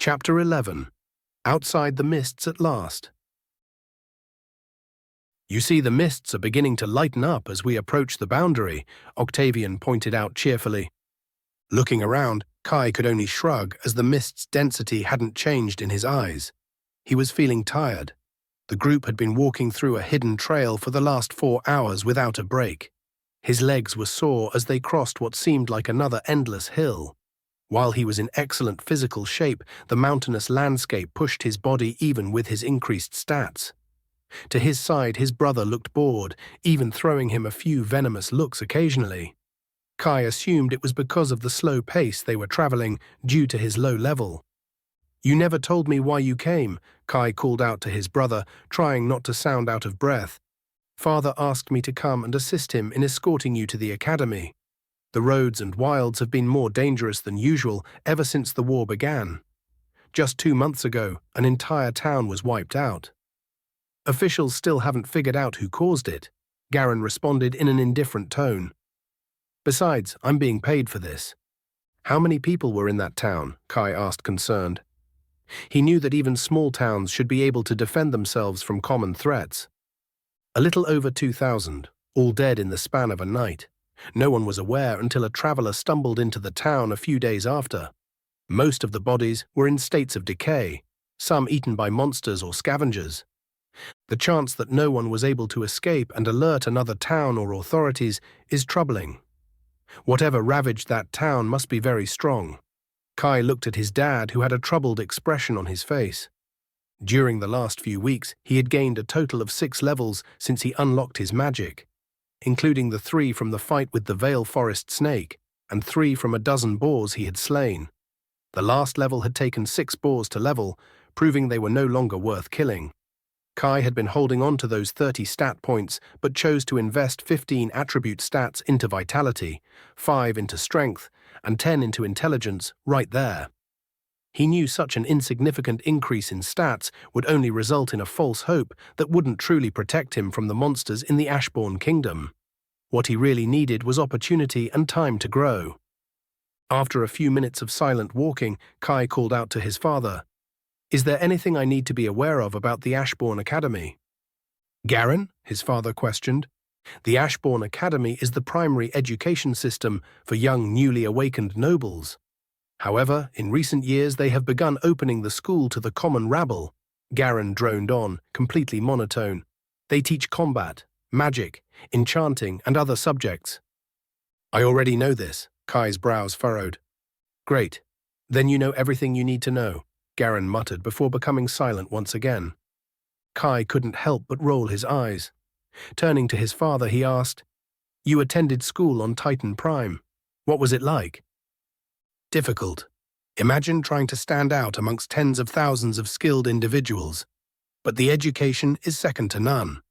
Chapter 11. Outside the Mists at Last. You see, the mists are beginning to lighten up as we approach the boundary, Octavian pointed out cheerfully. Looking around, Kai could only shrug as the mist's density hadn't changed in his eyes. He was feeling tired. The group had been walking through a hidden trail for the last 4 hours without a break. His legs were sore as they crossed what seemed like another endless hill. While he was in excellent physical shape, the mountainous landscape pushed his body even with his increased stats. To his side, his brother looked bored, even throwing him a few venomous looks occasionally. Kai assumed it was because of the slow pace they were traveling due to his low level. "You never told me why you came," Kai called out to his brother, trying not to sound out of breath. "Father asked me to come and assist him in escorting you to the academy. The roads and wilds have been more dangerous than usual ever since the war began. Just 2 months ago, an entire town was wiped out. Officials still haven't figured out who caused it," Garen responded in an indifferent tone. "Besides, I'm being paid for this." "How many people were in that town?" Kai asked, concerned. He knew that even small towns should be able to defend themselves from common threats. "A little over 2,000, all dead in the span of a night. No one was aware until a traveler stumbled into the town a few days after. Most of the bodies were in states of decay, some eaten by monsters or scavengers. The chance that no one was able to escape and alert another town or authorities is troubling. Whatever ravaged that town must be very strong." Kai looked at his dad, who had a troubled expression on his face. During the last few weeks, he had gained a total of 6 levels since he unlocked his magic, including the 3 from the fight with the Vale Forest snake and 3 from a dozen boars he had slain. The last level had taken 6 boars to level, proving they were no longer worth killing. Kai had been holding on to those 30 stat points, but chose to invest 15 attribute stats into vitality, 5 into strength, and 10 into intelligence right there. He knew such an insignificant increase in stats would only result in a false hope that wouldn't truly protect him from the monsters in the Ashbourne Kingdom. What he really needed was opportunity and time to grow. After a few minutes of silent walking, Kai called out to his father, "Is there anything I need to be aware of about the Ashbourne Academy?" "Garen?" his father questioned. "The Ashbourne Academy is the primary education system for young, newly awakened nobles. However, in recent years they have begun opening the school to the common rabble." Garen droned on, completely monotone. "They teach combat, magic, enchanting, and other subjects." "I already know this," Kai's brows furrowed. "Great. Then you know everything you need to know," Garen muttered before becoming silent once again. Kai couldn't help but roll his eyes. Turning to his father, he asked, "You attended school on Titan Prime. What was it like?" "Difficult. Imagine trying to stand out amongst tens of thousands of skilled individuals. But the education is second to none.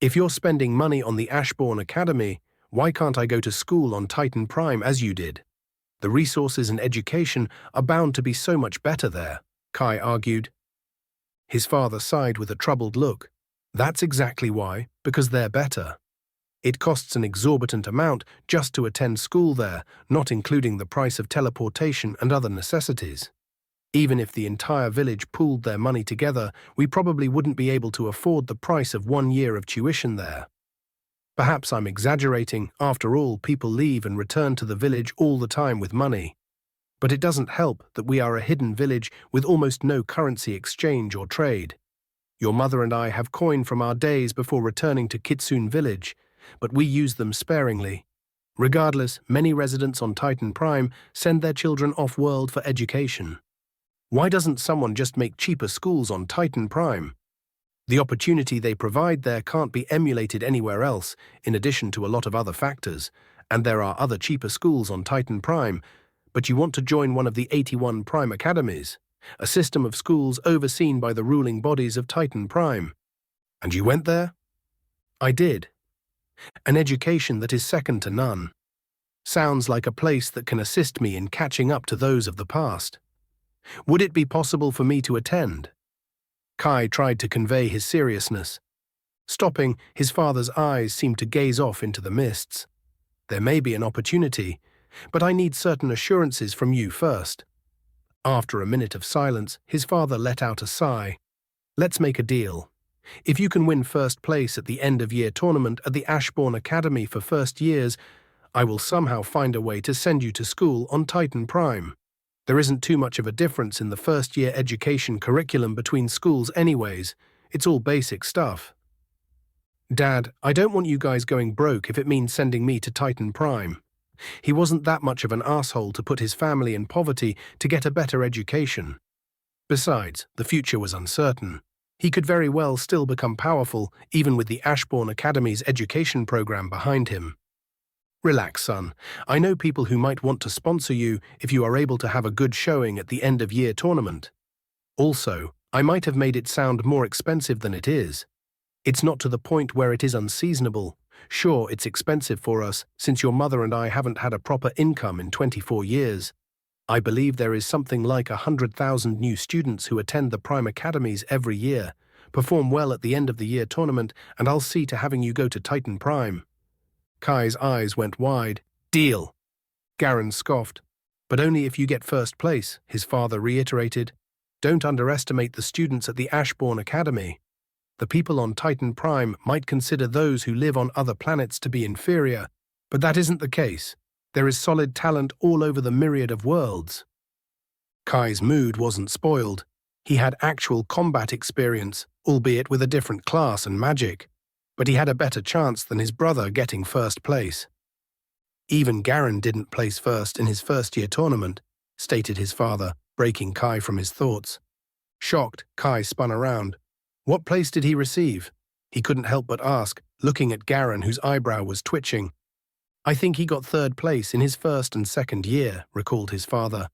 If you're spending money on the Ashbourne Academy, why can't I go to school on Titan Prime as you did? The resources and education are bound to be so much better there," Kai argued. His father sighed with a troubled look. "That's exactly why, because they're better. It costs an exorbitant amount just to attend school there, not including the price of teleportation and other necessities. Even if the entire village pooled their money together, we probably wouldn't be able to afford the price of 1 year of tuition there. Perhaps I'm exaggerating. After all, people leave and return to the village all the time with money. But it doesn't help that we are a hidden village with almost no currency exchange or trade. Your mother and I have coin from our days before returning to Kitsune Village, but we use them sparingly. Regardless, many residents on Titan Prime send their children off-world for education. Why doesn't someone just make cheaper schools on Titan Prime? The opportunity they provide there can't be emulated anywhere else, in addition to a lot of other factors, and there are other cheaper schools on Titan Prime, but you want to join one of the 81 Prime Academies, a system of schools overseen by the ruling bodies of Titan Prime. And you went there?" "I did. An education that is second to none. Sounds like a place that can assist me in catching up to those of the past. Would it be possible for me to attend?" Kai tried to convey his seriousness. Stopping, his father's eyes seemed to gaze off into the mists. "There may be an opportunity, but I need certain assurances from you first." After a minute of silence, his father let out a sigh. "Let's make a deal. If you can win first place at the end-of-year tournament at the Ashbourne Academy for first years, I will somehow find a way to send you to school on Titan Prime. There isn't too much of a difference in the first-year education curriculum between schools anyways. It's all basic stuff." "Dad, I don't want you guys going broke if it means sending me to Titan Prime." He wasn't that much of an asshole to put his family in poverty to get a better education. Besides, the future was uncertain. He could very well still become powerful, even with the Ashbourne Academy's education program behind him. "Relax, son. I know people who might want to sponsor you if you are able to have a good showing at the end-of-year tournament. Also, I might have made it sound more expensive than it is. It's not to the point where it is unseasonable. Sure, it's expensive for us, since your mother and I haven't had a proper income in 24 years. I believe there is something like 100,000 new students who attend the Prime Academies every year, perform well at the end of the year tournament, and I'll see to having you go to Titan Prime." Kai's eyes went wide. "Deal." Garen scoffed. "But only if you get first place," his father reiterated. "Don't underestimate the students at the Ashbourne Academy. The people on Titan Prime might consider those who live on other planets to be inferior, but that isn't the case. There is solid talent all over the Myriad of Worlds." Kai's mood wasn't spoiled. He had actual combat experience, albeit with a different class and magic, but he had a better chance than his brother getting first place. "Even Garen didn't place first in his first-year tournament," stated his father, breaking Kai from his thoughts. Shocked, Kai spun around. "What place did he receive?" He couldn't help but ask, looking at Garen, whose eyebrow was twitching. "I think he got third place in his first and second year," recalled his father.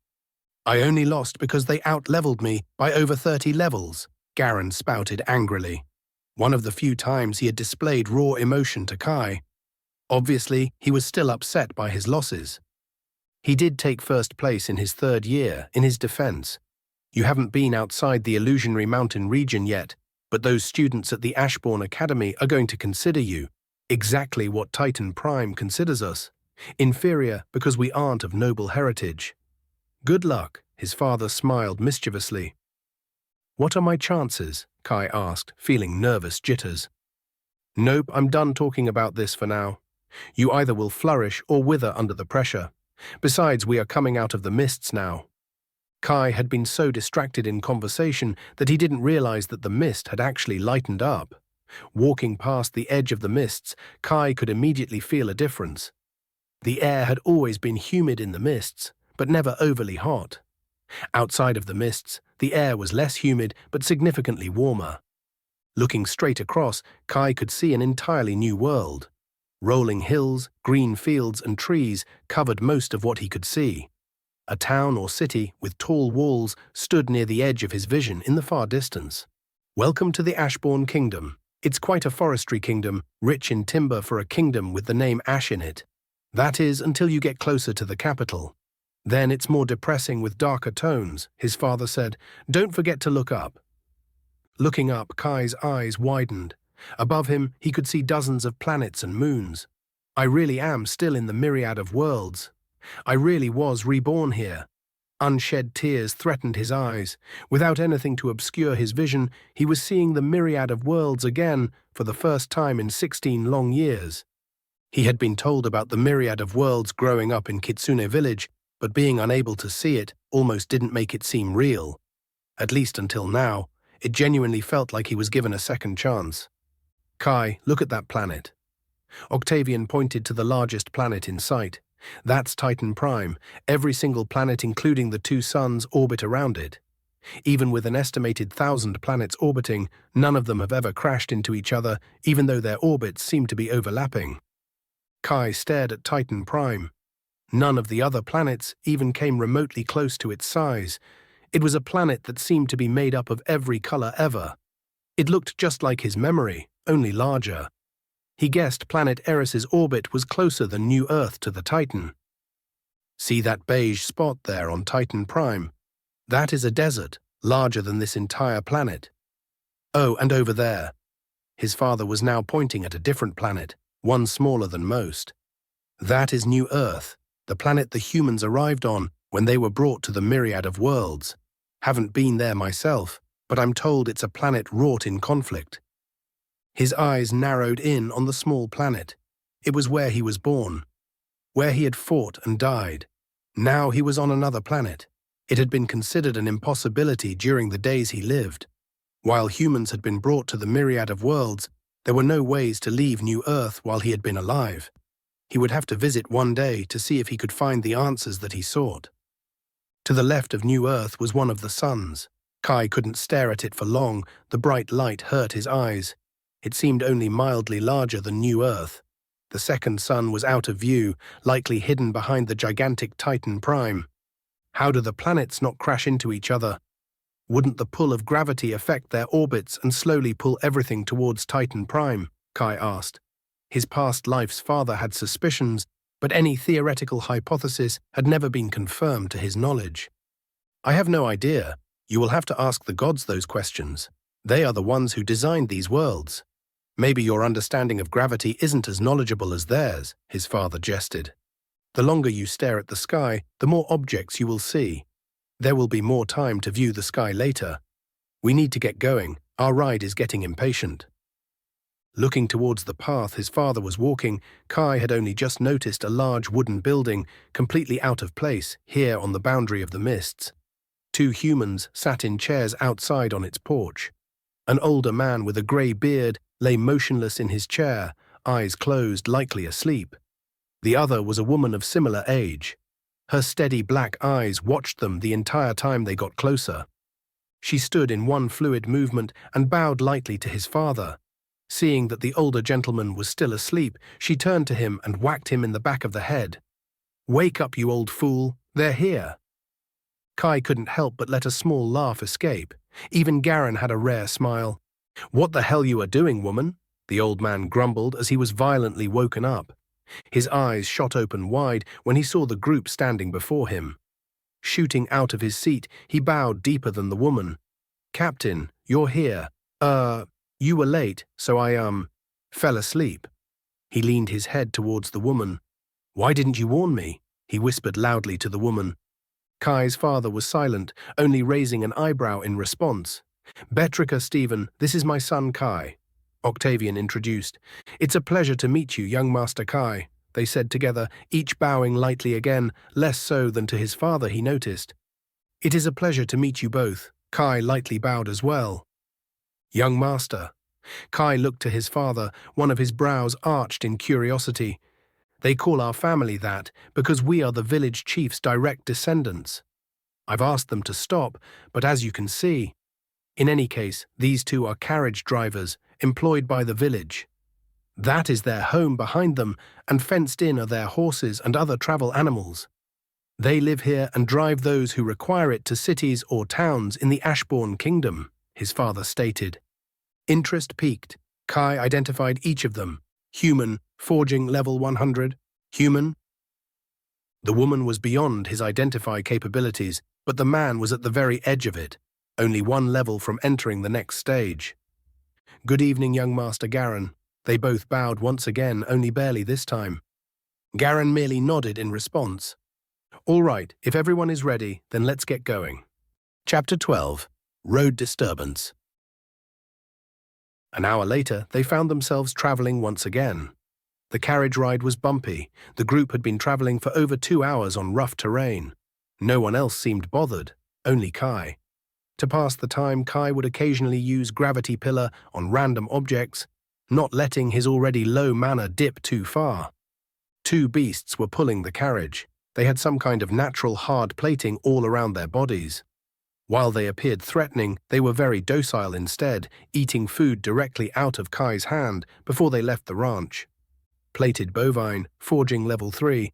"I only lost because they out-leveled me by over 30 levels, Garen spouted angrily. One of the few times he had displayed raw emotion to Kai. Obviously, he was still upset by his losses. "He did take first place in his third year, in his defense. You haven't been outside the Illusionary Mountain region yet, but those students at the Ashbourne Academy are going to consider you exactly what Titan Prime considers us, inferior because we aren't of noble heritage. Good luck," his father smiled mischievously. "What are my chances?" Kai asked, feeling nervous jitters. "Nope, I'm done talking about this for now. You either will flourish or wither under the pressure. Besides, we are coming out of the mists now." Kai had been so distracted in conversation that he didn't realize that the mist had actually lightened up. Walking past the edge of the mists, Kai could immediately feel a difference. The air had always been humid in the mists, but never overly hot. Outside of the mists, the air was less humid but significantly warmer. Looking straight across, Kai could see an entirely new world. Rolling hills, green fields, and trees covered most of what he could see. A town or city with tall walls stood near the edge of his vision in the far distance. "Welcome to the Ashbourne Kingdom. It's quite a forestry kingdom, rich in timber for a kingdom with the name Ash in it. That is, until you get closer to the capital. Then it's more depressing with darker tones," his father said. "Don't forget to look up." Looking up, Kai's eyes widened. Above him, he could see dozens of planets and moons. "I really am still in the Myriad of Worlds. I really was reborn here." Unshed tears threatened his eyes. Without anything to obscure his vision, he was seeing the Myriad of Worlds again for the first time in 16 long years. He had been told about the Myriad of Worlds growing up in Kitsune Village, but being unable to see it almost didn't make it seem real. At least until now, it genuinely felt like he was given a second chance. "Kai, look at that planet." Octavian pointed to the largest planet in sight. "That's Titan Prime. Every single planet, including the 2 suns, orbit around it. Even with an estimated 1,000 planets orbiting, none of them have ever crashed into each other, even though their orbits seem to be overlapping." Kai stared at Titan Prime. None of the other planets even came remotely close to its size. It was a planet that seemed to be made up of every color ever. It looked just like his memory, only larger. He guessed planet Eris's orbit was closer than New Earth to the Titan. "See that beige spot there on Titan Prime? That is a desert, larger than this entire planet. Oh, and over there." His father was now pointing at a different planet, one smaller than most. "That is New Earth, the planet the humans arrived on when they were brought to the Myriad of Worlds. Haven't been there myself, but I'm told it's a planet wrought in conflict. His eyes narrowed in on the small planet. It was where he was born, where he had fought and died. Now he was on another planet. It had been considered an impossibility during the days he lived. While humans had been brought to the Myriad of Worlds, there were no ways to leave New Earth while he had been alive. He would have to visit one day to see if he could find the answers that he sought. To the left of New Earth was one of the suns. Kai couldn't stare at it for long. The bright light hurt his eyes. It seemed only mildly larger than New Earth. The second sun was out of view, likely hidden behind the gigantic Titan Prime. How do the planets not crash into each other? Wouldn't the pull of gravity affect their orbits and slowly pull everything towards Titan Prime? Kai asked. His past life's father had suspicions, but any theoretical hypothesis had never been confirmed to his knowledge. I have no idea. You will have to ask the gods those questions. They are the ones who designed these worlds. Maybe your understanding of gravity isn't as knowledgeable as theirs, his father jested. The longer you stare at the sky, the more objects you will see. There will be more time to view the sky later. We need to get going. Our ride is getting impatient. Looking towards the path his father was walking, Kai had only just noticed a large wooden building, completely out of place, here on the boundary of the mists. Two humans sat in chairs outside on its porch. An older man with a grey beard lay motionless in his chair, eyes closed, likely asleep. The other was a woman of similar age. Her steady black eyes watched them the entire time they got closer. She stood in one fluid movement and bowed lightly to his father. Seeing that the older gentleman was still asleep, she turned to him and whacked him in the back of the head. "Wake up, you old fool! They're here!" Kai couldn't help but let a small laugh escape. Even Garen had a rare smile. "What the hell you are doing, woman?" the old man grumbled as he was violently woken up. His eyes shot open wide when he saw the group standing before him. Shooting out of his seat, he bowed deeper than the woman. "Captain, you're here. You were late, so I, fell asleep." He leaned his head towards the woman. "Why didn't you warn me?" he whispered loudly to the woman. Kai's father was silent, only raising an eyebrow in response. "Betrika, Stephen, this is my son Kai," Octavian introduced. "It's a pleasure to meet you, young Master Kai," they said together, each bowing lightly again, less so than to his father, he noticed. "It is a pleasure to meet you both." Kai lightly bowed as well. "Young Master." Kai looked to his father, one of his brows arched in curiosity. "They call our family that because we are the village chief's direct descendants. I've asked them to stop, but as you can see. In any case, these two are carriage drivers, employed by the village. That is their home behind them, and fenced in are their horses and other travel animals. They live here and drive those who require it to cities or towns in the Ashbourne Kingdom," his father stated. Interest piqued. Kai identified each of them. Human, forging level 100. Human. The woman was beyond his identify capabilities, but the man was at the very edge of it, only one level from entering the next stage. "Good evening, young Master Garen." They both bowed once again, only barely this time. Garen merely nodded in response. "All right, if everyone is ready, then let's get going." Chapter 12. Road Disturbance. An hour later, they found themselves traveling once again. The carriage ride was bumpy. The group had been traveling for over 2 hours on rough terrain. No one else seemed bothered, only Kai. To pass the time, Kai would occasionally use gravity pillar on random objects, not letting his already low mana dip too far. Two beasts were pulling the carriage. They had some kind of natural hard plating all around their bodies. While they appeared threatening, they were very docile instead, eating food directly out of Kai's hand before they left the ranch. Plated bovine, forging level 3.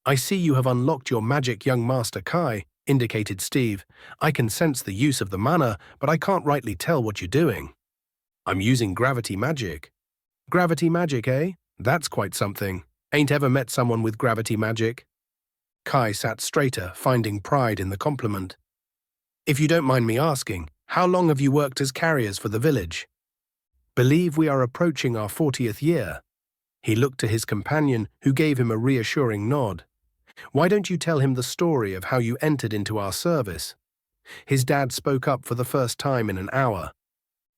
"I see you have unlocked your magic, young Master Kai," indicated Steve. "I can sense the use of the mana, but I can't rightly tell what you're doing." "I'm using gravity magic." "Gravity magic, eh? That's quite something. Ain't ever met someone with gravity magic." Kai sat straighter, finding pride in the compliment. "If you don't mind me asking, how long have you worked as carriers for the village?" "Believe we are approaching our 40th year." He looked to his companion, who gave him a reassuring nod. Why don't you tell him the story of how you entered into our service? His dad spoke up for the first time in an hour.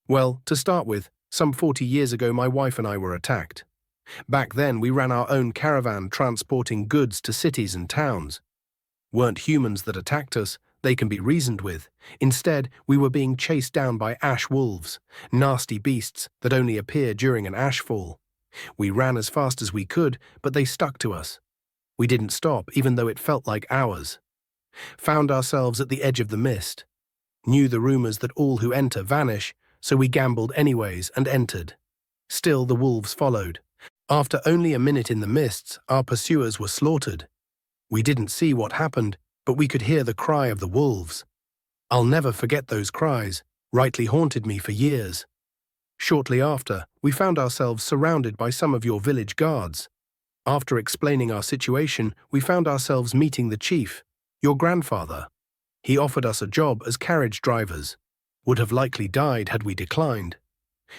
Well, to start with, some 40 years ago my wife and I were attacked. Back then we ran our own caravan transporting goods to cities and towns. Weren't humans that attacked us, they can be reasoned with. Instead, we were being chased down by ash wolves, nasty beasts that only appear during an ashfall. We ran as fast as we could, but they stuck to us. We didn't stop, even though it felt like hours. Found ourselves at the edge of the mist. Knew the rumors that all who enter vanish, so we gambled anyways and entered. Still, the wolves followed. After only a minute in the mists, our pursuers were slaughtered. We didn't see what happened, but we could hear the cry of the wolves. I'll never forget those cries, rightly haunted me for years. Shortly after, we found ourselves surrounded by some of your village guards. After explaining our situation, we found ourselves meeting the chief, your grandfather. He offered us a job as carriage drivers. Would have likely died had we declined.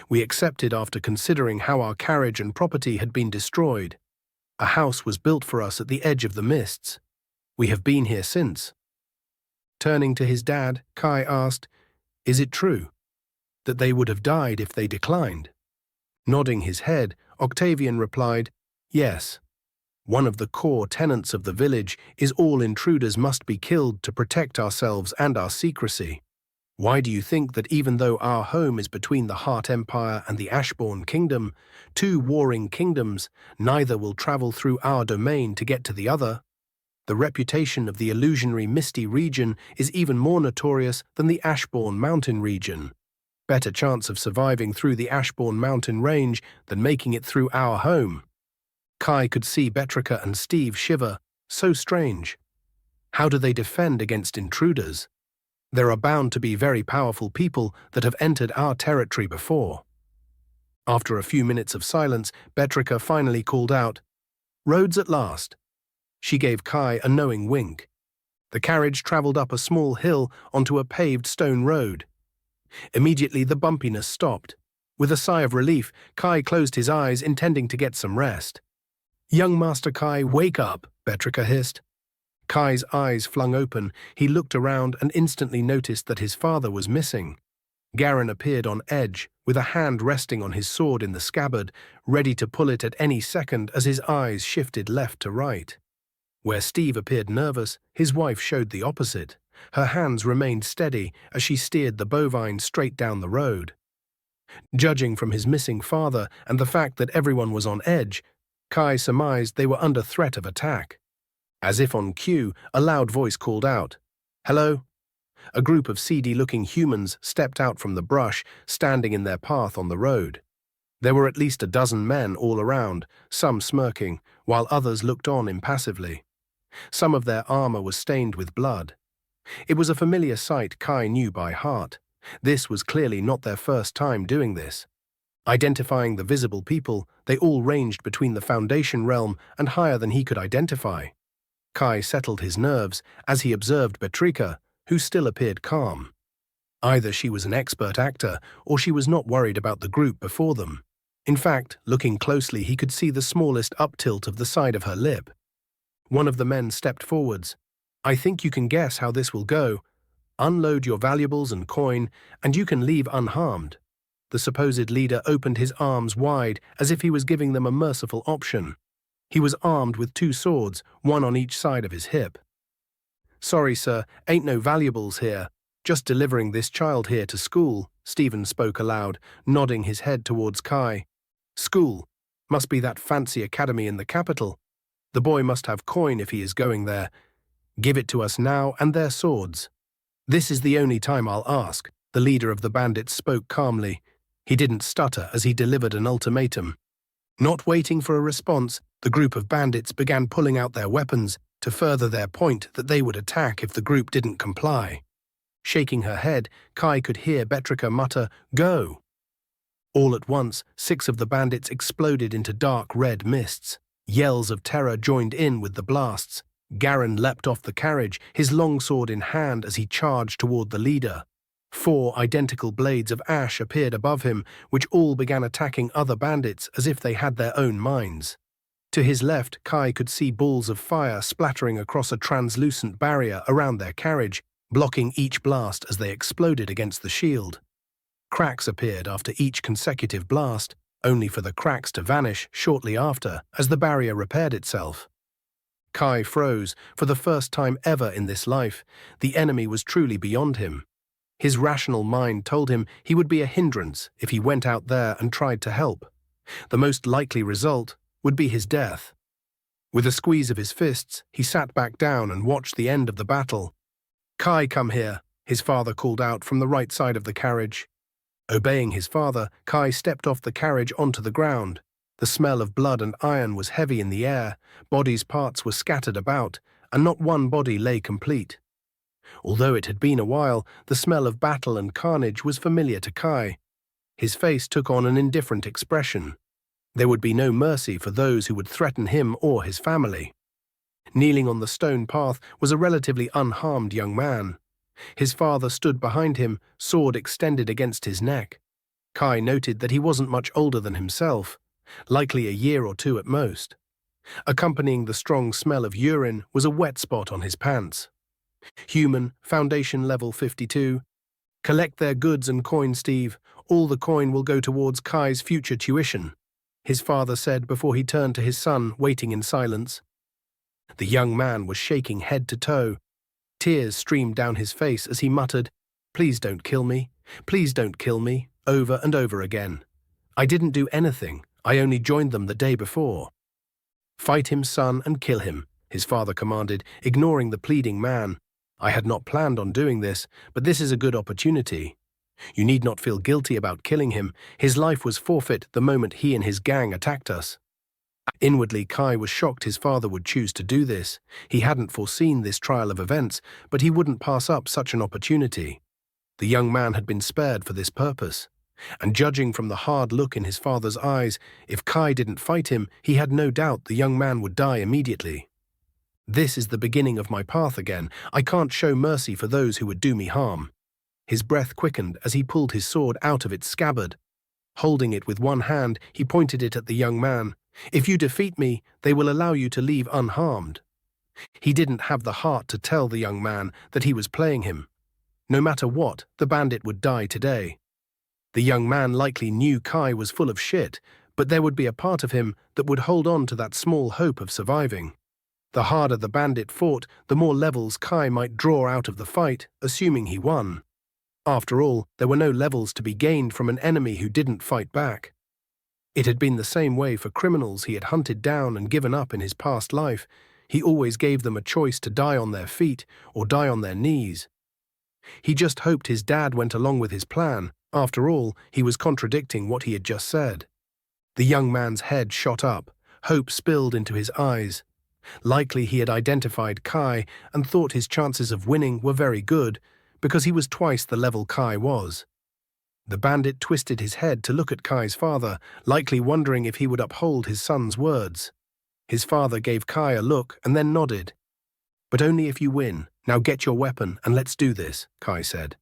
We accepted after considering how our carriage and property had been destroyed. A house was built for us at the edge of the mists. We have been here since. Turning to his dad, Kai asked, "Is it true that they would have died if they declined?" Nodding his head, Octavian replied, "Yes. One of the core tenets of the village is all intruders must be killed to protect ourselves and our secrecy. Why do you think that even though our home is between the Heart Empire and the Ashbourne Kingdom, two warring kingdoms, neither will travel through our domain to get to the other? The reputation of the illusionary Misty region is even more notorious than the Ashbourne Mountain region. Better chance of surviving through the Ashbourne Mountain range than making it through our home." Kai could see Betrica and Steve shiver. So strange. How do they defend against intruders? There are bound to be very powerful people that have entered our territory before. After a few minutes of silence, Betrica finally called out, "Roads at last." She gave Kai a knowing wink. The carriage travelled up a small hill onto a paved stone road. Immediately the bumpiness stopped. With a sigh of relief, Kai closed his eyes, intending to get some rest. "Young Master Kai, wake up," Betrica hissed. Kai's eyes flung open. He looked around and instantly noticed that his father was missing. Garen appeared on edge, with a hand resting on his sword in the scabbard, ready to pull it at any second as his eyes shifted left to right. Where Steve appeared nervous, his wife showed the opposite. Her hands remained steady as she steered the bovine straight down the road. Judging from his missing father and the fact that everyone was on edge, Kai surmised they were under threat of attack. As if on cue, a loud voice called out, "Hello?" A group of seedy-looking humans stepped out from the brush, standing in their path on the road. There were at least a dozen men all around, some smirking, while others looked on impassively. Some of their armor was stained with blood. It was a familiar sight Kai knew by heart. This was clearly not their first time doing this. Identifying the visible people, they all ranged between the Foundation realm and higher than he could identify. Kai settled his nerves as he observed Betrica, who still appeared calm. Either she was an expert actor, or she was not worried about the group before them. In fact, looking closely, he could see the smallest uptilt of the side of her lip. One of the men stepped forwards. "I think you can guess how this will go. Unload your valuables and coin, and you can leave unharmed." The supposed leader opened his arms wide as if he was giving them a merciful option. He was armed with 2 swords, one on each side of his hip. "Sorry, sir, ain't no valuables here. Just delivering this child here to school," Stephen spoke aloud, nodding his head towards Kai. "School? Must be that fancy academy in the capital. The boy must have coin if he is going there. Give it to us now and their swords." "This is the only time I'll ask," the leader of the bandits spoke calmly. He didn't stutter as he delivered an ultimatum. Not waiting for a response, the group of bandits began pulling out their weapons to further their point that they would attack if the group didn't comply. Shaking her head, Kai could hear Betrica mutter, "Go!" All at once, 6 of the bandits exploded into dark red mists. Yells of terror joined in with the blasts. Garen leapt off the carriage, his longsword in hand as he charged toward the leader. 4 identical blades of ash appeared above him, which all began attacking other bandits as if they had their own minds. To his left, Kai could see balls of fire splattering across a translucent barrier around their carriage, blocking each blast as they exploded against the shield. Cracks appeared after each consecutive blast, only for the cracks to vanish shortly after as the barrier repaired itself. Kai froze. For the first time ever in this life, the enemy was truly beyond him. His rational mind told him he would be a hindrance if he went out there and tried to help. The most likely result would be his death. With a squeeze of his fists, he sat back down and watched the end of the battle. "Kai, come here," his father called out from the right side of the carriage. Obeying his father, Kai stepped off the carriage onto the ground. The smell of blood and iron was heavy in the air, bodies' parts were scattered about, and not one body lay complete. Although it had been a while, the smell of battle and carnage was familiar to Kai. His face took on an indifferent expression. There would be no mercy for those who would threaten him or his family. Kneeling on the stone path was a relatively unharmed young man. His father stood behind him, sword extended against his neck. Kai noted that he wasn't much older than himself, likely a year or two at most. Accompanying the strong smell of urine was a wet spot on his pants. "Human, Foundation level 52. Collect their goods and coin, Steve. All the coin will go towards Kai's future tuition," his father said before he turned to his son, waiting in silence. The young man was shaking head to toe. Tears streamed down his face as he muttered, "Please don't kill me. Please don't kill me," over and over again. "I didn't do anything. I only joined them the day before." "Fight him, son, and kill him," his father commanded, ignoring the pleading man. "I had not planned on doing this, but this is a good opportunity. You need not feel guilty about killing him. His life was forfeit the moment he and his gang attacked us." Inwardly, Kai was shocked his father would choose to do this. He hadn't foreseen this trial of events, but he wouldn't pass up such an opportunity. The young man had been spared for this purpose. And judging from the hard look in his father's eyes, if Kai didn't fight him, he had no doubt the young man would die immediately. "This is the beginning of my path again. I can't show mercy for those who would do me harm." His breath quickened as he pulled his sword out of its scabbard. Holding it with one hand, he pointed it at the young man. "If you defeat me, they will allow you to leave unharmed." He didn't have the heart to tell the young man that he was playing him. No matter what, the bandit would die today. The young man likely knew Kai was full of shit, but there would be a part of him that would hold on to that small hope of surviving. The harder the bandit fought, the more levels Kai might draw out of the fight, assuming he won. After all, there were no levels to be gained from an enemy who didn't fight back. It had been the same way for criminals he had hunted down and given up in his past life. He always gave them a choice to die on their feet or die on their knees. He just hoped his dad went along with his plan. After all, he was contradicting what he had just said. The young man's head shot up. Hope spilled into his eyes. Likely he had identified Kai and thought his chances of winning were very good, because he was twice the level Kai was. The bandit twisted his head to look at Kai's father, likely wondering if he would uphold his son's words. His father gave Kai a look and then nodded. "But only if you win. Now get your weapon and let's do this," Kai said.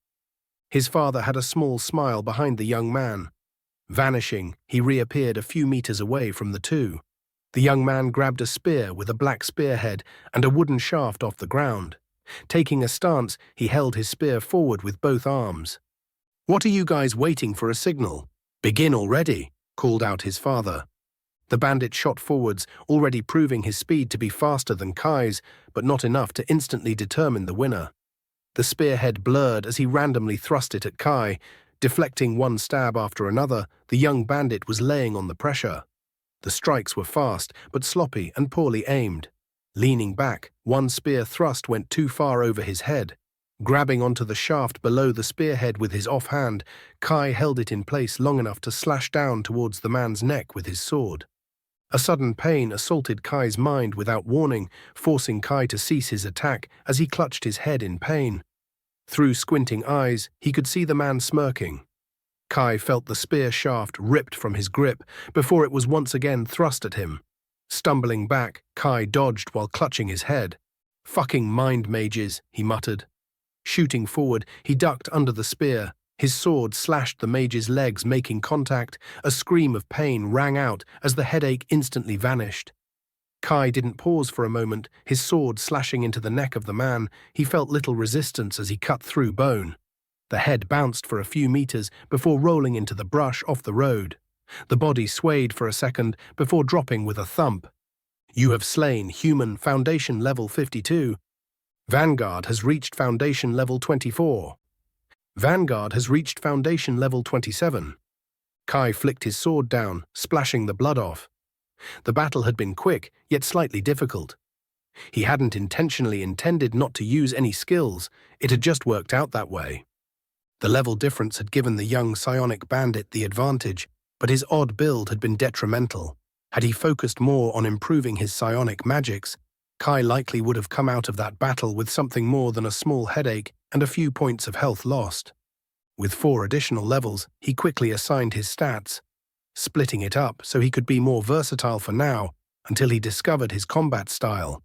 His father had a small smile behind the young man. Vanishing, he reappeared a few meters away from the two. The young man grabbed a spear with a black spearhead and a wooden shaft off the ground. Taking a stance, he held his spear forward with both arms. "What are you guys waiting for a signal? Begin already," called out his father. The bandit shot forwards, already proving his speed to be faster than Kai's, but not enough to instantly determine the winner. The spearhead blurred as he randomly thrust it at Kai. Deflecting one stab after another, the young bandit was laying on the pressure. The strikes were fast, but sloppy and poorly aimed. Leaning back, one spear thrust went too far over his head. Grabbing onto the shaft below the spearhead with his offhand, Kai held it in place long enough to slash down towards the man's neck with his sword. A sudden pain assaulted Kai's mind without warning, forcing Kai to cease his attack as he clutched his head in pain. Through squinting eyes, he could see the man smirking. Kai felt the spear shaft ripped from his grip before it was once again thrust at him. Stumbling back, Kai dodged while clutching his head. "Fucking mind mages," he muttered. Shooting forward, he ducked under the spear. His sword slashed the mage's legs, making contact. A scream of pain rang out as the headache instantly vanished. Kai didn't pause for a moment, his sword slashing into the neck of the man. He felt little resistance as he cut through bone. The head bounced for a few meters before rolling into the brush off the road. The body swayed for a second before dropping with a thump. You have slain human Foundation level 52. Vanguard has reached Foundation level 24. Vanguard has reached Foundation level 27. Kai flicked his sword down, splashing the blood off. The battle had been quick, yet slightly difficult. He hadn't intentionally intended not to use any skills, it had just worked out that way. The level difference had given the young psionic bandit the advantage, but his odd build had been detrimental. Had he focused more on improving his psionic magics, Kai likely would have come out of that battle with something more than a small headache and a few points of health lost. With 4 additional levels, he quickly assigned his stats, splitting it up so he could be more versatile for now until he discovered his combat style.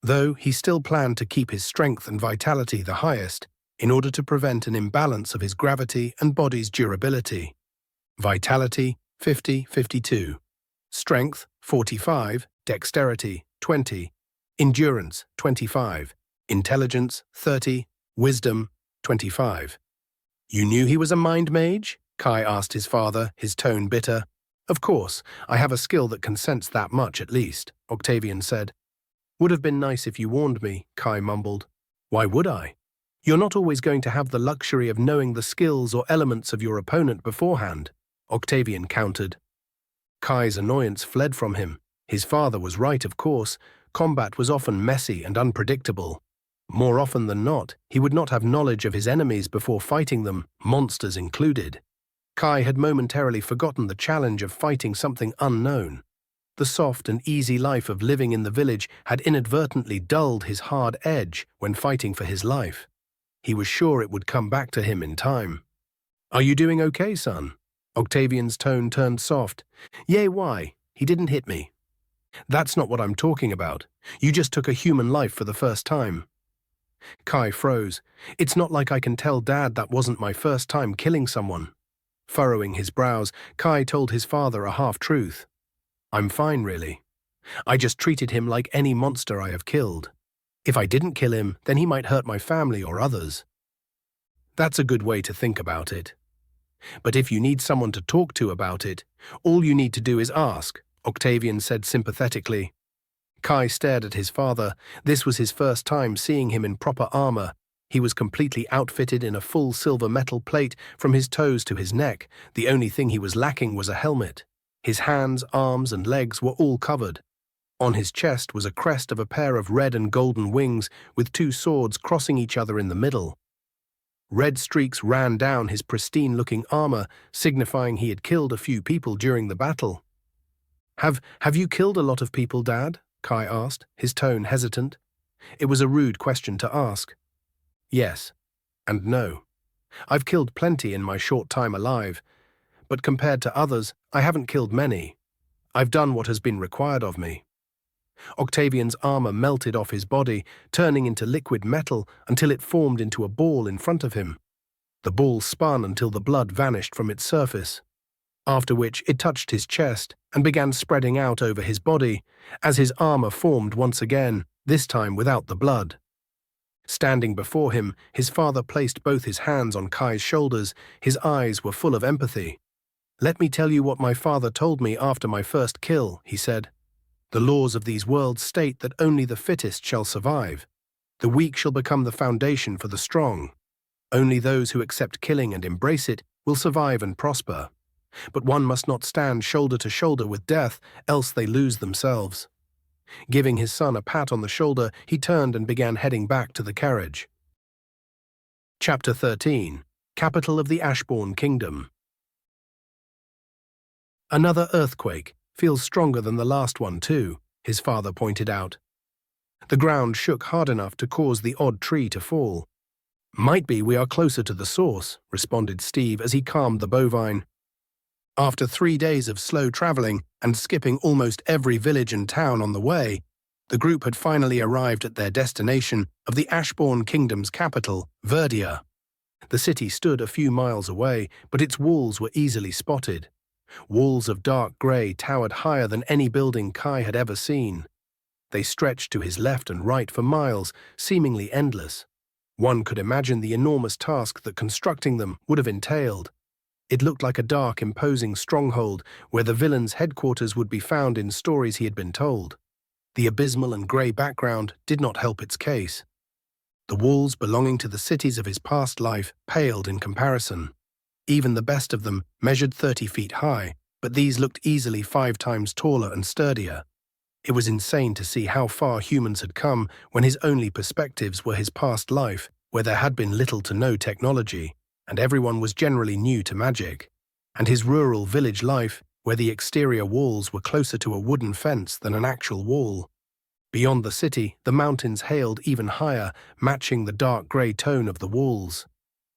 Though he still planned to keep his strength and vitality the highest in order to prevent an imbalance of his gravity and body's durability. Vitality 50-52. Strength 45, dexterity 20, endurance 25, intelligence 30, wisdom 25. You knew he was a mind mage? Kai asked his father, his tone bitter. Of course, I have a skill that can sense that much at least, Octavian said. Would have been nice if you warned me, Kai mumbled. Why would I? You're not always going to have the luxury of knowing the skills or elements of your opponent beforehand, Octavian countered. Kai's annoyance fled from him. His father was right, of course. Combat was often messy and unpredictable. More often than not, he would not have knowledge of his enemies before fighting them, monsters included. Kai had momentarily forgotten the challenge of fighting something unknown. The soft and easy life of living in the village had inadvertently dulled his hard edge when fighting for his life. He was sure it would come back to him in time. Are you doing okay, son? Octavian's tone turned soft. Yay, why? He didn't hit me. That's not what I'm talking about. You just took a human life for the first time. Kai froze. It's not like I can tell Dad that wasn't my first time killing someone. Furrowing his brows, Kai told his father a half-truth. I'm fine, really. I just treated him like any monster I have killed. If I didn't kill him, then he might hurt my family or others. That's a good way to think about it. But if you need someone to talk to about it, all you need to do is ask, Octavian said sympathetically. Kai stared at his father. This was his first time seeing him in proper armor. He was completely outfitted in a full silver metal plate from his toes to his neck. The only thing he was lacking was a helmet. His hands, arms, and legs were all covered. On his chest was a crest of a pair of red and golden wings with 2 swords crossing each other in the middle. Red streaks ran down his pristine-looking armor, signifying he had killed a few people during the battle. Have you killed a lot of people, Dad? Kai asked, his tone hesitant. It was a rude question to ask. Yes, and no. I've killed plenty in my short time alive, but compared to others, I haven't killed many. I've done what has been required of me. Octavian's armor melted off his body, turning into liquid metal until it formed into a ball in front of him. The ball spun until the blood vanished from its surface, after which it touched his chest and began spreading out over his body as his armor formed once again, this time without the blood. Standing before him, his father placed both his hands on Kai's shoulders. His eyes were full of empathy. Let me tell you what my father told me after my first kill, he said. The laws of these worlds state that only the fittest shall survive. The weak shall become the foundation for the strong. Only those who accept killing and embrace it will survive and prosper. But one must not stand shoulder to shoulder with death, else they lose themselves. Giving his son a pat on the shoulder, he turned and began heading back to the carriage. Chapter 13. Capital of the Ashbourne Kingdom. Another earthquake. Feels stronger than the last one too, his father pointed out. The ground shook hard enough to cause the odd tree to fall. Might be we are closer to the source, responded Steve as he calmed the bovine. After 3 days of slow traveling and skipping almost every village and town on the way, the group had finally arrived at their destination of the Ashbourne Kingdom's capital, Verdia. The city stood a few miles away, but its walls were easily spotted. Walls of dark grey towered higher than any building Kai had ever seen. They stretched to his left and right for miles, seemingly endless. One could imagine the enormous task that constructing them would have entailed. It looked like a dark, imposing stronghold where the villain's headquarters would be found in stories he had been told. The abysmal and grey background did not help its case. The walls belonging to the cities of his past life paled in comparison. Even the best of them measured 30 feet high, but these looked easily 5 times taller and sturdier. It was insane to see how far humans had come when his only perspectives were his past life, where there had been little to no technology, and everyone was generally new to magic, and his rural village life, where the exterior walls were closer to a wooden fence than an actual wall. Beyond the city, the mountains hailed even higher, matching the dark grey tone of the walls.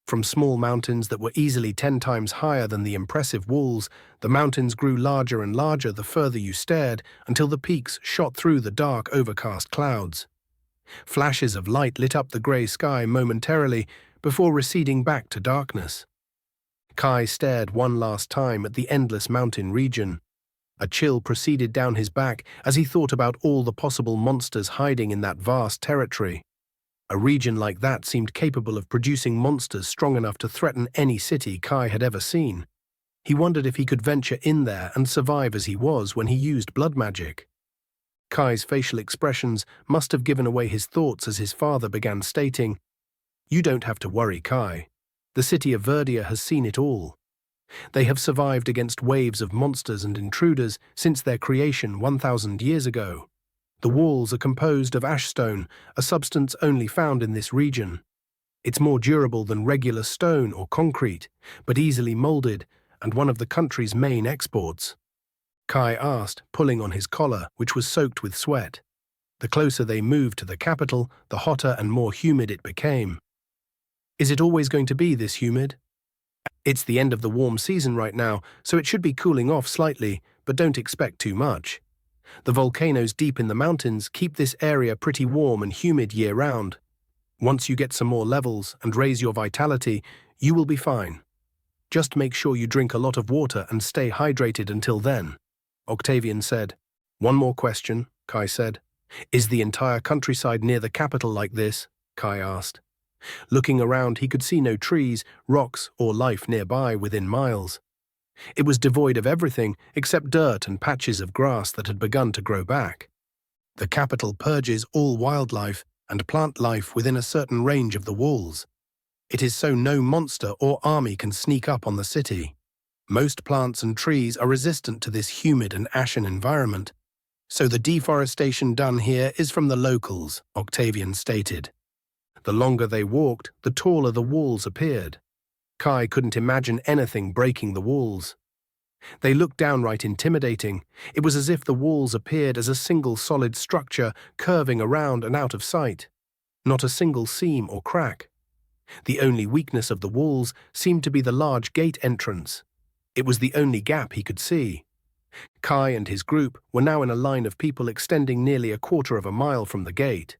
From small mountains that were easily 10 times higher than the impressive walls, the mountains grew larger and larger the further you stared, until the peaks shot through the dark, overcast clouds. Flashes of light lit up the grey sky momentarily before receding back to darkness. Kai stared one last time at the endless mountain region. A chill proceeded down his back as he thought about all the possible monsters hiding in that vast territory. A region like that seemed capable of producing monsters strong enough to threaten any city Kai had ever seen. He wondered if he could venture in there and survive as he was when he used blood magic. Kai's facial expressions must have given away his thoughts as his father began stating, "You don't have to worry, Kai. The city of Verdia has seen it all. They have survived against waves of monsters and intruders since their creation 1,000 years ago. The walls are composed of ashstone, a substance only found in this region. It's more durable than regular stone or concrete, but easily molded, and one of the country's main exports." Kai asked, pulling on his collar, which was soaked with sweat. The closer they moved to the capital, the hotter and more humid it became. "Is it always going to be this humid?" "It's the end of the warm season right now, so it should be cooling off slightly, but don't expect too much. The volcanoes deep in the mountains keep this area pretty warm and humid year-round. Once you get some more levels and raise your vitality, you will be fine. Just make sure you drink a lot of water and stay hydrated until then," Octavian said. "One more question," Kai said. "Is the entire countryside near the capital like this?" Kai asked. Looking around, he could see no trees, rocks, or life nearby within miles. It was devoid of everything except dirt and patches of grass that had begun to grow back. The capital purges all wildlife and plant life within a certain range of the walls. It is so no monster or army can sneak up on the city. Most plants and trees are resistant to this humid and ashen environment, so the deforestation done here is from the locals, Octavian stated. The longer they walked, the taller the walls appeared. Kai couldn't imagine anything breaking the walls. They looked downright intimidating. It was as if the walls appeared as a single solid structure curving around and out of sight. Not a single seam or crack. The only weakness of the walls seemed to be the large gate entrance. It was the only gap he could see. Kai and his group were now in a line of people extending nearly a quarter of a mile from the gate.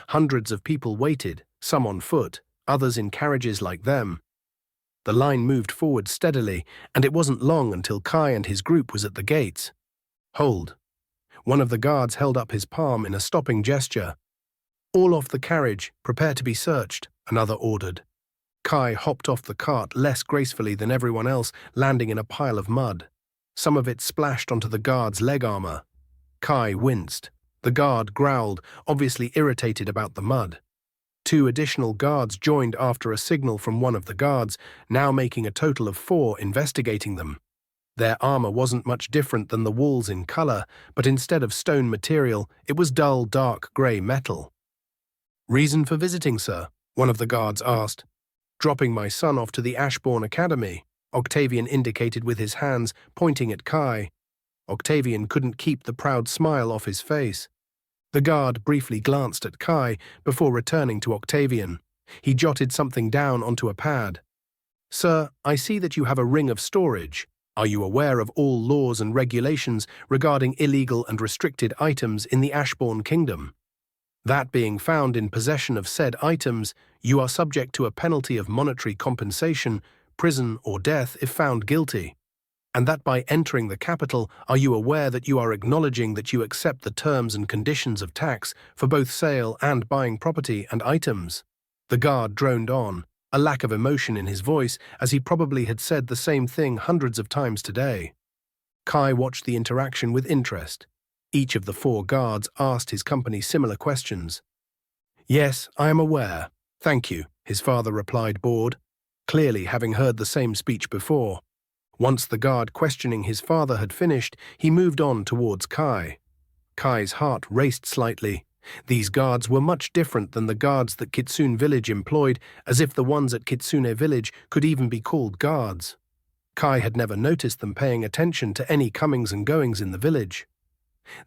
Hundreds of people waited, some on foot, others in carriages like them. The line moved forward steadily, and it wasn't long until Kai and his group was at the gates. "Hold." One of the guards held up his palm in a stopping gesture. "All off the carriage, prepare to be searched," another ordered. Kai hopped off the cart less gracefully than everyone else, landing in a pile of mud. Some of it splashed onto the guard's leg armor. Kai winced. The guard growled, obviously irritated about the mud. 2 additional guards joined after a signal from one of the guards, now making a total of 4 investigating them. Their armor wasn't much different than the walls in color, but instead of stone material, it was dull, dark grey metal. "Reason for visiting, sir?" one of the guards asked. "Dropping my son off to the Ashbourne Academy," Octavian indicated with his hands, pointing at Kai. Octavian couldn't keep the proud smile off his face. The guard briefly glanced at Kai before returning to Octavian. He jotted something down onto a pad. "Sir, I see that you have a ring of storage. Are you aware of all laws and regulations regarding illegal and restricted items in the Ashbourne Kingdom? That being found in possession of said items, you are subject to a penalty of monetary compensation, prison, or death if found guilty. And that by entering the capital, are you aware that you are acknowledging that you accept the terms and conditions of tax for both sale and buying property and items? The guard droned on, a lack of emotion in his voice, as he probably had said the same thing hundreds of times today. Kai watched the interaction with interest. Each of the 4 guards asked his company similar questions. "Yes, I am aware. Thank you," his father replied, bored, clearly having heard the same speech before. Once the guard questioning his father had finished, he moved on towards Kai. Kai's heart raced slightly. These guards were much different than the guards that Kitsune Village employed, as if the ones at Kitsune Village could even be called guards. Kai had never noticed them paying attention to any comings and goings in the village.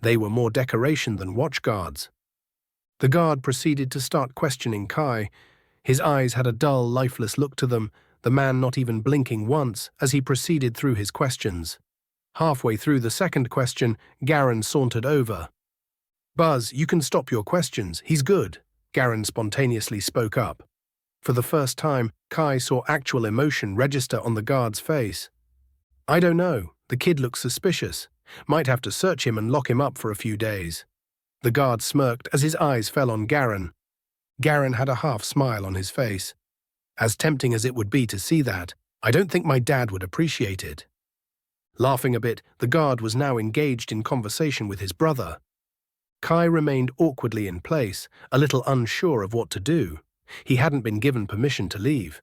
They were more decoration than watch guards. The guard proceeded to start questioning Kai. His eyes had a dull, lifeless look to them, the man not even blinking once as he proceeded through his questions. Halfway through the second question, Garen sauntered over. "Buzz, you can stop your questions. He's good," Garen spontaneously spoke up. For the first time, Kai saw actual emotion register on the guard's face. "I don't know. The kid looks suspicious. Might have to search him and lock him up for a few days." The guard smirked as his eyes fell on Garen. Garen had a half smile on his face. "As tempting as it would be to see that, I don't think my dad would appreciate it." Laughing a bit, the guard was now engaged in conversation with his brother. Kai remained awkwardly in place, a little unsure of what to do. He hadn't been given permission to leave.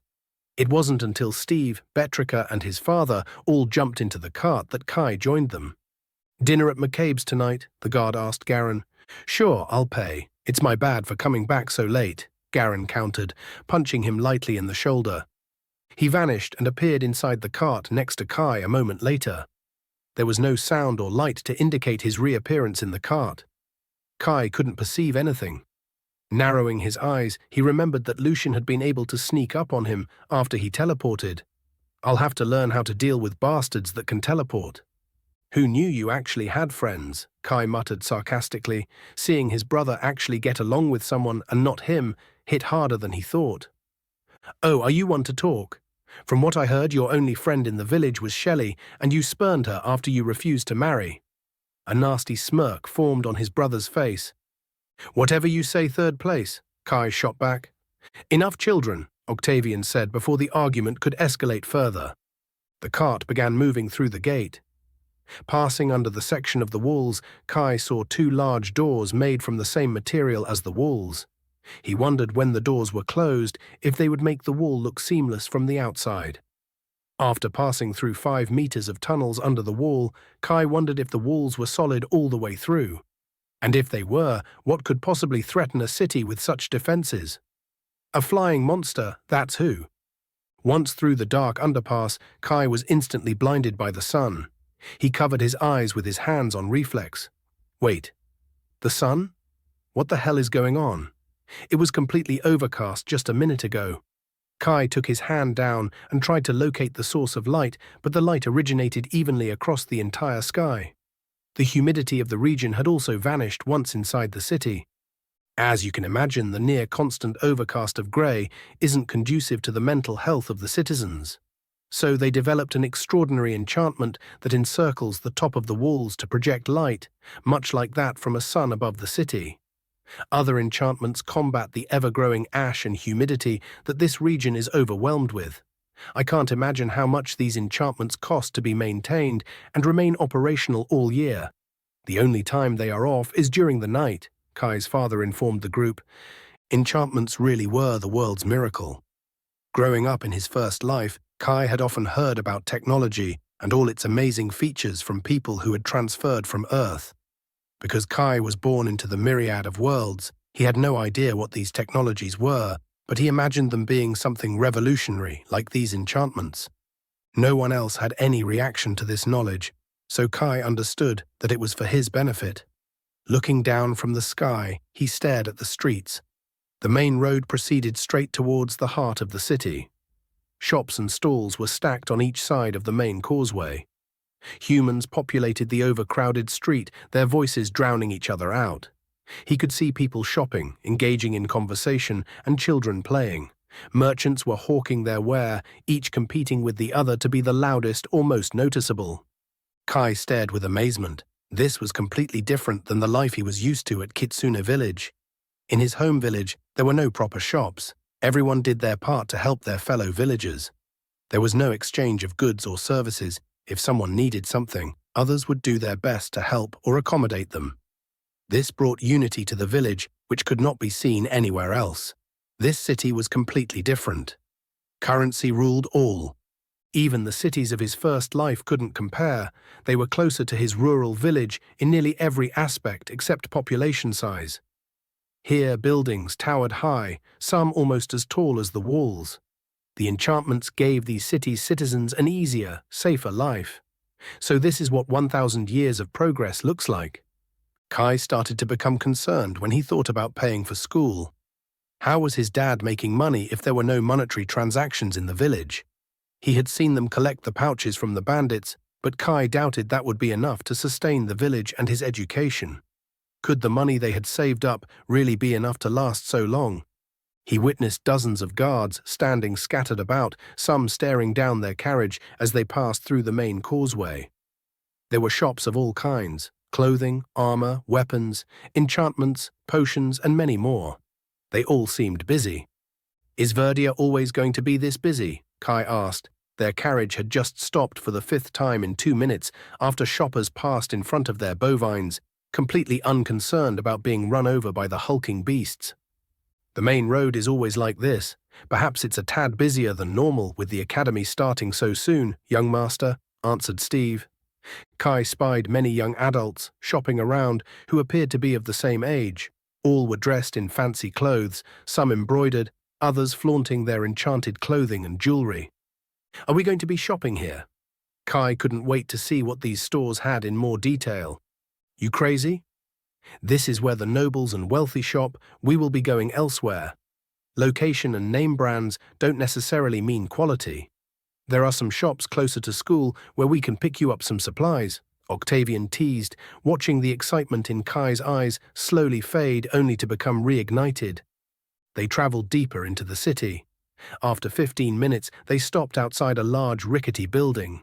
It wasn't until Steve, Betrica, and his father all jumped into the cart that Kai joined them. "Dinner at McCabe's tonight?" the guard asked Garen. "Sure, I'll pay. It's my bad for coming back so late," Garen countered, punching him lightly in the shoulder. He vanished and appeared inside the cart next to Kai a moment later. There was no sound or light to indicate his reappearance in the cart. Kai couldn't perceive anything. Narrowing his eyes, he remembered that Lucian had been able to sneak up on him after he teleported. "I'll have to learn how to deal with bastards that can teleport." "Who knew you actually had friends?" Kai muttered sarcastically, seeing his brother actually get along with someone and not him hit harder than he thought. "Oh, are you one to talk? From what I heard, your only friend in the village was Shelley, and you spurned her after you refused to marry." A nasty smirk formed on his brother's face. "Whatever you say, third place," Kai shot back. "Enough children," Octavian said before the argument could escalate further. The cart began moving through the gate. Passing under the section of the walls, Kai saw 2 large doors made from the same material as the walls. He wondered when the doors were closed if they would make the wall look seamless from the outside. After passing through 5 meters of tunnels under the wall, Kai wondered if the walls were solid all the way through. And if they were, what could possibly threaten a city with such defenses? A flying monster, that's who. Once through the dark underpass, Kai was instantly blinded by the sun. He covered his eyes with his hands on reflex. Wait, the sun? What the hell is going on? It was completely overcast just a minute ago. Kai took his hand down and tried to locate the source of light, but the light originated evenly across the entire sky. The humidity of the region had also vanished once inside the city. As you can imagine, the near-constant overcast of grey isn't conducive to the mental health of the citizens. So they developed an extraordinary enchantment that encircles the top of the walls to project light, much like that from a sun above the city. Other enchantments combat the ever-growing ash and humidity that this region is overwhelmed with. I can't imagine how much these enchantments cost to be maintained and remain operational all year. The only time they are off is during the night, Kai's father informed the group. Enchantments really were the world's miracle. Growing up in his first life, Kai had often heard about technology and all its amazing features from people who had transferred from Earth. Because Kai was born into the Myriad of Worlds, he had no idea what these technologies were, but he imagined them being something revolutionary, like these enchantments. No one else had any reaction to this knowledge, so Kai understood that it was for his benefit. Looking down from the sky, he stared at the streets. The main road proceeded straight towards the heart of the city. Shops and stalls were stacked on each side of the main causeway. Humans populated the overcrowded street, their voices drowning each other out. He could see people shopping, engaging in conversation, and children playing. Merchants were hawking their ware, each competing with the other to be the loudest or most noticeable. Kai stared with amazement. This was completely different than the life he was used to at Kitsune Village. In his home village, there were no proper shops. Everyone did their part to help their fellow villagers. There was no exchange of goods or services. If someone needed something, others would do their best to help or accommodate them. This brought unity to the village, which could not be seen anywhere else. This city was completely different. Currency ruled all. Even the cities of his first life couldn't compare. They were closer to his rural village in nearly every aspect except population size. Here, buildings towered high, some almost as tall as the walls. The enchantments gave these cities' citizens an easier, safer life. So this is what 1,000 years of progress looks like. Kai started to become concerned when he thought about paying for school. How was his dad making money if there were no monetary transactions in the village? He had seen them collect the pouches from the bandits, but Kai doubted that would be enough to sustain the village and his education. Could the money they had saved up really be enough to last so long? He witnessed dozens of guards standing scattered about, some staring down their carriage as they passed through the main causeway. There were shops of all kinds: clothing, armor, weapons, enchantments, potions, and many more. They all seemed busy. "Is Verdia always going to be this busy?" Kai asked. Their carriage had just stopped for the 5th time in 2 minutes after shoppers passed in front of their bovines, completely unconcerned about being run over by the hulking beasts. "The main road is always like this. Perhaps it's a tad busier than normal with the academy starting so soon, young master," answered Steve. Kai spied many young adults shopping around who appeared to be of the same age. All were dressed in fancy clothes, some embroidered, others flaunting their enchanted clothing and jewelry. "Are we going to be shopping here?" Kai couldn't wait to see what these stores had in more detail. "You crazy? This is where the nobles and wealthy shop. We will be going elsewhere. Location and name brands don't necessarily mean quality. There are some shops closer to school where we can pick you up some supplies," Octavian teased, watching the excitement in Kai's eyes slowly fade only to become reignited. They traveled deeper into the city. After 15 minutes, they stopped outside a large rickety building.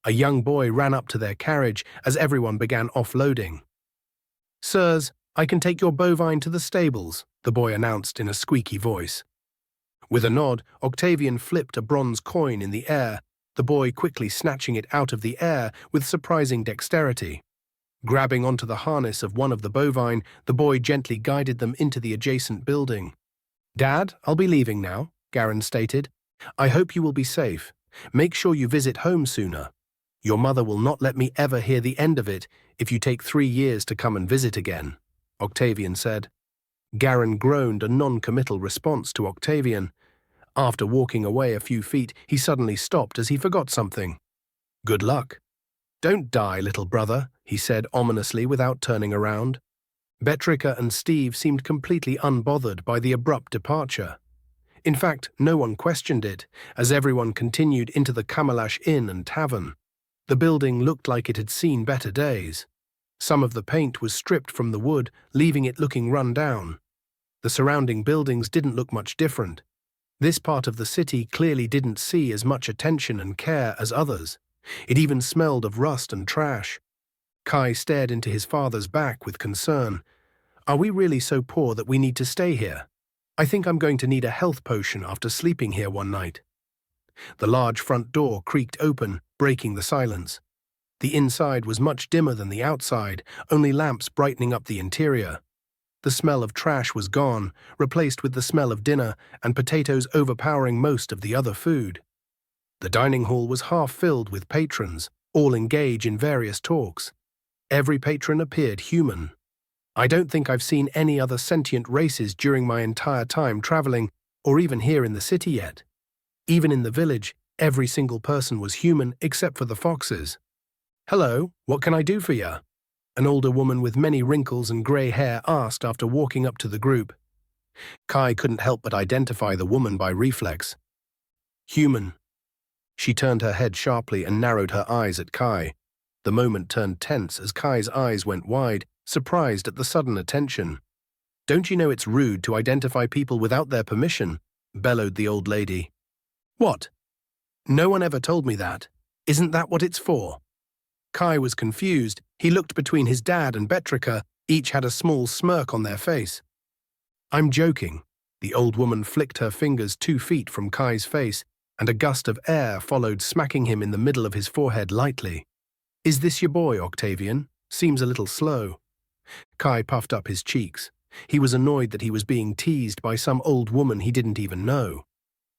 A young boy ran up to their carriage as everyone began offloading. "Sirs, I can take your bovine to the stables," the boy announced in a squeaky voice. With a nod, Octavian flipped a bronze coin in the air, the boy quickly snatching it out of the air with surprising dexterity. Grabbing onto the harness of one of the bovine, the boy gently guided them into the adjacent building. "Dad, I'll be leaving now," Garen stated. "I hope you will be safe. Make sure you visit home sooner. Your mother will not let me ever hear the end of it if you take 3 years to come and visit again," Octavian said. Garen groaned a non-committal response to Octavian. After walking away a few feet, he suddenly stopped as he forgot something. "Good luck." "Don't die, little brother," he said ominously without turning around. Betrika and Steve seemed completely unbothered by the abrupt departure. In fact, no one questioned it, as everyone continued into the Kamalash Inn and Tavern. The building looked like it had seen better days. Some of the paint was stripped from the wood, leaving it looking run down. The surrounding buildings didn't look much different. This part of the city clearly didn't see as much attention and care as others. It even smelled of rust and trash. Kai stared into his father's back with concern. "Are we really so poor that we need to stay here? I think I'm going to need a health potion after sleeping here one night." The large front door creaked open, breaking the silence. The inside was much dimmer than the outside, only lamps brightening up the interior. The smell of trash was gone, replaced with the smell of dinner and potatoes overpowering most of the other food. The dining hall was half filled with patrons, all engaged in various talks. Every patron appeared human. I don't think I've seen any other sentient races during my entire time traveling, or even here in the city yet. Even in the village, every single person was human except for the foxes. "Hello, what can I do for ya?" An older woman with many wrinkles and grey hair asked after walking up to the group. Kai couldn't help but identify the woman by reflex. "Human." She turned her head sharply and narrowed her eyes at Kai. The moment turned tense as Kai's eyes went wide, surprised at the sudden attention. "Don't you know it's rude to identify people without their permission?" bellowed the old lady. What? No one ever told me that. Isn't that what it's for? Kai was confused. He looked between his dad and Betrica. Each had a small smirk on their face. I'm joking. The old woman flicked her fingers 2 feet from Kai's face, and a gust of air followed, smacking him in the middle of his forehead lightly. Is this your boy, Octavian? Seems a little slow. Kai puffed up his cheeks. He was annoyed that he was being teased by some old woman he didn't even know.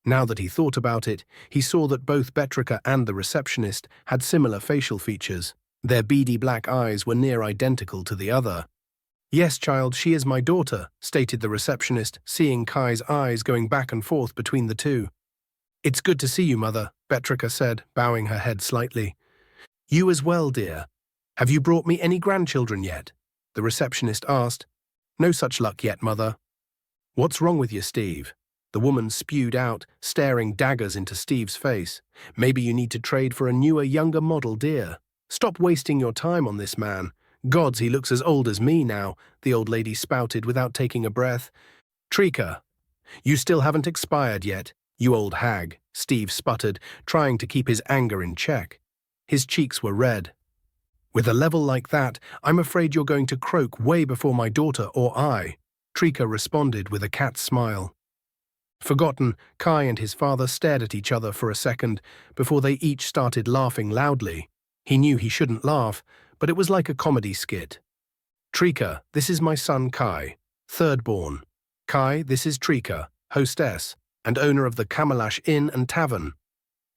Now that he thought about it, he saw that both Betrica and the receptionist had similar facial features. Their beady black eyes were near identical to the other. Yes, child, she is my daughter, stated the receptionist, seeing Kai's eyes going back and forth between the two. It's good to see you, mother, Betrica said, bowing her head slightly. You as well, dear. Have you brought me any grandchildren yet? The receptionist asked. No such luck yet, mother. What's wrong with you, Steve? The woman spewed out, staring daggers into Steve's face. Maybe you need to trade for a newer, younger model, dear. Stop wasting your time on this man. Gods, he looks as old as me now, the old lady spouted without taking a breath. Trika, you still haven't expired yet, you old hag, Steve sputtered, trying to keep his anger in check. His cheeks were red. With a level like that, I'm afraid you're going to croak way before my daughter or I, Trika responded with a cat's smile. Forgotten, Kai and his father stared at each other for a second before they each started laughing loudly. He knew he shouldn't laugh, but it was like a comedy skit. Trika, this is my son Kai, third-born. Kai, this is Trika, hostess, and owner of the Kamalash Inn and Tavern.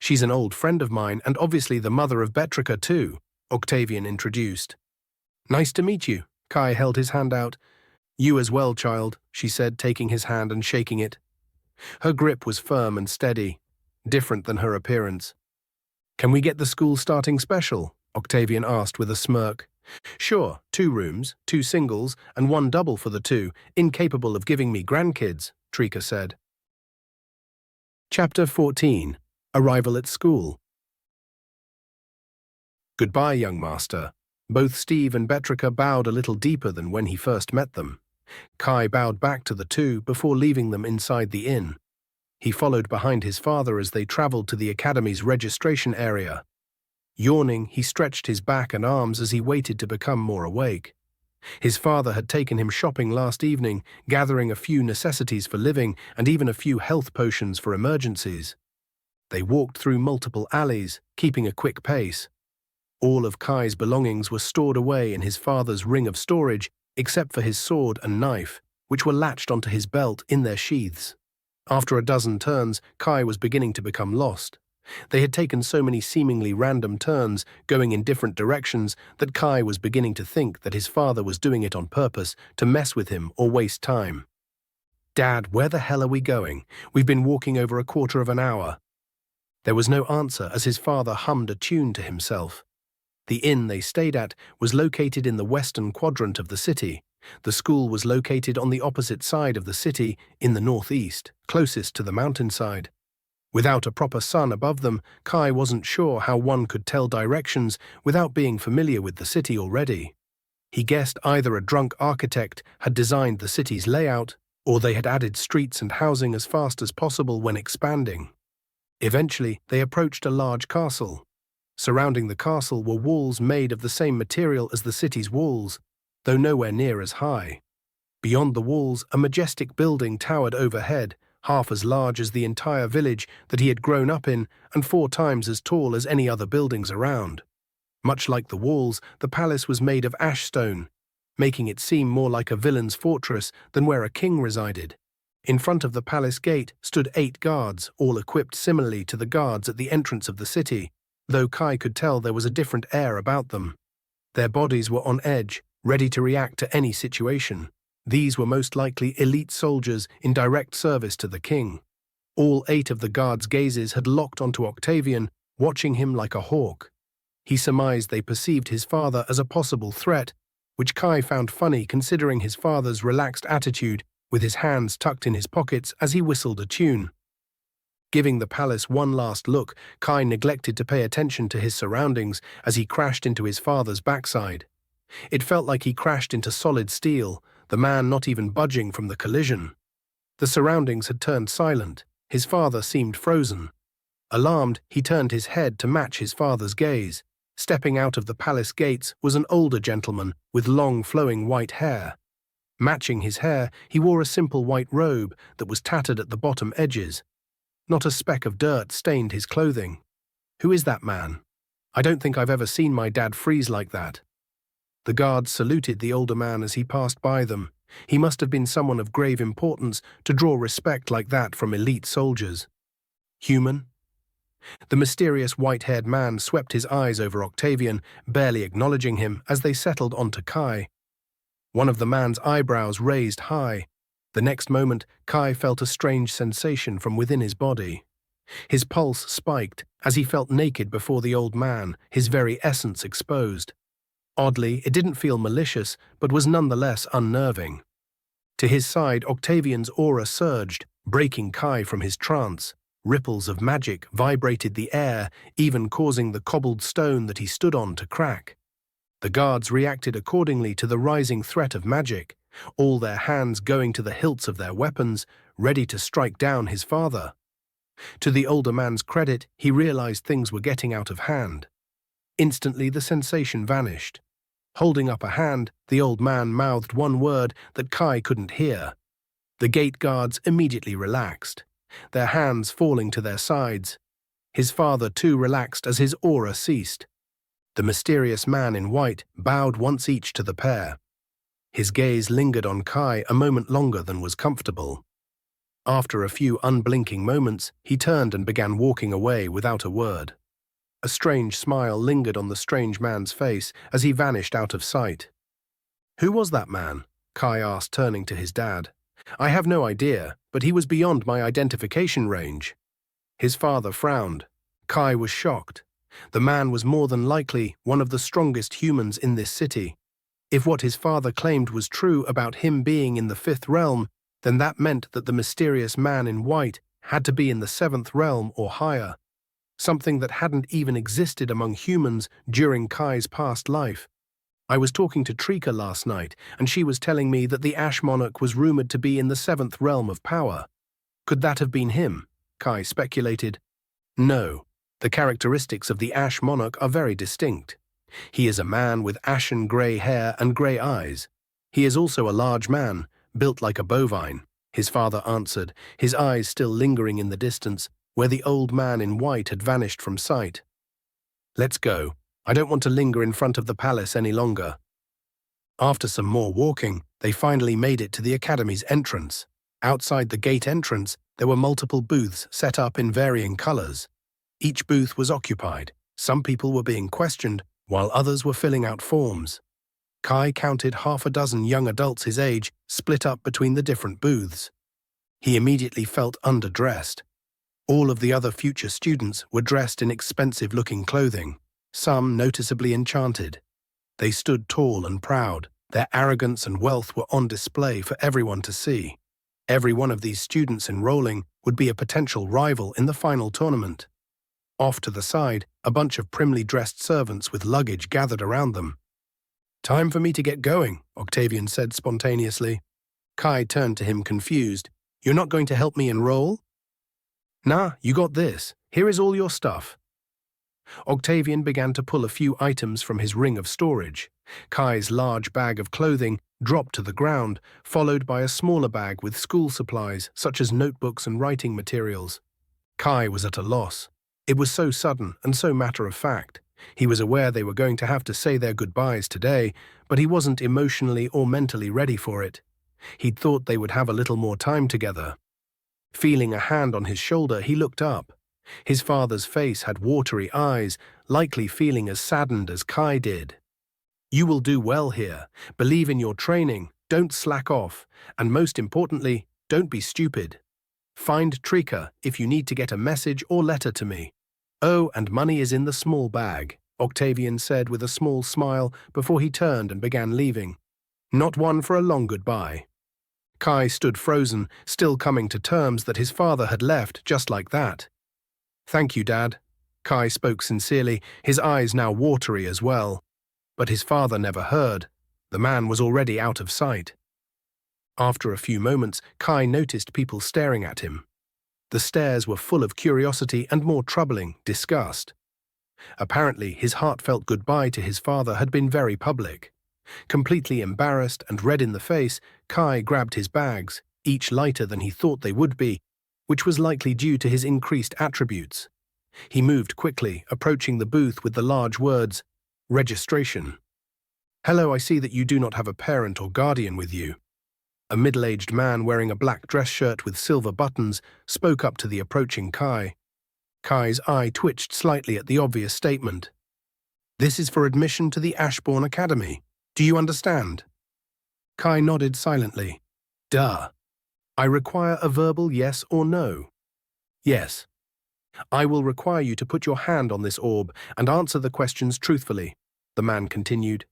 She's an old friend of mine and obviously the mother of Betrica too, Octavian introduced. Nice to meet you, Kai held his hand out. You as well, child, she said, taking his hand and shaking it. Her grip was firm and steady, different than her appearance. Can we get the school starting special? Octavian asked with a smirk. Sure, 2 rooms, 2 singles, and 1 double for the 2, incapable of giving me grandkids, Trika said. Chapter 14. Arrival at School. Goodbye, young master. Both Steve and Betrica bowed a little deeper than when he first met them. Kai bowed back to the 2 before leaving them inside the inn. He followed behind his father as they traveled to the academy's registration area. Yawning, he stretched his back and arms as he waited to become more awake. His father had taken him shopping last evening, gathering a few necessities for living and even a few health potions for emergencies. They walked through multiple alleys, keeping a quick pace. All of Kai's belongings were stored away in his father's ring of storage, except for his sword and knife, which were latched onto his belt in their sheaths. After a dozen turns, Kai was beginning to become lost. They had taken so many seemingly random turns, going in different directions, that Kai was beginning to think that his father was doing it on purpose to mess with him or waste time. Dad, where the hell are we going? We've been walking over a quarter of an hour. There was no answer as his father hummed a tune to himself. The inn they stayed at was located in the western quadrant of the city. The school was located on the opposite side of the city, in the northeast, closest to the mountainside. Without a proper sun above them, Kai wasn't sure how one could tell directions without being familiar with the city already. He guessed either a drunk architect had designed the city's layout, or they had added streets and housing as fast as possible when expanding. Eventually, they approached a large castle. Surrounding the castle were walls made of the same material as the city's walls, though nowhere near as high. Beyond the walls, a majestic building towered overhead, half as large as the entire village that he had grown up in and 4 times as tall as any other buildings around. Much like the walls, the palace was made of ash stone, making it seem more like a villain's fortress than where a king resided. In front of the palace gate stood 8 guards, all equipped similarly to the guards at the entrance of the city, though Kai could tell there was a different air about them. Their bodies were on edge, ready to react to any situation. These were most likely elite soldiers in direct service to the king. All 8 of the guards' gazes had locked onto Octavian, watching him like a hawk. He surmised they perceived his father as a possible threat, which Kai found funny considering his father's relaxed attitude with his hands tucked in his pockets as he whistled a tune. Giving the palace one last look, Kai neglected to pay attention to his surroundings as he crashed into his father's backside. It felt like he crashed into solid steel, the man not even budging from the collision. The surroundings had turned silent. His father seemed frozen. Alarmed, he turned his head to match his father's gaze. Stepping out of the palace gates was an older gentleman with long flowing white hair. Matching his hair, he wore a simple white robe that was tattered at the bottom edges. Not a speck of dirt stained his clothing. Who is that man? I don't think I've ever seen my dad freeze like that. The guards saluted the older man as he passed by them. He must have been someone of grave importance to draw respect like that from elite soldiers. Human? The mysterious white-haired man swept his eyes over Octavian, barely acknowledging him as they settled onto Kai. One of the man's eyebrows raised high. The next moment, Kai felt a strange sensation from within his body. His pulse spiked as he felt naked before the old man, his very essence exposed. Oddly, it didn't feel malicious, but was nonetheless unnerving. To his side, Octavian's aura surged, breaking Kai from his trance. Ripples of magic vibrated the air, even causing the cobbled stone that he stood on to crack. The guards reacted accordingly to the rising threat of magic, all their hands going to the hilts of their weapons, ready to strike down his father. To the older man's credit, he realized things were getting out of hand. Instantly, the sensation vanished. Holding up a hand, the old man mouthed one word that Kai couldn't hear. The gate guards immediately relaxed, their hands falling to their sides. His father too relaxed as his aura ceased. The mysterious man in white bowed once each to the pair. His gaze lingered on Kai a moment longer than was comfortable. After a few unblinking moments, he turned and began walking away without a word. A strange smile lingered on the strange man's face as he vanished out of sight. "Who was that man?" Kai asked, turning to his dad. "I have no idea, but he was beyond my identification range." His father frowned. Kai was shocked. The man was more than likely one of the strongest humans in this city. If what his father claimed was true about him being in the fifth realm, then that meant that the mysterious man in white had to be in the seventh realm or higher, something that hadn't even existed among humans during Kai's past life. I was talking to Trika last night, and she was telling me that the Ash Monarch was rumored to be in the seventh realm of power. Could that have been him? Kai speculated. No. The characteristics of the Ash Monarch are very distinct. He is a man with ashen grey hair and grey eyes. He is also a large man, built like a bovine, his father answered, his eyes still lingering in the distance, where the old man in white had vanished from sight. "Let's go. I don't want to linger in front of the palace any longer." After some more walking, they finally made it to the academy's entrance. Outside the gate entrance, there were multiple booths set up in varying colors. Each booth was occupied. Some people were being questioned, while others were filling out forms. Kai counted half a dozen young adults his age split up between the different booths. He immediately felt underdressed. All of the other future students were dressed in expensive-looking clothing, some noticeably enchanted. They stood tall and proud. Their arrogance and wealth were on display for everyone to see. Every one of these students enrolling would be a potential rival in the final tournament. Off to the side, a bunch of primly dressed servants with luggage gathered around them. "Time for me to get going," Octavian said spontaneously. Kai turned to him confused. "You're not going to help me enroll?" "Nah, you got this. Here is all your stuff." Octavian began to pull a few items from his ring of storage. Kai's large bag of clothing dropped to the ground, followed by a smaller bag with school supplies such as notebooks and writing materials. Kai was at a loss. It was so sudden and so matter-of-fact. He was aware they were going to have to say their goodbyes today, but he wasn't emotionally or mentally ready for it. He'd thought they would have a little more time together. Feeling a hand on his shoulder, he looked up. His father's face had watery eyes, likely feeling as saddened as Kai did. "You will do well here. Believe in your training, don't slack off, and most importantly, don't be stupid. Find Trika if you need to get a message or letter to me. Oh, and money is in the small bag," Octavian said with a small smile before he turned and began leaving. Not one for a long goodbye. Kai stood frozen, still coming to terms that his father had left just like that. "Thank you, Dad." Kai spoke sincerely, his eyes now watery as well. But his father never heard. The man was already out of sight. After a few moments, Kai noticed people staring at him. The stares were full of curiosity and, more troubling, disgust. Apparently, his heartfelt goodbye to his father had been very public. Completely embarrassed and red in the face, Kai grabbed his bags, each lighter than he thought they would be, which was likely due to his increased attributes. He moved quickly, approaching the booth with the large words, "Registration." "Hello, I see that you do not have a parent or guardian with you." A middle-aged man wearing a black dress shirt with silver buttons spoke up to the approaching Kai. Kai's eye twitched slightly at the obvious statement. "This is for admission to the Ashbourne Academy. Do you understand?" Kai nodded silently. "Duh. I require a verbal yes or no." "Yes." "I will require you to put your hand on this orb and answer the questions truthfully," the man continued.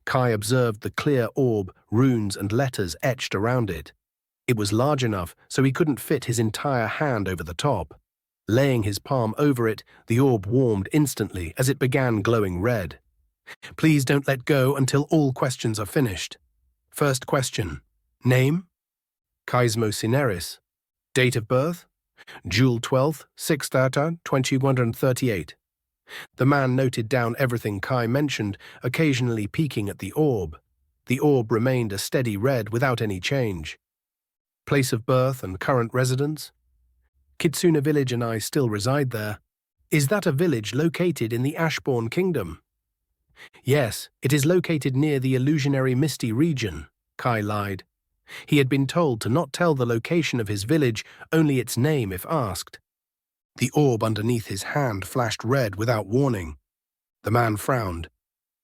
Kai observed the clear orb, runes and letters etched around it. It was large enough so he couldn't fit his entire hand over the top. Laying his palm over it, the orb warmed instantly as it began glowing red. "Please don't let go until all questions are finished. First question. Name? Kaismo Cineris. Date of birth? June 12th, 6th, 2138. The man noted down everything Kai mentioned, occasionally peeking at the orb. The orb remained a steady red without any change. Place of birth and current residence? Kitsuna Village and I still reside there. Is that a village located in the Ashbourne Kingdom? Yes, it is located near the illusionary Misty region, Kai lied. He had been told to not tell the location of his village, only its name if asked. The orb underneath his hand flashed red without warning. The man frowned.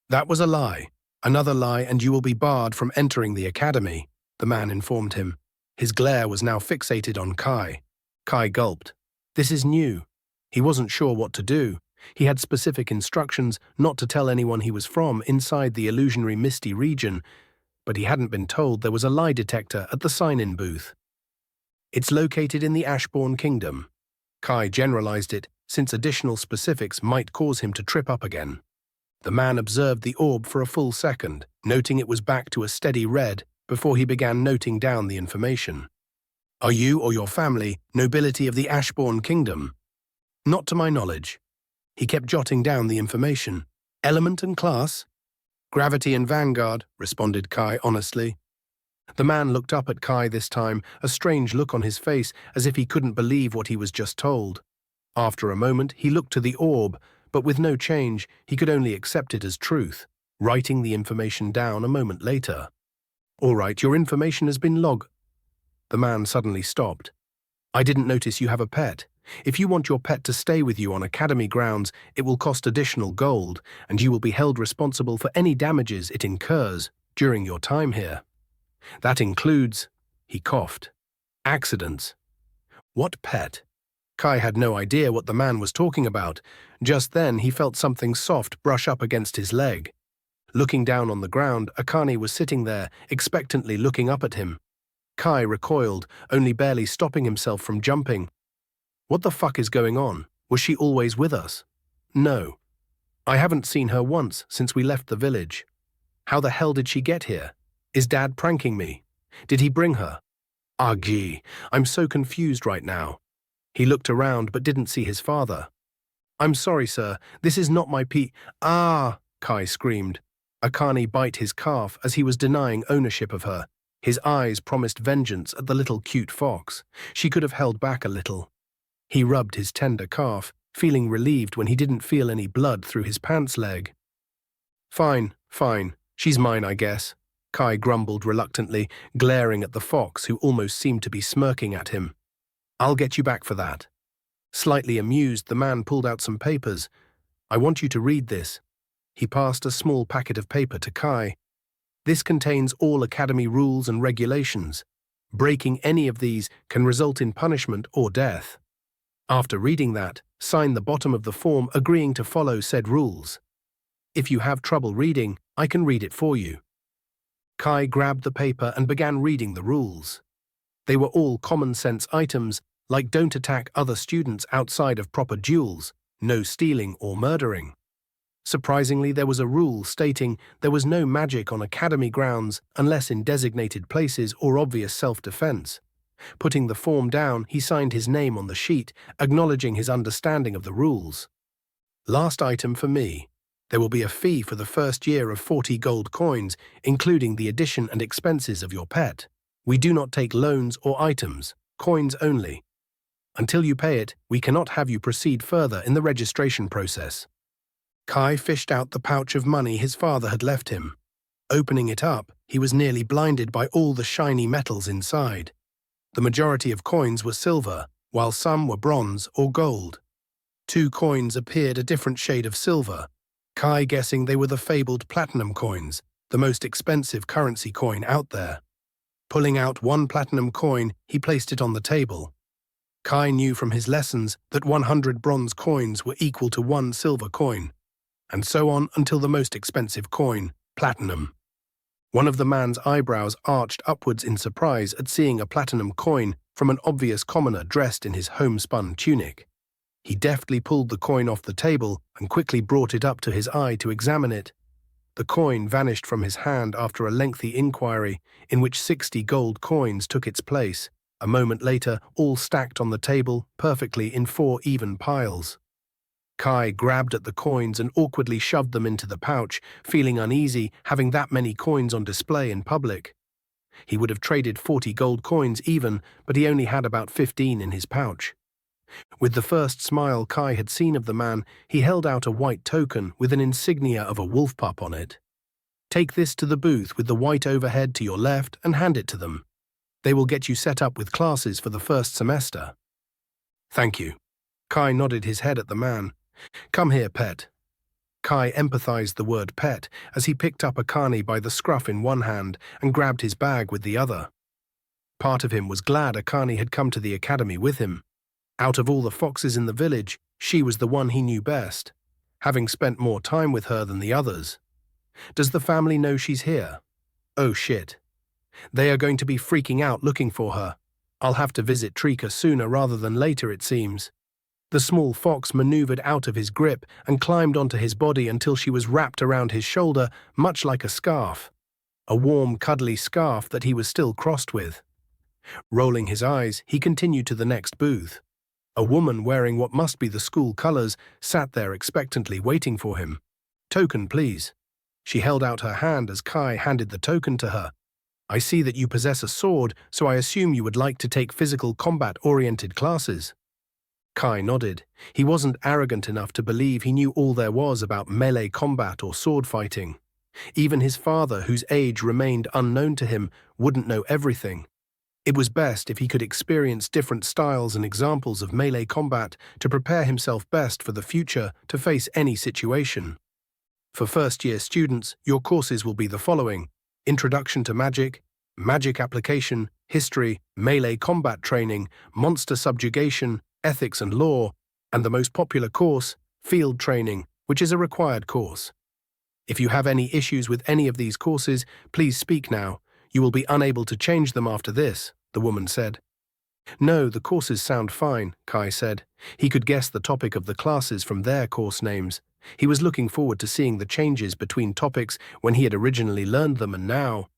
"That was a lie. Another lie, and you will be barred from entering the academy," the man informed him. His glare was now fixated on Kai. Kai gulped. This is new. He wasn't sure what to do. He had specific instructions not to tell anyone he was from inside the illusionary Misty region, but he hadn't been told there was a lie detector at the sign-in booth. "It's located in the Ashbourne Kingdom." Kai generalized it, since additional specifics might cause him to trip up again. The man observed the orb for a full second, noting it was back to a steady red before he began noting down the information. "Are you or your family nobility of the Ashbourne Kingdom?" "Not to my knowledge." He kept jotting down the information. "Element and class?" "Gravity and Vanguard," responded Kai honestly. The man looked up at Kai this time, a strange look on his face, as if he couldn't believe what he was just told. After a moment, he looked to the orb, but with no change, he could only accept it as truth, writing the information down a moment later. "All right, your information has been logged." The man suddenly stopped. "I didn't notice you have a pet. If you want your pet to stay with you on academy grounds, it will cost additional gold, and you will be held responsible for any damages it incurs during your time here. That includes," he coughed, "accidents." What pet? Kai had no idea what the man was talking about. Just then he felt something soft brush up against his leg. Looking down on the ground, Akane was sitting there, expectantly looking up at him. Kai recoiled, only barely stopping himself from jumping. "What the fuck is going on? Was she always with us?" "No. I haven't seen her once since we left the village." "How the hell did she get here? Is Dad pranking me? Did he bring her?" "Ah, gee, I'm so confused right now." He looked around but didn't see his father. "I'm sorry, sir. This is not my Ah!" Kai screamed. Akane bit his calf as he was denying ownership of her. His eyes promised vengeance at the little cute fox. She could have held back a little. He rubbed his tender calf, feeling relieved when he didn't feel any blood through his pants leg. Fine. She's mine, I guess," Kai grumbled reluctantly, glaring at the fox who almost seemed to be smirking at him. "I'll get you back for that." Slightly amused, the man pulled out some papers. "I want you to read this." He passed a small packet of paper to Kai. "This contains all academy rules and regulations. Breaking any of these can result in punishment or death. After reading that, sign the bottom of the form agreeing to follow said rules. If you have trouble reading, I can read it for you." Kai grabbed the paper and began reading the rules. They were all common-sense items, like don't attack other students outside of proper duels, no stealing or murdering. Surprisingly, there was a rule stating there was no magic on academy grounds unless in designated places or obvious self-defense. Putting the form down, he signed his name on the sheet, acknowledging his understanding of the rules. Last item for me. There will be a fee for the first year of 40 gold coins, including the addition and expenses of your pet. We do not take loans or items, coins only. Until you pay it, we cannot have you proceed further in the registration process. Kai fished out the pouch of money his father had left him. Opening it up, he was nearly blinded by all the shiny metals inside. The majority of coins were silver, while some were bronze or gold. 2 coins appeared a different shade of silver, Kai guessing they were the fabled platinum coins, the most expensive currency coin out there. Pulling out 1 platinum coin, he placed it on the table. Kai knew from his lessons that 100 bronze coins were equal to 1 silver coin, and so on until the most expensive coin, platinum. One of the man's eyebrows arched upwards in surprise at seeing a platinum coin from an obvious commoner dressed in his homespun tunic. He deftly pulled the coin off the table and quickly brought it up to his eye to examine it. The coin vanished from his hand after a lengthy inquiry, in which 60 gold coins took its place, a moment later all stacked on the table perfectly in 4 even piles. Kai grabbed at the coins and awkwardly shoved them into the pouch, feeling uneasy having that many coins on display in public. He would have traded 40 gold coins even, but he only had about 15 in his pouch. With the first smile Kai had seen of the man, he held out a white token with an insignia of a wolf pup on it. Take this to the booth with the white overhead to your left and hand it to them. They will get you set up with classes for the first semester. Thank you. Kai nodded his head at the man. Come here, pet. Kai empathized the word pet as he picked up Akane by the scruff in one hand and grabbed his bag with the other. Part of him was glad Akane had come to the academy with him. Out of all the foxes in the village, she was the one he knew best, having spent more time with her than the others. Does the family know she's here? Oh shit. They are going to be freaking out looking for her. I'll have to visit Trika sooner rather than later, it seems. The small fox maneuvered out of his grip and climbed onto his body until she was wrapped around his shoulder, much like a scarf. A warm, cuddly scarf that he was still crossed with. Rolling his eyes, he continued to the next booth. A woman wearing what must be the school colors sat there expectantly waiting for him. Token, please. She held out her hand as Kai handed the token to her. I see that you possess a sword, so I assume you would like to take physical combat-oriented classes. Kai nodded. He wasn't arrogant enough to believe he knew all there was about melee combat or sword fighting. Even his father, whose age remained unknown to him, wouldn't know everything. It was best if he could experience different styles and examples of melee combat to prepare himself best for the future to face any situation. For first-year students, your courses will be the following: Introduction to Magic, Magic Application, History, Melee Combat Training, Monster Subjugation, Ethics and Law, and the most popular course, Field Training, which is a required course. If you have any issues with any of these courses, please speak now. You will be unable to change them after this, the woman said. No, the courses sound fine, Kai said. He could guess the topic of the classes from their course names. He was looking forward to seeing the changes between topics when he had originally learned them and now.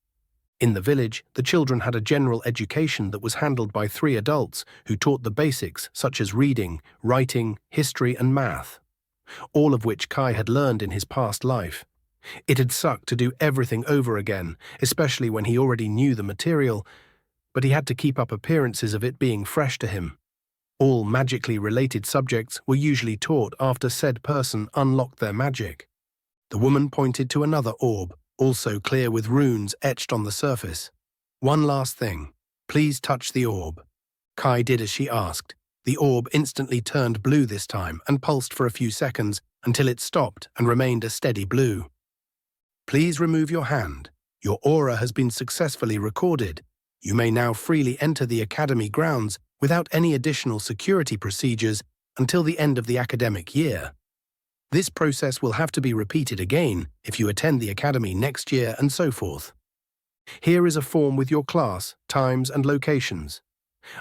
In the village, the children had a general education that was handled by 3 adults who taught the basics such as reading, writing, history and math, all of which Kai had learned in his past life. It had sucked to do everything over again, especially when he already knew the material, but he had to keep up appearances of it being fresh to him. All magically related subjects were usually taught after said person unlocked their magic. The woman pointed to another orb, also clear with runes etched on the surface. One last thing. Please touch the orb. Kai did as she asked. The orb instantly turned blue this time and pulsed for a few seconds until it stopped and remained a steady blue. Please remove your hand. Your aura has been successfully recorded. You may now freely enter the academy grounds without any additional security procedures until the end of the academic year. This process will have to be repeated again if you attend the academy next year and so forth. Here is a form with your class, times and locations.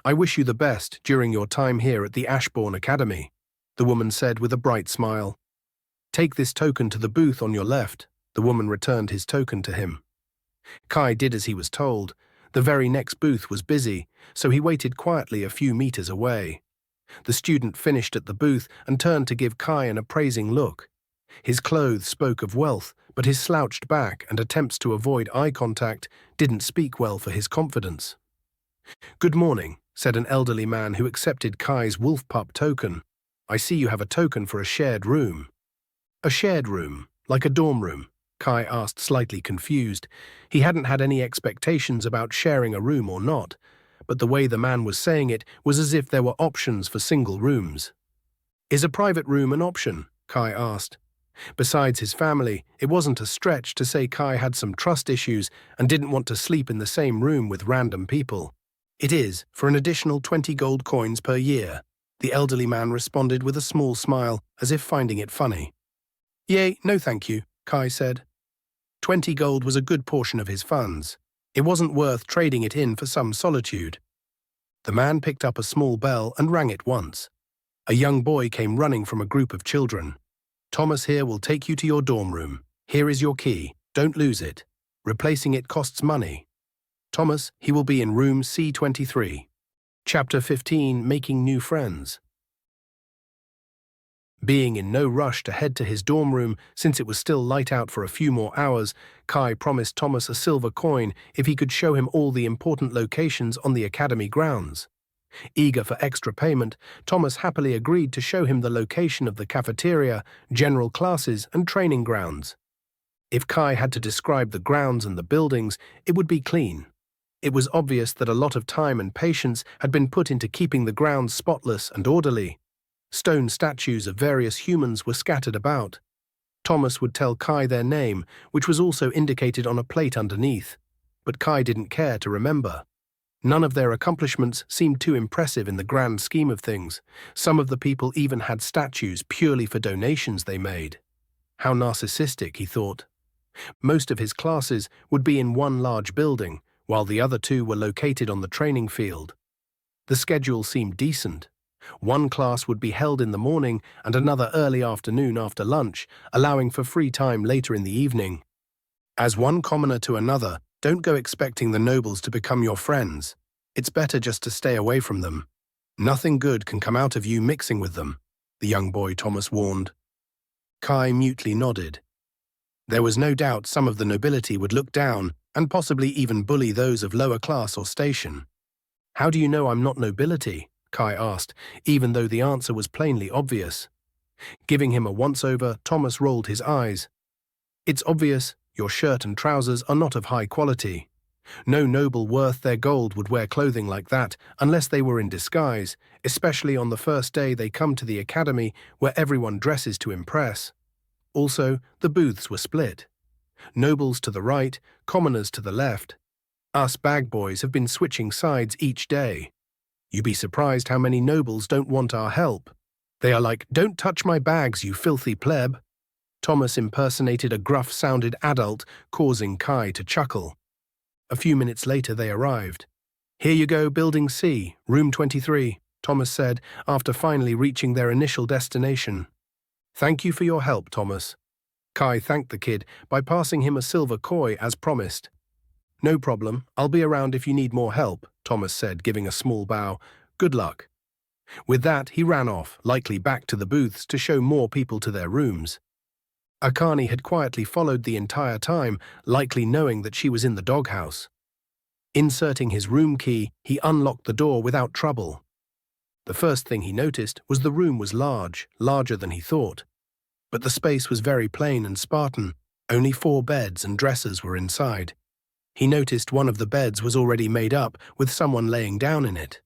I wish you the best during your time here at the Ashbourne Academy, the woman said with a bright smile. Take this token to the booth on your left. The woman returned his token to him. Kai did as he was told. The very next booth was busy, so he waited quietly a few meters away. The student finished at the booth and turned to give Kai an appraising look. His clothes spoke of wealth, but his slouched back and attempts to avoid eye contact didn't speak well for his confidence. "Good morning," said an elderly man who accepted Kai's wolf pup token. "I see you have a token for a shared room." "A shared room, like a dorm room?" Kai asked, slightly confused. He hadn't had any expectations about sharing a room or not, but the way the man was saying it was as if there were options for single rooms. "Is a private room an option?" Kai asked. Besides his family, it wasn't a stretch to say Kai had some trust issues and didn't want to sleep in the same room with random people. "It is, for an additional 20 gold coins per year," the elderly man responded with a small smile, as if finding it funny. "Yay, no thank you," Kai said. 20 gold was a good portion of his funds. It wasn't worth trading it in for some solitude. The man picked up a small bell and rang it once. A young boy came running from a group of children. "Thomas here will take you to your dorm room. Here is your key. Don't lose it. Replacing it costs money. Thomas, he will be in room C23. Chapter 15, Making New Friends. Being in no rush to head to his dorm room, since it was still light out for a few more hours, Kai promised Thomas a silver coin if he could show him all the important locations on the academy grounds. Eager for extra payment, Thomas happily agreed to show him the location of the cafeteria, general classes, and training grounds. If Kai had to describe the grounds and the buildings, it would be clean. It was obvious that a lot of time and patience had been put into keeping the grounds spotless and orderly. Stone statues of various humans were scattered about. Thomas would tell Kai their name, which was also indicated on a plate underneath, but Kai didn't care to remember. None of their accomplishments seemed too impressive in the grand scheme of things. Some of the people even had statues purely for donations they made. How narcissistic, he thought. Most of his classes would be in one large building, while the other two were located on the training field. The schedule seemed decent. One class would be held in the morning and another early afternoon after lunch, allowing for free time later in the evening. As one commoner to another, don't go expecting the nobles to become your friends. It's better just to stay away from them. Nothing good can come out of you mixing with them, the young boy Thomas warned. Kai mutely nodded. There was no doubt some of the nobility would look down and possibly even bully those of lower class or station. "How do you know I'm not nobility?" Kai asked, even though the answer was plainly obvious. Giving him a once-over, Thomas rolled his eyes. "It's obvious. Your shirt and trousers are not of high quality. No noble worth their gold would wear clothing like that unless they were in disguise, especially on the first day they come to the academy where everyone dresses to impress. Also, the booths were split. Nobles to the right, commoners to the left. Us bag boys have been switching sides each day. You'd be surprised how many nobles don't want our help. They are like, 'Don't touch my bags, you filthy pleb.'" Thomas impersonated a gruff-sounded adult, causing Kai to chuckle. A few minutes later they arrived. "Here you go, Building C, Room 23, Thomas said, after finally reaching their initial destination. "Thank you for your help, Thomas." Kai thanked the kid by passing him a silver coin as promised. "No problem, I'll be around if you need more help," Thomas said, giving a small bow. "Good luck." With that, he ran off, likely back to the booths to show more people to their rooms. Akane had quietly followed the entire time, likely knowing that she was in the doghouse. Inserting his room key, he unlocked the door without trouble. The first thing he noticed was the room was large, larger than he thought. But the space was very plain and Spartan. Only 4 beds and dressers were inside. He noticed one of the beds was already made up, with someone laying down in it.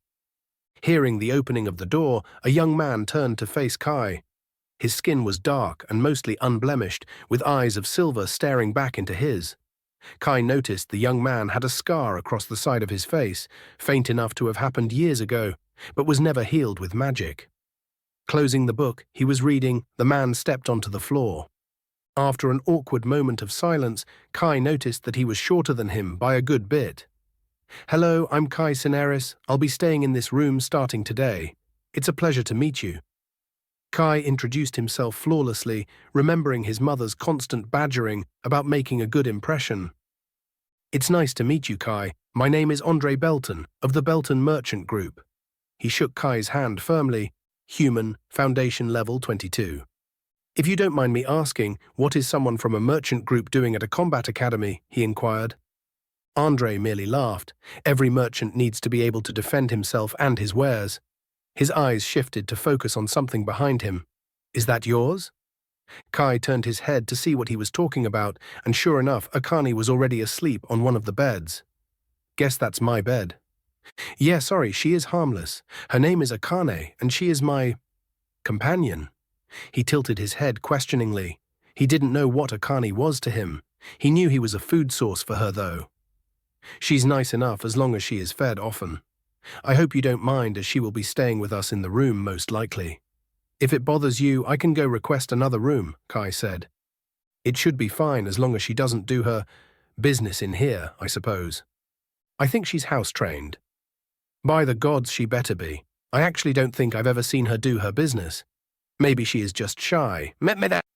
Hearing the opening of the door, a young man turned to face Kai. His skin was dark and mostly unblemished, with eyes of silver staring back into his. Kai noticed the young man had a scar across the side of his face, faint enough to have happened years ago, but was never healed with magic. Closing the book he was reading, the man stepped onto the floor. After an awkward moment of silence, Kai noticed that he was shorter than him by a good bit. "Hello, I'm Kai Cineris. I'll be staying in this room starting today. It's a pleasure to meet you." Kai introduced himself flawlessly, remembering his mother's constant badgering about making a good impression. "It's nice to meet you, Kai. My name is Andre Belton, of the Belton Merchant Group." He shook Kai's hand firmly. "Human, Foundation Level 22. "If you don't mind me asking, what is someone from a merchant group doing at a combat academy?" he inquired. Andre merely laughed. Every merchant needs to be able to defend himself and his wares. His eyes shifted to focus on something behind him. "Is that yours?" Kai turned his head to see what he was talking about, and sure enough, Akane was already asleep on one of the beds. "Guess that's my bed." "Yeah, sorry, she is harmless. Her name is Akane, and she is my companion." He tilted his head questioningly. He didn't know what Akane was to him. He knew he was a food source for her, though. "She's nice enough as long as she is fed often. I hope you don't mind, as she will be staying with us in the room most likely." "If it bothers you, I can go request another room," Kai said. "It should be fine as long as she doesn't do her business in here, I suppose. I think she's house-trained." "By the gods, she better be. I actually don't think I've ever seen her do her business. Maybe she is just shy.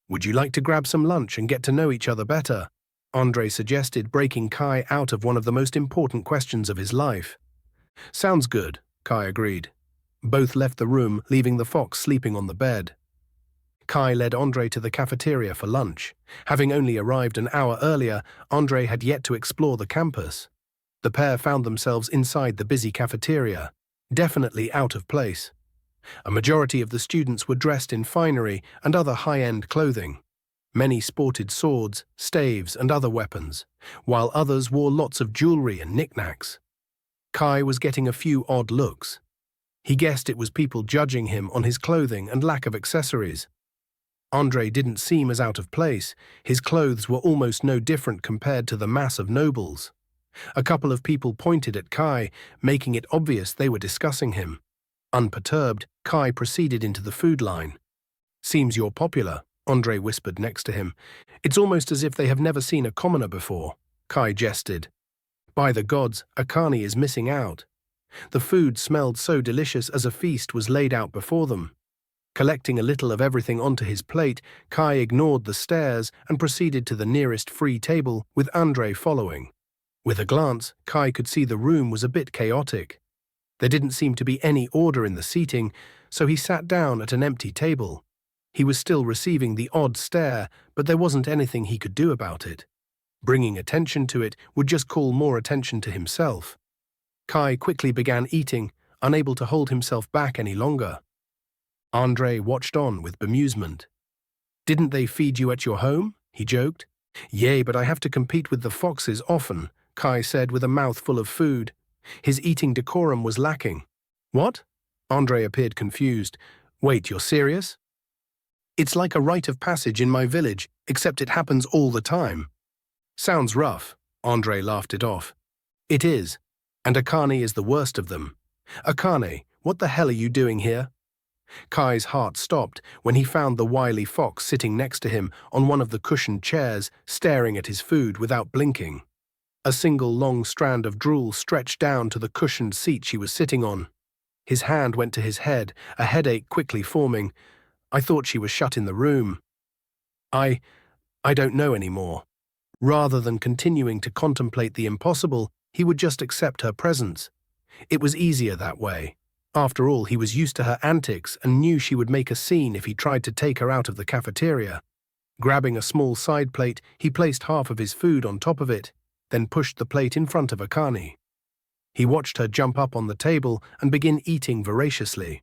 Would you like to grab some lunch and get to know each other better?" Andre suggested, breaking Kai out of one of the most important questions of his life. "Sounds good," Kai agreed. Both left the room, leaving the fox sleeping on the bed. Kai led Andre to the cafeteria for lunch. Having only arrived an hour earlier, Andre had yet to explore the campus. The pair found themselves inside the busy cafeteria, definitely out of place. A majority of the students were dressed in finery and other high-end clothing. Many sported swords, staves, and other weapons, while others wore lots of jewelry and knickknacks. Kai was getting a few odd looks. He guessed it was people judging him on his clothing and lack of accessories. Andre didn't seem as out of place. His clothes were almost no different compared to the mass of nobles. A couple of people pointed at Kai, making it obvious they were discussing him. Unperturbed, Kai proceeded into the food line. "Seems you're popular," Andre whispered next to him. "It's almost as if they have never seen a commoner before," Kai jested. "By the gods, Akane is missing out." The food smelled so delicious as a feast was laid out before them. Collecting a little of everything onto his plate, Kai ignored the stares and proceeded to the nearest free table, with Andre following. With a glance, Kai could see the room was a bit chaotic. There didn't seem to be any order in the seating, so he sat down at an empty table. He was still receiving the odd stare, but there wasn't anything he could do about it. Bringing attention to it would just call more attention to himself. Kai quickly began eating, unable to hold himself back any longer. Andre watched on with bemusement. "Didn't they feed you at your home?" he joked. "Yay, but I have to compete with the foxes often," Kai said with a mouthful of food. His eating decorum was lacking. "What?" Andre appeared confused. "Wait, you're serious?" "It's like a rite of passage in my village, except it happens all the time." "Sounds rough," Andre laughed it off. "It is, and Akane is the worst of them. Akane, what the hell are you doing here?" Kai's heart stopped when he found the wily fox sitting next to him on one of the cushioned chairs, staring at his food without blinking. A single long strand of drool stretched down to the cushioned seat she was sitting on. His hand went to his head, a headache quickly forming. "I thought she was shut in the room." I don't know anymore." Rather than continuing to contemplate the impossible, he would just accept her presence. It was easier that way. After all, he was used to her antics and knew she would make a scene if he tried to take her out of the cafeteria. Grabbing a small side plate, he placed half of his food on top of it, then pushed the plate in front of Akane. He watched her jump up on the table and begin eating voraciously.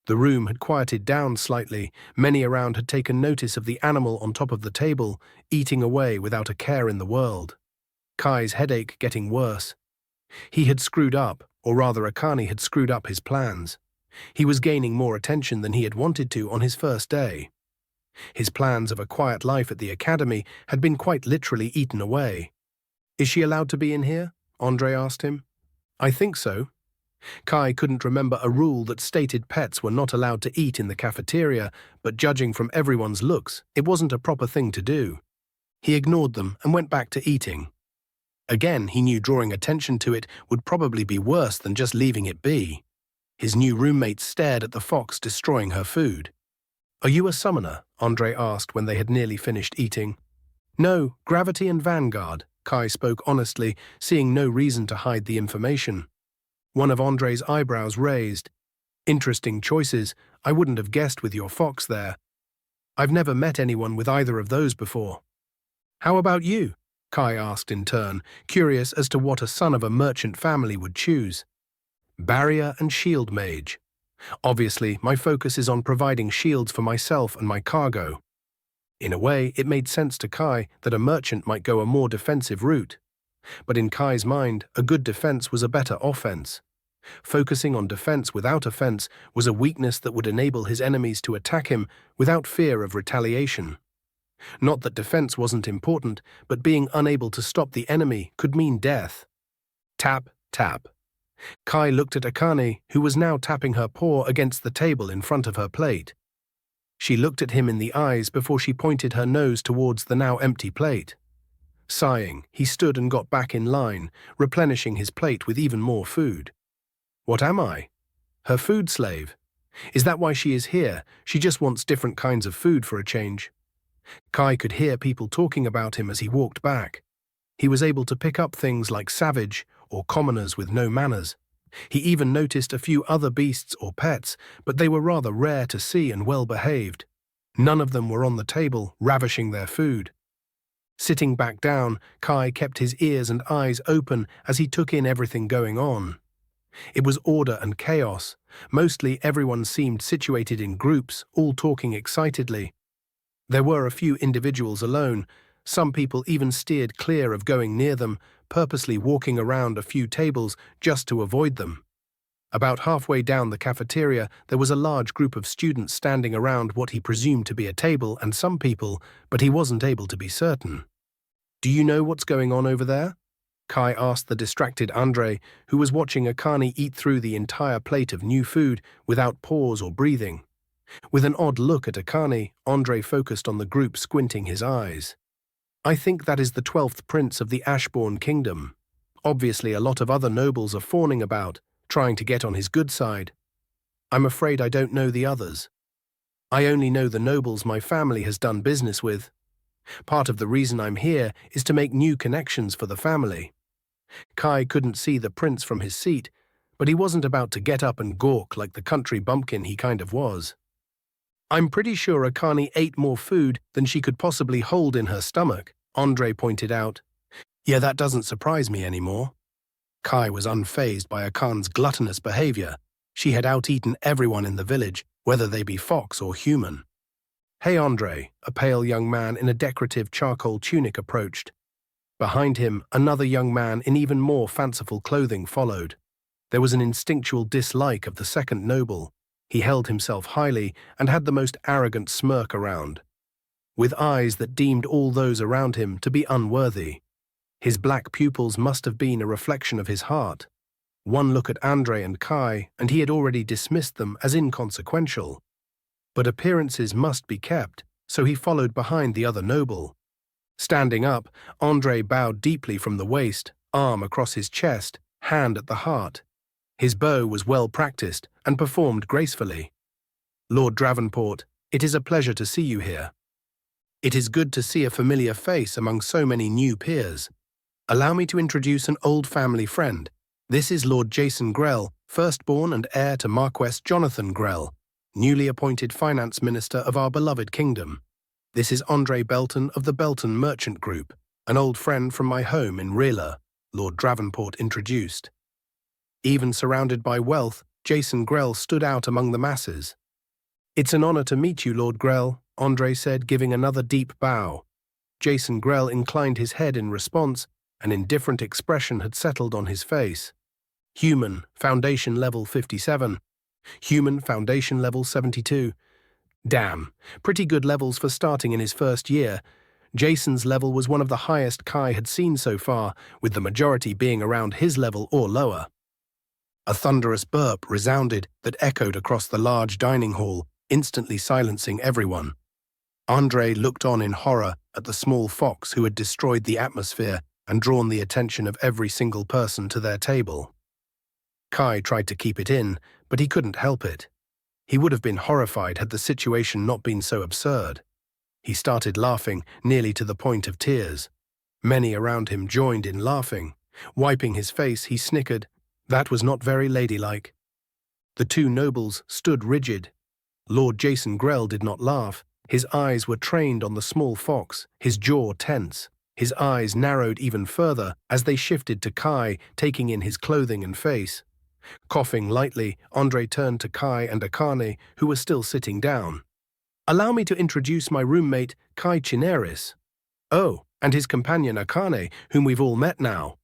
The room had quieted down slightly. Many around had taken notice of the animal on top of the table, eating away without a care in the world. Kai's headache getting worse. He had screwed up, or rather Akane had screwed up his plans. He was gaining more attention than he had wanted to on his first day. His plans of a quiet life at the academy had been quite literally eaten away. "Is she allowed to be in here?" Andre asked him. "I think so." Kai couldn't remember a rule that stated pets were not allowed to eat in the cafeteria, but judging from everyone's looks, it wasn't a proper thing to do. He ignored them and went back to eating. Again, he knew drawing attention to it would probably be worse than just leaving it be. His new roommate stared at the fox destroying her food. Are you a summoner? Andre asked when they had nearly finished eating. No, Gravity and Vanguard, Kai spoke honestly, seeing no reason to hide the information. One of Andre's eyebrows raised. Interesting choices. I wouldn't have guessed with your fox there. I've never met anyone with either of those before. How about you? Kai asked in turn, curious as to what a son of a merchant family would choose. Barrier and Shield Mage. Obviously, my focus is on providing shields for myself and my cargo. In a way, it made sense to Kai that a merchant might go a more defensive route. But in Kai's mind, a good defense was a better offense. Focusing on defense without offense was a weakness that would enable his enemies to attack him without fear of retaliation. Not that defense wasn't important, but being unable to stop the enemy could mean death. Tap, tap. Kai looked at Akane, who was now tapping her paw against the table in front of her plate. She looked at him in the eyes before she pointed her nose towards the now empty plate. Sighing, he stood and got back in line, replenishing his plate with even more food. What am I? Her food slave? Is that why she is here? She just wants different kinds of food for a change. Kai could hear people talking about him as he walked back. He was able to pick up things like savage or commoners with no manners. He even noticed a few other beasts or pets, but they were rather rare to see and well-behaved. None of them were on the table, ravishing their food. Sitting back down, Kai kept his ears and eyes open as he took in everything going on. It was order and chaos. Mostly everyone seemed situated in groups, all talking excitedly. There were a few individuals alone. Some people even steered clear of going near them, purposely walking around a few tables just to avoid them. About halfway down the cafeteria, there was a large group of students standing around what he presumed to be a table and some people, but he wasn't able to be certain. Do you know what's going on over there? Kai asked the distracted Andre, who was watching Akane eat through the entire plate of new food without pause or breathing. With an odd look at Akane, Andre focused on the group, squinting his eyes. I think that is the 12th prince of the Ashbourne kingdom. Obviously a lot of other nobles are fawning about, trying to get on his good side. I'm afraid I don't know the others. I only know the nobles my family has done business with. Part of the reason I'm here is to make new connections for the family. Kai couldn't see the prince from his seat, but he wasn't about to get up and gawk like the country bumpkin he kind of was. I'm pretty sure Akane ate more food than she could possibly hold in her stomach, Andre pointed out. Yeah, that doesn't surprise me anymore. Kai was unfazed by Akane's gluttonous behavior. She had out-eaten everyone in the village, whether they be fox or human. Hey, Andre, a pale young man in a decorative charcoal tunic approached. Behind him, another young man in even more fanciful clothing followed. There was an instinctual dislike of the second noble. He held himself highly and had the most arrogant smirk around, with eyes that deemed all those around him to be unworthy. His black pupils must have been a reflection of his heart. One look at Andre and Kai, and he had already dismissed them as inconsequential. But appearances must be kept, so he followed behind the other noble. Standing up, Andre bowed deeply from the waist, arm across his chest, hand at the heart. His bow was well practiced and performed gracefully. Lord Dravenport, it is a pleasure to see you here. It is good to see a familiar face among so many new peers. Allow me to introduce an old family friend. This is Lord Jason Grell, firstborn and heir to Marquess Jonathan Grell, newly appointed finance minister of our beloved kingdom. This is Andre Belton of the Belton Merchant Group, an old friend from my home in Rila, Lord Dravenport introduced. Even surrounded by wealth, Jason Grell stood out among the masses. It's an honor to meet you, Lord Grell, Andre said, giving another deep bow. Jason Grell inclined his head in response. An indifferent expression had settled on his face. Human, Foundation Level 57. Human, Foundation Level 72. Damn, pretty good levels for starting in his first year. Jason's level was one of the highest Kai had seen so far, with the majority being around his level or lower. A thunderous burp resounded that echoed across the large dining hall, instantly silencing everyone. Andre looked on in horror at the small fox who had destroyed the atmosphere and drawn the attention of every single person to their table. Kai tried to keep it in, but he couldn't help it. He would have been horrified had the situation not been so absurd. He started laughing, nearly to the point of tears. Many around him joined in laughing. Wiping his face, he snickered. That was not very ladylike. The two nobles stood rigid. Lord Jason Grell did not laugh. His eyes were trained on the small fox, his jaw tense. His eyes narrowed even further as they shifted to Kai, taking in his clothing and face. Coughing lightly, Andre turned to Kai and Akane, who were still sitting down. "Allow me to introduce my roommate, Kai Chineris. Oh, and his companion Akane, whom we've all met now."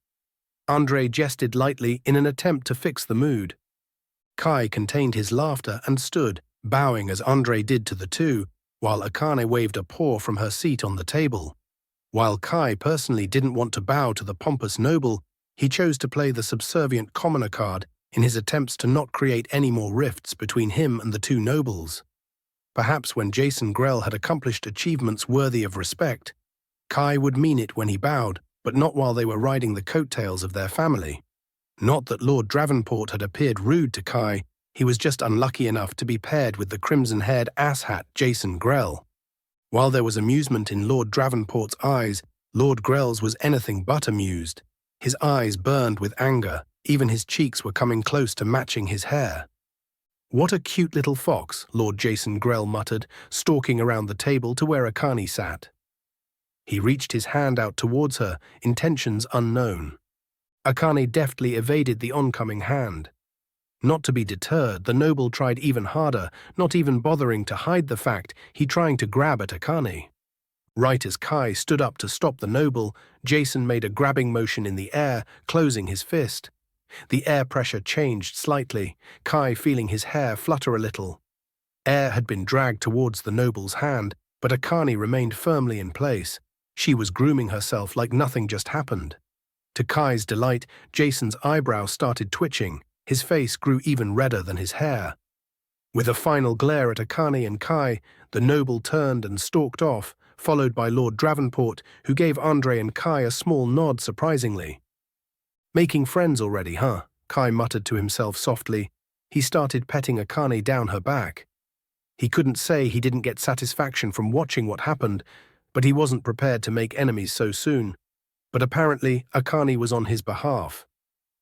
Andre jested lightly in an attempt to fix the mood. Kai contained his laughter and stood, bowing as Andre did to the two, while Akane waved a paw from her seat on the table. While Kai personally didn't want to bow to the pompous noble, he chose to play the subservient commoner card in his attempts to not create any more rifts between him and the two nobles. Perhaps when Jason Grell had accomplished achievements worthy of respect, Kai would mean it when he bowed, but not while they were riding the coattails of their family. Not that Lord Dravenport had appeared rude to Kai, he was just unlucky enough to be paired with the crimson-haired asshat Jason Grell. While there was amusement in Lord Dravenport's eyes, Lord Grell's was anything but amused. His eyes burned with anger, even his cheeks were coming close to matching his hair. "What a cute little fox," Lord Jason Grell muttered, stalking around the table to where Akane sat. He reached his hand out towards her, intentions unknown. Akane deftly evaded the oncoming hand. Not to be deterred, the noble tried even harder, not even bothering to hide the fact he trying to grab at Akane. Right as Kai stood up to stop the noble, Jason made a grabbing motion in the air, closing his fist. The air pressure changed slightly, Kai feeling his hair flutter a little. Air had been dragged towards the noble's hand, but Akane remained firmly in place. She was grooming herself like nothing just happened. To Kai's delight, Jason's eyebrows started twitching. His face grew even redder than his hair. With a final glare at Akane and Kai, the noble turned and stalked off, followed by Lord Dravenport, who gave Andre and Kai a small nod surprisingly. "Making friends already, huh?" Kai muttered to himself softly. He started petting Akane down her back. He couldn't say he didn't get satisfaction from watching what happened, but he wasn't prepared to make enemies so soon. But apparently, Akane was on his behalf.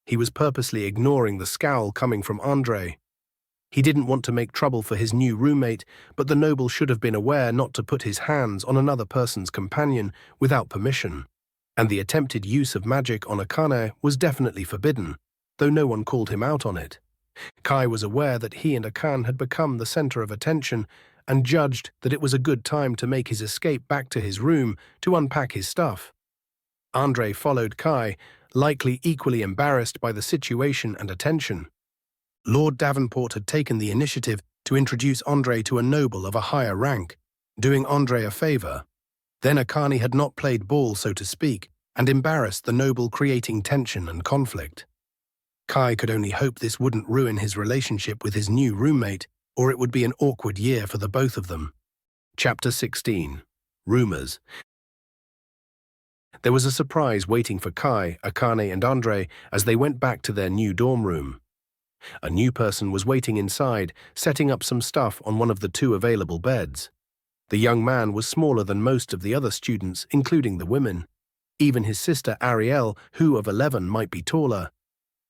He was purposely ignoring the scowl coming from Andre. He didn't want to make trouble for his new roommate, but the noble should have been aware not to put his hands on another person's companion without permission. And the attempted use of magic on Akane was definitely forbidden, though no one called him out on it. Kai was aware that he and Akane had become the center of attention and judged that it was a good time to make his escape back to his room to unpack his stuff. Andre followed Kai, likely equally embarrassed by the situation and attention. Lord Davenport had taken the initiative to introduce Andre to a noble of a higher rank, doing Andre a favor. Then Akane had not played ball, so to speak, and embarrassed the noble, creating tension and conflict. Kai could only hope this wouldn't ruin his relationship with his new roommate, or it would be an awkward year for the both of them. Chapter 16. Rumors. There was a surprise waiting for Kai, Akane, and Andre as they went back to their new dorm room. A new person was waiting inside, setting up some stuff on one of the two available beds. The young man was smaller than most of the other students, including the women. Even his sister Ariel, who of 11 might be taller.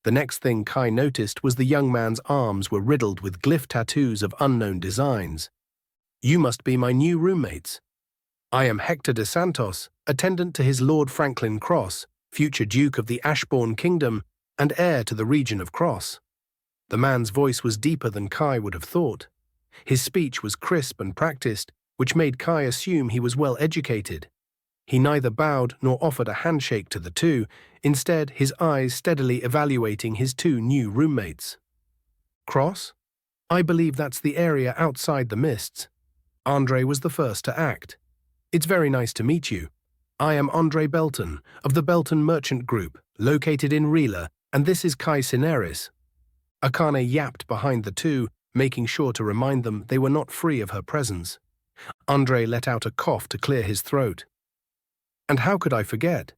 The next thing Kai noticed was the young man's arms were riddled with glyph tattoos of unknown designs. "You must be my new roommates. I am Hector de Santos, attendant to his Lord Franklin Cross, future Duke of the Ashbourne Kingdom, and heir to the region of Cross." The man's voice was deeper than Kai would have thought. His speech was crisp and practiced, which made Kai assume he was well educated. He neither bowed nor offered a handshake to the two, instead his eyes steadily evaluating his two new roommates. "Cross? I believe that's the area outside the mists." Andre was the first to act. "It's very nice to meet you. I am Andre Belton, of the Belton Merchant Group, located in Rila, and this is Kai Cineris." Akane yapped behind the two, making sure to remind them they were not free of her presence. Andre let out a cough to clear his throat. "And how could I forget?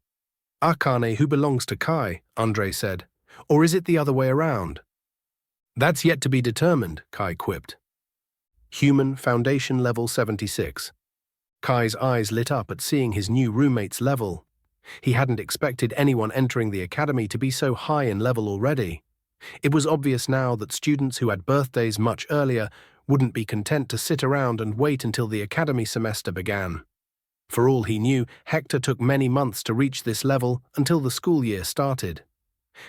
Akane, who belongs to Kai," Andre said. "Or is it the other way around?" "That's yet to be determined," Kai quipped. Human Foundation Level 76. Kai's eyes lit up at seeing his new roommate's level. He hadn't expected anyone entering the academy to be so high in level already. It was obvious now that students who had birthdays much earlier wouldn't be content to sit around and wait until the academy semester began. For all he knew, Hector took many months to reach this level until the school year started.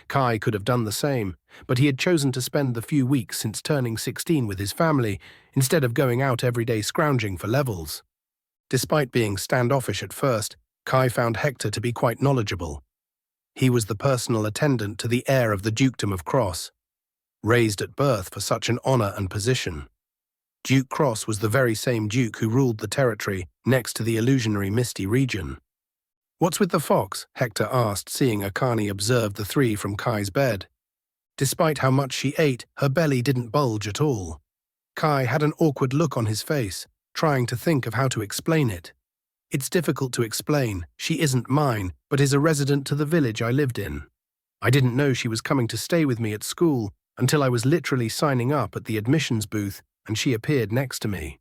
Kai could have done the same, but he had chosen to spend the few weeks since turning 16 with his family, instead of going out every day scrounging for levels. Despite being standoffish at first, Kai found Hector to be quite knowledgeable. He was the personal attendant to the heir of the Dukedom of Cross, raised at birth for such an honor and position. Duke Cross was the very same duke who ruled the territory next to the illusionary Misty region. "What's with the fox?" Hector asked, seeing Akane observe the three from Kai's bed. Despite how much she ate, her belly didn't bulge at all. Kai had an awkward look on his face, trying to think of how to explain it. "It's difficult to explain. She isn't mine, but is a resident to the village I lived in. I didn't know she was coming to stay with me at school until I was literally signing up at the admissions booth and she appeared next to me.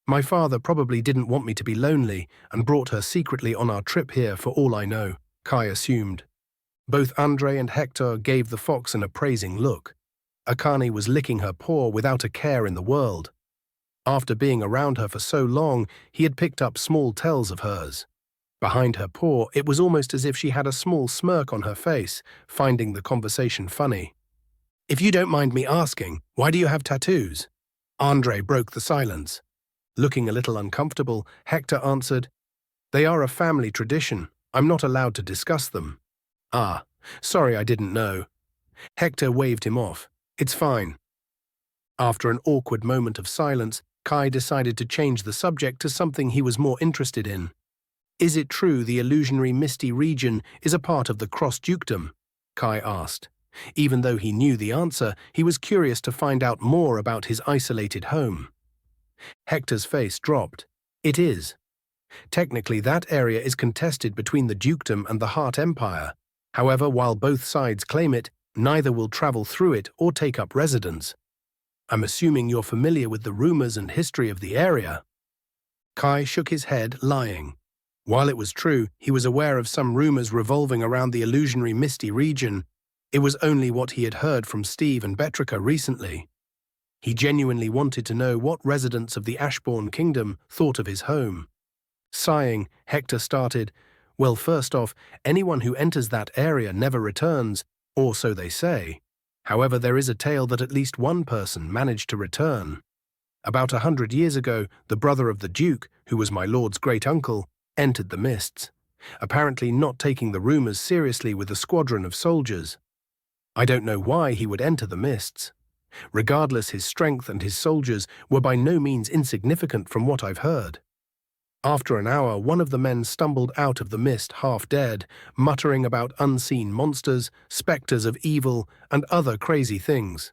My father probably didn't want me to be lonely and brought her secretly on our trip here for all I know," Kai assumed. Both Andre and Hector gave the fox an appraising look. Akane was licking her paw without a care in the world. After being around her for so long, he had picked up small tells of hers. Behind her paw, it was almost as if she had a small smirk on her face, finding the conversation funny. "If you don't mind me asking, why do you have tattoos?" Andre broke the silence. Looking a little uncomfortable, Hector answered, "They are a family tradition. I'm not allowed to discuss them." "Ah, sorry, I didn't know." Hector waved him off. "It's fine." After an awkward moment of silence, Kai decided to change the subject to something he was more interested in. "Is it true the illusionary Misty region is a part of the Cross Dukedom?" Kai asked. Even though he knew the answer, he was curious to find out more about his isolated home. Hector's face dropped. "It is. Technically, that area is contested between the Dukedom and the Heart Empire. However, while both sides claim it, neither will travel through it or take up residence. I'm assuming you're familiar with the rumors and history of the area." Kai shook his head, lying. While it was true, he was aware of some rumors revolving around the illusionary Misty region. It was only what he had heard from Steve and Betrica recently. He genuinely wanted to know what residents of the Ashbourne Kingdom thought of his home. Sighing, Hector started, "Well, first off, anyone who enters that area never returns, or so they say. However, there is a tale that at least one person managed to return. About 100 years ago, the brother of the Duke, who was my lord's great-uncle, entered the mists, apparently not taking the rumors seriously with a squadron of soldiers. I don't know why he would enter the mists. Regardless, his strength and his soldiers were by no means insignificant from what I've heard. After an hour, one of the men stumbled out of the mist half dead, muttering about unseen monsters, specters of evil, and other crazy things."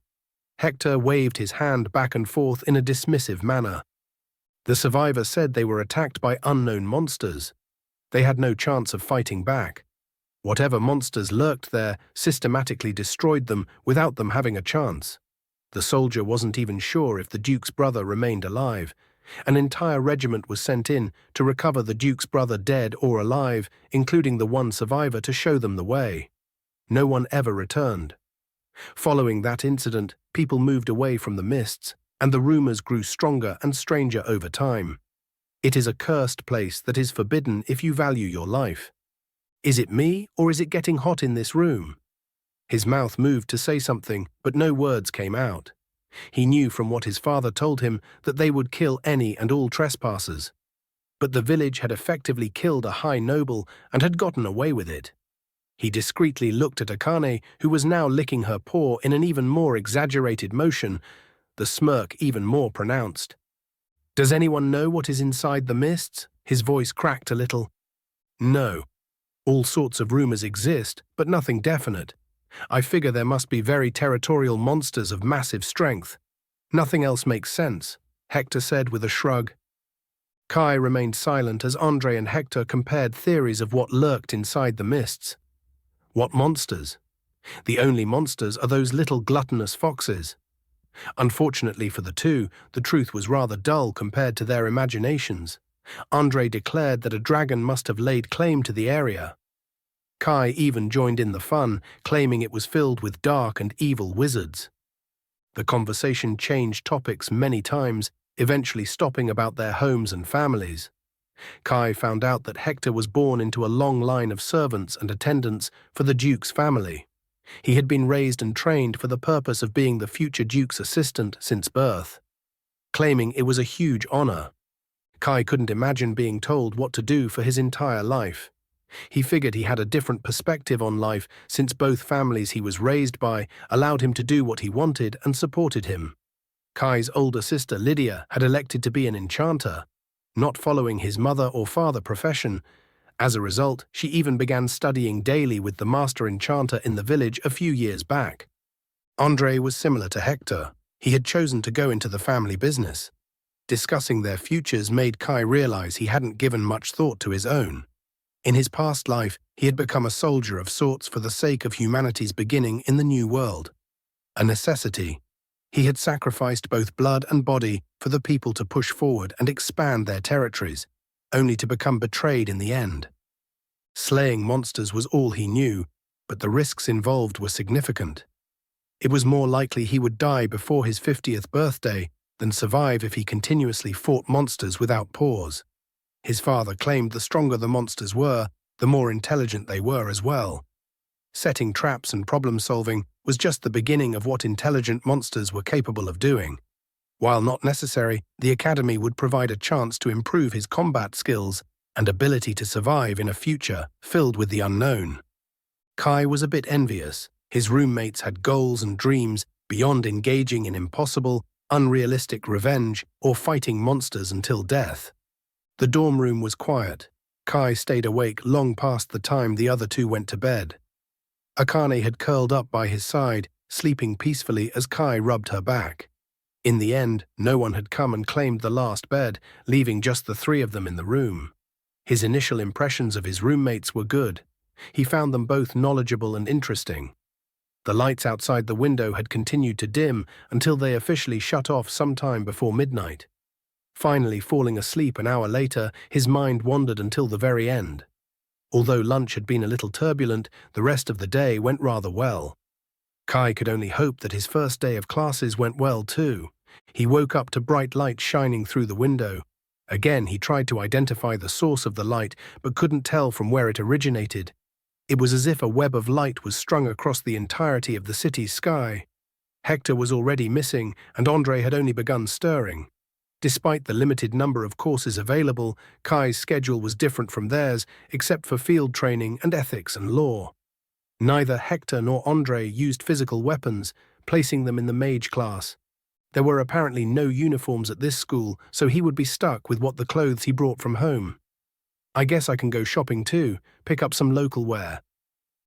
Hector waved his hand back and forth in a dismissive manner. "The survivor said they were attacked by unknown monsters. They had no chance of fighting back. Whatever monsters lurked there systematically destroyed them without them having a chance. The soldier wasn't even sure if the Duke's brother remained alive. An entire regiment was sent in to recover the Duke's brother dead or alive, including the one survivor to show them the way. No one ever returned. Following that incident, people moved away from the mists, and the rumors grew stronger and stranger over time. It is a cursed place that is forbidden if you value your life. Is it me, or is it getting hot in this room?" His mouth moved to say something, but no words came out. He knew from what his father told him that they would kill any and all trespassers. But the village had effectively killed a high noble and had gotten away with it. He discreetly looked at Akane, who was now licking her paw in an even more exaggerated motion, the smirk even more pronounced. "Does anyone know what is inside the mists?" His voice cracked a little. "No. All sorts of rumors exist, but nothing definite. I figure there must be very territorial monsters of massive strength. Nothing else makes sense," Hector said with a shrug. Kai remained silent as Andre and Hector compared theories of what lurked inside the mists. What monsters? The only monsters are those little gluttonous foxes. Unfortunately for the two, the truth was rather dull compared to their imaginations. Andre declared that a dragon must have laid claim to the area. Kai even joined in the fun, claiming it was filled with dark and evil wizards. The conversation changed topics many times, eventually stopping about their homes and families. Kai found out that Hector was born into a long line of servants and attendants for the Duke's family. He had been raised and trained for the purpose of being the future Duke's assistant since birth, claiming it was a huge honor. Kai couldn't imagine being told what to do for his entire life. He figured he had a different perspective on life since both families he was raised by allowed him to do what he wanted and supported him. Kai's older sister Lydia had elected to be an enchanter, not following his mother or father profession. As a result, she even began studying daily with the master enchanter in the village a few years back. Andre was similar to Hector. He had chosen to go into the family business. Discussing their futures made Kai realize he hadn't given much thought to his own. In his past life, he had become a soldier of sorts for the sake of humanity's beginning in the new world. A necessity. He had sacrificed both blood and body for the people to push forward and expand their territories, only to become betrayed in the end. Slaying monsters was all he knew, but the risks involved were significant. It was more likely he would die before his 50th birthday than survive if he continuously fought monsters without pause. His father claimed the stronger the monsters were, the more intelligent they were as well. Setting traps and problem-solving was just the beginning of what intelligent monsters were capable of doing. While not necessary, the academy would provide a chance to improve his combat skills and ability to survive in a future filled with the unknown. Kai was a bit envious. His roommates had goals and dreams beyond engaging in impossible, unrealistic revenge or fighting monsters until death. The dorm room was quiet. Kai stayed awake long past the time the other two went to bed. Akane had curled up by his side, sleeping peacefully as Kai rubbed her back. In the end, no one had come and claimed the last bed, leaving just the three of them in the room. His initial impressions of his roommates were good. He found them both knowledgeable and interesting. The lights outside the window had continued to dim until they officially shut off sometime before midnight. Finally falling asleep an hour later, his mind wandered until the very end. Although lunch had been a little turbulent, the rest of the day went rather well. Kai could only hope that his first day of classes went well too. He woke up to bright light shining through the window. Again, he tried to identify the source of the light, but couldn't tell from where it originated. It was as if a web of light was strung across the entirety of the city's sky. Hector was already missing, and Andre had only begun stirring. Despite the limited number of courses available, Kai's schedule was different from theirs, except for field training and ethics and law. Neither Hector nor Andre used physical weapons, placing them in the mage class. There were apparently no uniforms at this school, so he would be stuck with what the clothes he brought from home. I guess I can go shopping too, pick up some local wear.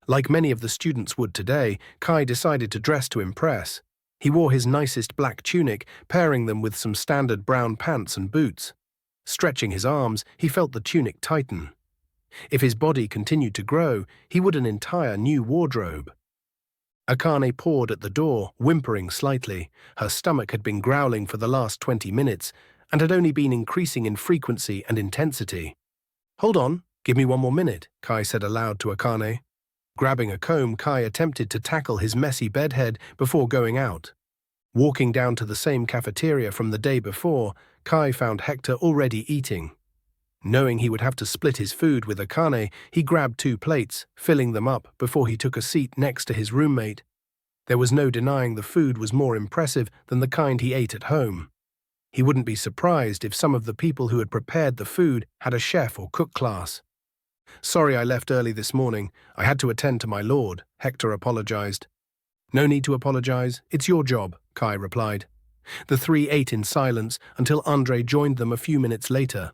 Like many of the students would today, Kai decided to dress to impress. He wore his nicest black tunic, pairing them with some standard brown pants and boots. Stretching his arms, he felt the tunic tighten. If his body continued to grow, he would an entire new wardrobe. Akane pawed at the door, whimpering slightly. Her stomach had been growling for the last 20 minutes and had only been increasing in frequency and intensity. "Hold on, give me one more minute," Kai said aloud to Akane. Grabbing a comb, Kai attempted to tackle his messy bedhead before going out. Walking down to the same cafeteria from the day before, Kai found Hector already eating. Knowing he would have to split his food with Akane, he grabbed 2 plates, filling them up before he took a seat next to his roommate. There was no denying the food was more impressive than the kind he ate at home. He wouldn't be surprised if some of the people who had prepared the food had a chef or cook class. "Sorry I left early this morning. I had to attend to my lord," Hector apologized. "No need to apologize. It's your job," Kai replied. The three ate in silence until Andre joined them a few minutes later.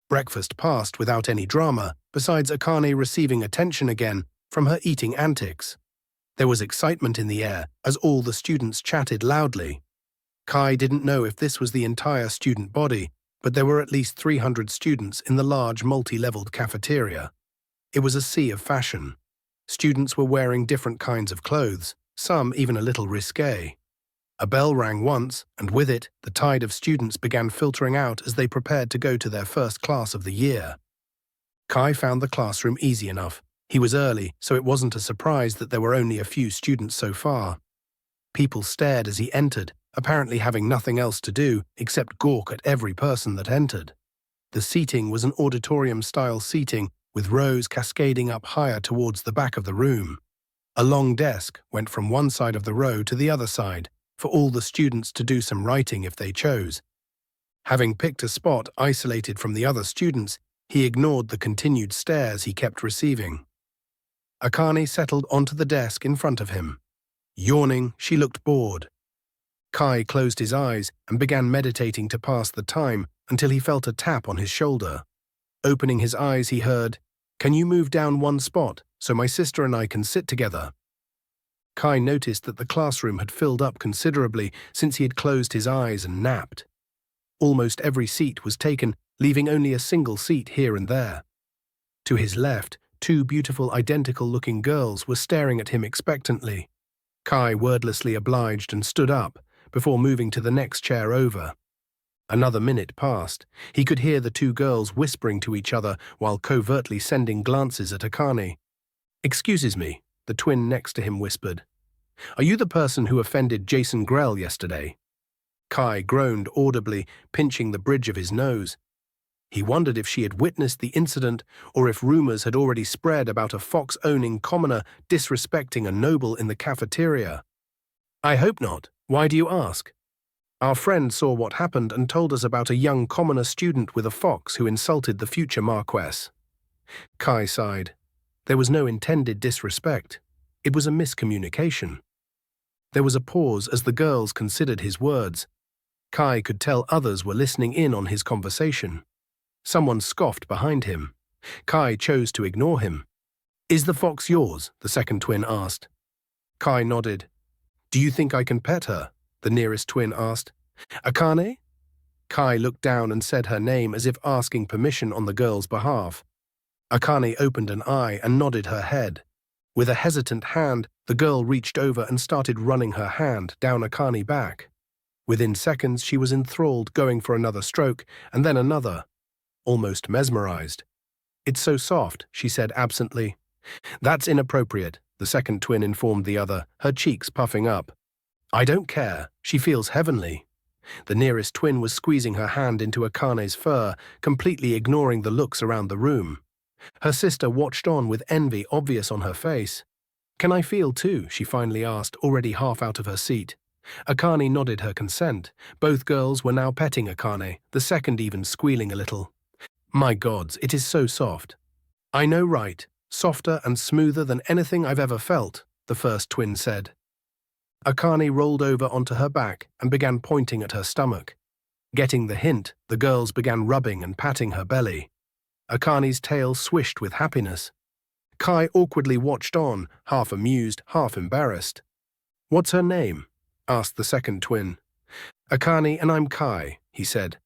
Breakfast passed without any drama, besides Akane receiving attention again from her eating antics. There was excitement in the air as all the students chatted loudly. Kai didn't know if this was the entire student body, but there were at least 300 students in the large multi-leveled cafeteria. It was a sea of fashion. Students were wearing different kinds of clothes, some even a little risque. A bell rang once, and with it, the tide of students began filtering out as they prepared to go to their first class of the year. Kai found the classroom easy enough. He was early, so it wasn't a surprise that there were only a few students so far. People stared as he entered, apparently having nothing else to do except gawk at every person that entered. The seating was an auditorium-style seating, with rows cascading up higher towards the back of the room. A long desk went from one side of the row to the other side, for all the students to do some writing if they chose. Having picked a spot isolated from the other students, he ignored the continued stares he kept receiving. Akane settled onto the desk in front of him. Yawning, she looked bored. Kai closed his eyes and began meditating to pass the time until he felt a tap on his shoulder. Opening his eyes, he heard, "Can you move down one spot so my sister and I can sit together?" Kai noticed that the classroom had filled up considerably since he had closed his eyes and napped. Almost every seat was taken, leaving only a single seat here and there. To his left, two beautiful identical-looking girls were staring at him expectantly. Kai wordlessly obliged and stood up, before moving to the next chair over. Another minute passed. He could hear the two girls whispering to each other while covertly sending glances at Akane. "Excuses me," the twin next to him whispered. "Are you the person who offended Jason Grell yesterday?" Kai groaned audibly, pinching the bridge of his nose. He wondered if she had witnessed the incident or if rumors had already spread about a fox-owning commoner disrespecting a noble in the cafeteria. "I hope not. Why do you ask?" "Our friend saw what happened and told us about a young commoner student with a fox who insulted the future Marquess." Kai sighed. There was no intended disrespect. It was a miscommunication. There was a pause as the girls considered his words. Kai could tell others were listening in on his conversation. Someone scoffed behind him. Kai chose to ignore him. "Is the fox yours?" the second twin asked. Kai nodded. "Do you think I can pet her?" the nearest twin asked. "Akane?" Kai looked down and said her name as if asking permission on the girl's behalf. Akane opened an eye and nodded her head. With a hesitant hand, the girl reached over and started running her hand down Akane's back. Within seconds, she was enthralled, going for another stroke, and then another. Almost mesmerized. "It's so soft," she said absently. "That's inappropriate," the second twin informed the other, her cheeks puffing up. "I don't care. She feels heavenly." The nearest twin was squeezing her hand into Akane's fur, completely ignoring the looks around the room. Her sister watched on with envy obvious on her face. "Can I feel too?" she finally asked, already half out of her seat. Akane nodded her consent. Both girls were now petting Akane, the second even squealing a little. "My gods, it is so soft." "I know, right? Softer and smoother than anything I've ever felt," the first twin said. Akane rolled over onto her back and began pointing at her stomach. Getting the hint, the girls began rubbing and patting her belly. Akane's tail swished with happiness. Kai awkwardly watched on, half amused, half embarrassed. "What's her name?" asked the second twin. "Akane and I'm Kai," he said.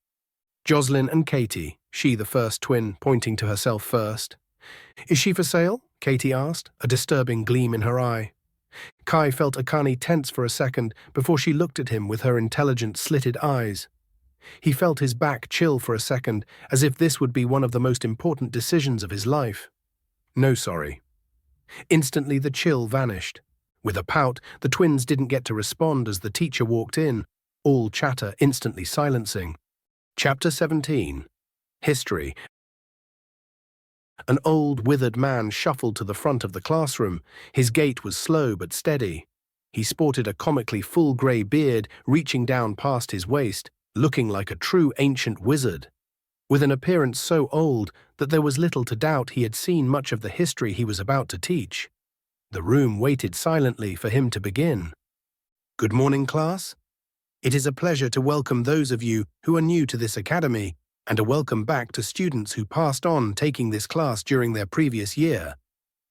"Jocelyn and Katie," she the first twin, pointing to herself first. "Is she for sale?" Katie asked, a disturbing gleam in her eye. Kai felt Akane tense for a second before she looked at him with her intelligent slitted eyes. He felt his back chill for a second, as if this would be one of the most important decisions of his life. "No, sorry." Instantly the chill vanished. With a pout, the twins didn't get to respond as the teacher walked in, all chatter instantly silencing. Chapter 17. History. An old, withered man shuffled to the front of the classroom. His gait was slow but steady. He sported a comically full grey beard reaching down past his waist, looking like a true ancient wizard. With an appearance so old that there was little to doubt he had seen much of the history he was about to teach. The room waited silently for him to begin. "Good morning, class. It is a pleasure to welcome those of you who are new to this academy, and a welcome back to students who passed on taking this class during their previous year.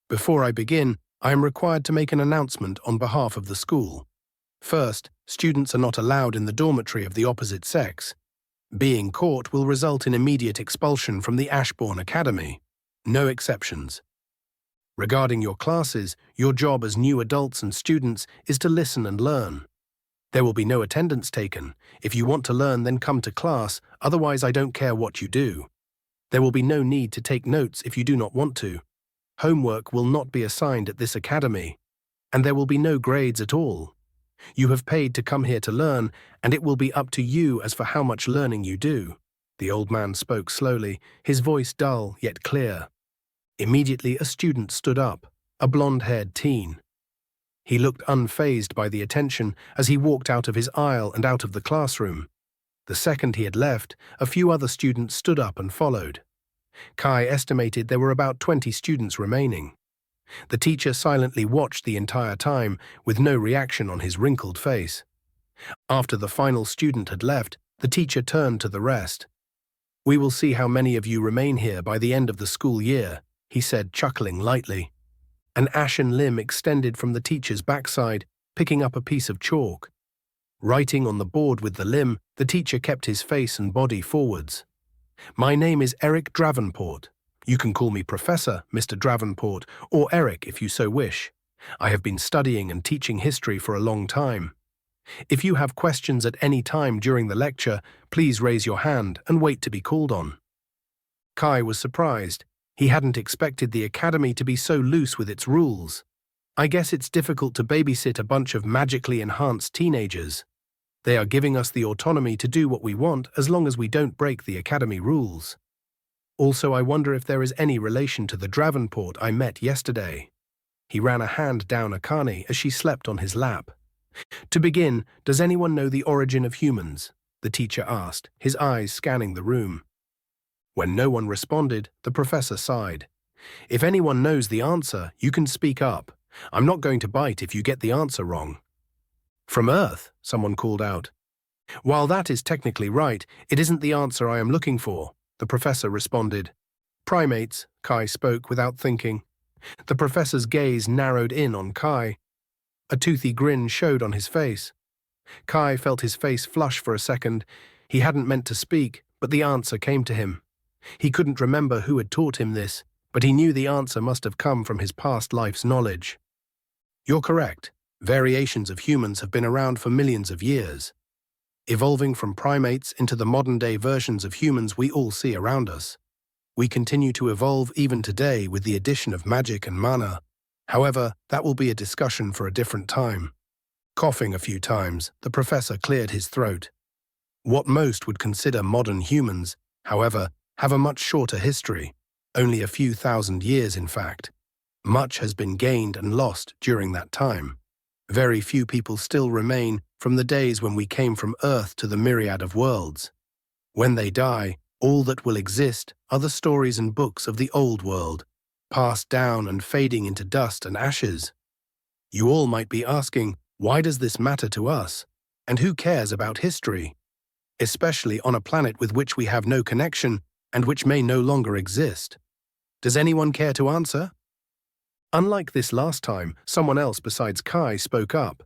Before I begin, I am required to make an announcement on behalf of the school. First, students are not allowed in the dormitory of the opposite sex. Being caught will result in immediate expulsion from the Ashbourne Academy. No exceptions. Regarding your classes, your job as new adults and students is to listen and learn. There will be no attendance taken. If you want to learn, then come to class, otherwise I don't care what you do. There will be no need to take notes if you do not want to. Homework will not be assigned at this academy, and there will be no grades at all. You have paid to come here to learn, and it will be up to you as for how much learning you do. The old man spoke slowly, his voice dull yet clear. Immediately a student stood up, a blonde-haired teen. He looked unfazed by the attention as he walked out of his aisle and out of the classroom. The second he had left, a few other students stood up and followed. Kai estimated there were about 20 students remaining. The teacher silently watched the entire time, with no reaction on his wrinkled face. After the final student had left, the teacher turned to the rest. "We will see how many of you remain here by the end of the school year," he said, chuckling lightly. An ashen limb extended from the teacher's backside, picking up a piece of chalk. Writing on the board with the limb, the teacher kept his face and body forwards. "My name is Eric Dravenport. You can call me Professor, Mr. Dravenport, or Eric if you so wish. I have been studying and teaching history for a long time. If you have questions at any time during the lecture, please raise your hand and wait to be called on." Kai was surprised. He hadn't expected the academy to be so loose with its rules. "I guess it's difficult to babysit a bunch of magically enhanced teenagers. They are giving us the autonomy to do what we want as long as we don't break the academy rules. Also, I wonder if there is any relation to the Dravenport I met yesterday." He ran a hand down Akane as she slept on his lap. "To begin, does anyone know the origin of humans?" the teacher asked, his eyes scanning the room. When no one responded, the professor sighed. "If anyone knows the answer, you can speak up. I'm not going to bite if you get the answer wrong." "From Earth," someone called out. "While that is technically right, it isn't the answer I am looking for," the professor responded. "Primates," Kai spoke without thinking. The professor's gaze narrowed in on Kai. A toothy grin showed on his face. Kai felt his face flush for a second. He hadn't meant to speak, but the answer came to him. He couldn't remember who had taught him this, but he knew the answer must have come from his past life's knowledge. "You're correct. Variations of humans have been around for millions of years, evolving from primates into the modern-day versions of humans we all see around us. We continue to evolve even today with the addition of magic and mana. However, that will be a discussion for a different time." Coughing a few times, the professor cleared his throat. What most would consider modern humans, however, have a much shorter history, only a few thousand years in fact. Much has been gained and lost during that time. Very few people still remain from the days when we came from Earth to the Myriad of Worlds. When they die, all that will exist are the stories and books of the old world, passed down and fading into dust and ashes. You all might be asking, why does this matter to us? And who cares about history? Especially on a planet with which we have no connection and which may no longer exist. Does anyone care to answer? Unlike this last time, someone else besides Kai spoke up.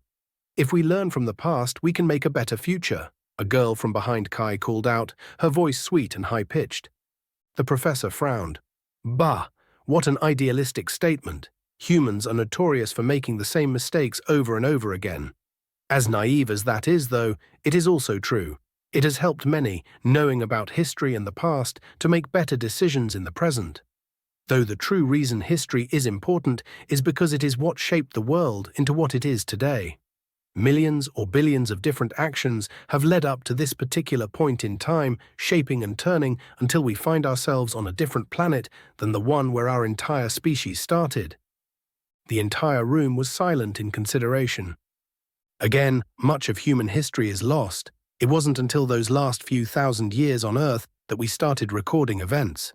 "If we learn from the past, we can make a better future," a girl from behind Kai called out, her voice sweet and high-pitched. The professor frowned. "Bah, what an idealistic statement. Humans are notorious for making the same mistakes over and over again. As naive as that is, though, it is also true. It has helped many, knowing about history and the past, to make better decisions in the present. Though the true reason history is important is because it is what shaped the world into what it is today. Millions or billions of different actions have led up to this particular point in time, shaping and turning until we find ourselves on a different planet than the one where our entire species started." The entire room was silent in consideration. Again, much of human history is lost. It wasn't until those last few thousand years on Earth that we started recording events.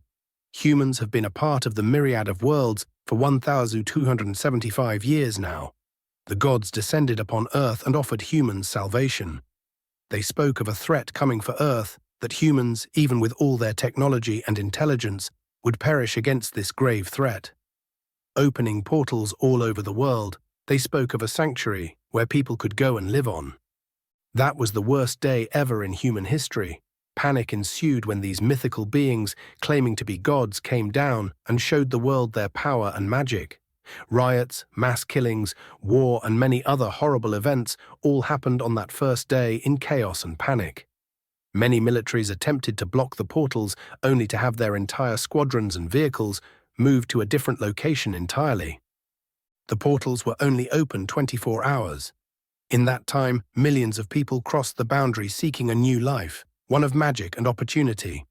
Humans have been a part of the Myriad of Worlds for 1,275 years now. The gods descended upon Earth and offered humans salvation. They spoke of a threat coming for Earth, that humans, even with all their technology and intelligence, would perish against this grave threat. Opening portals all over the world, they spoke of a sanctuary where people could go and live on. That was the worst day ever in human history. Panic ensued when these mythical beings, claiming to be gods, came down and showed the world their power and magic. Riots, mass killings, war, and many other horrible events all happened on that first day in chaos and panic. Many militaries attempted to block the portals only to have their entire squadrons and vehicles moved to a different location entirely. The portals were only open 24 hours. In that time, millions of people crossed the boundary seeking a new life, one of magic and opportunity.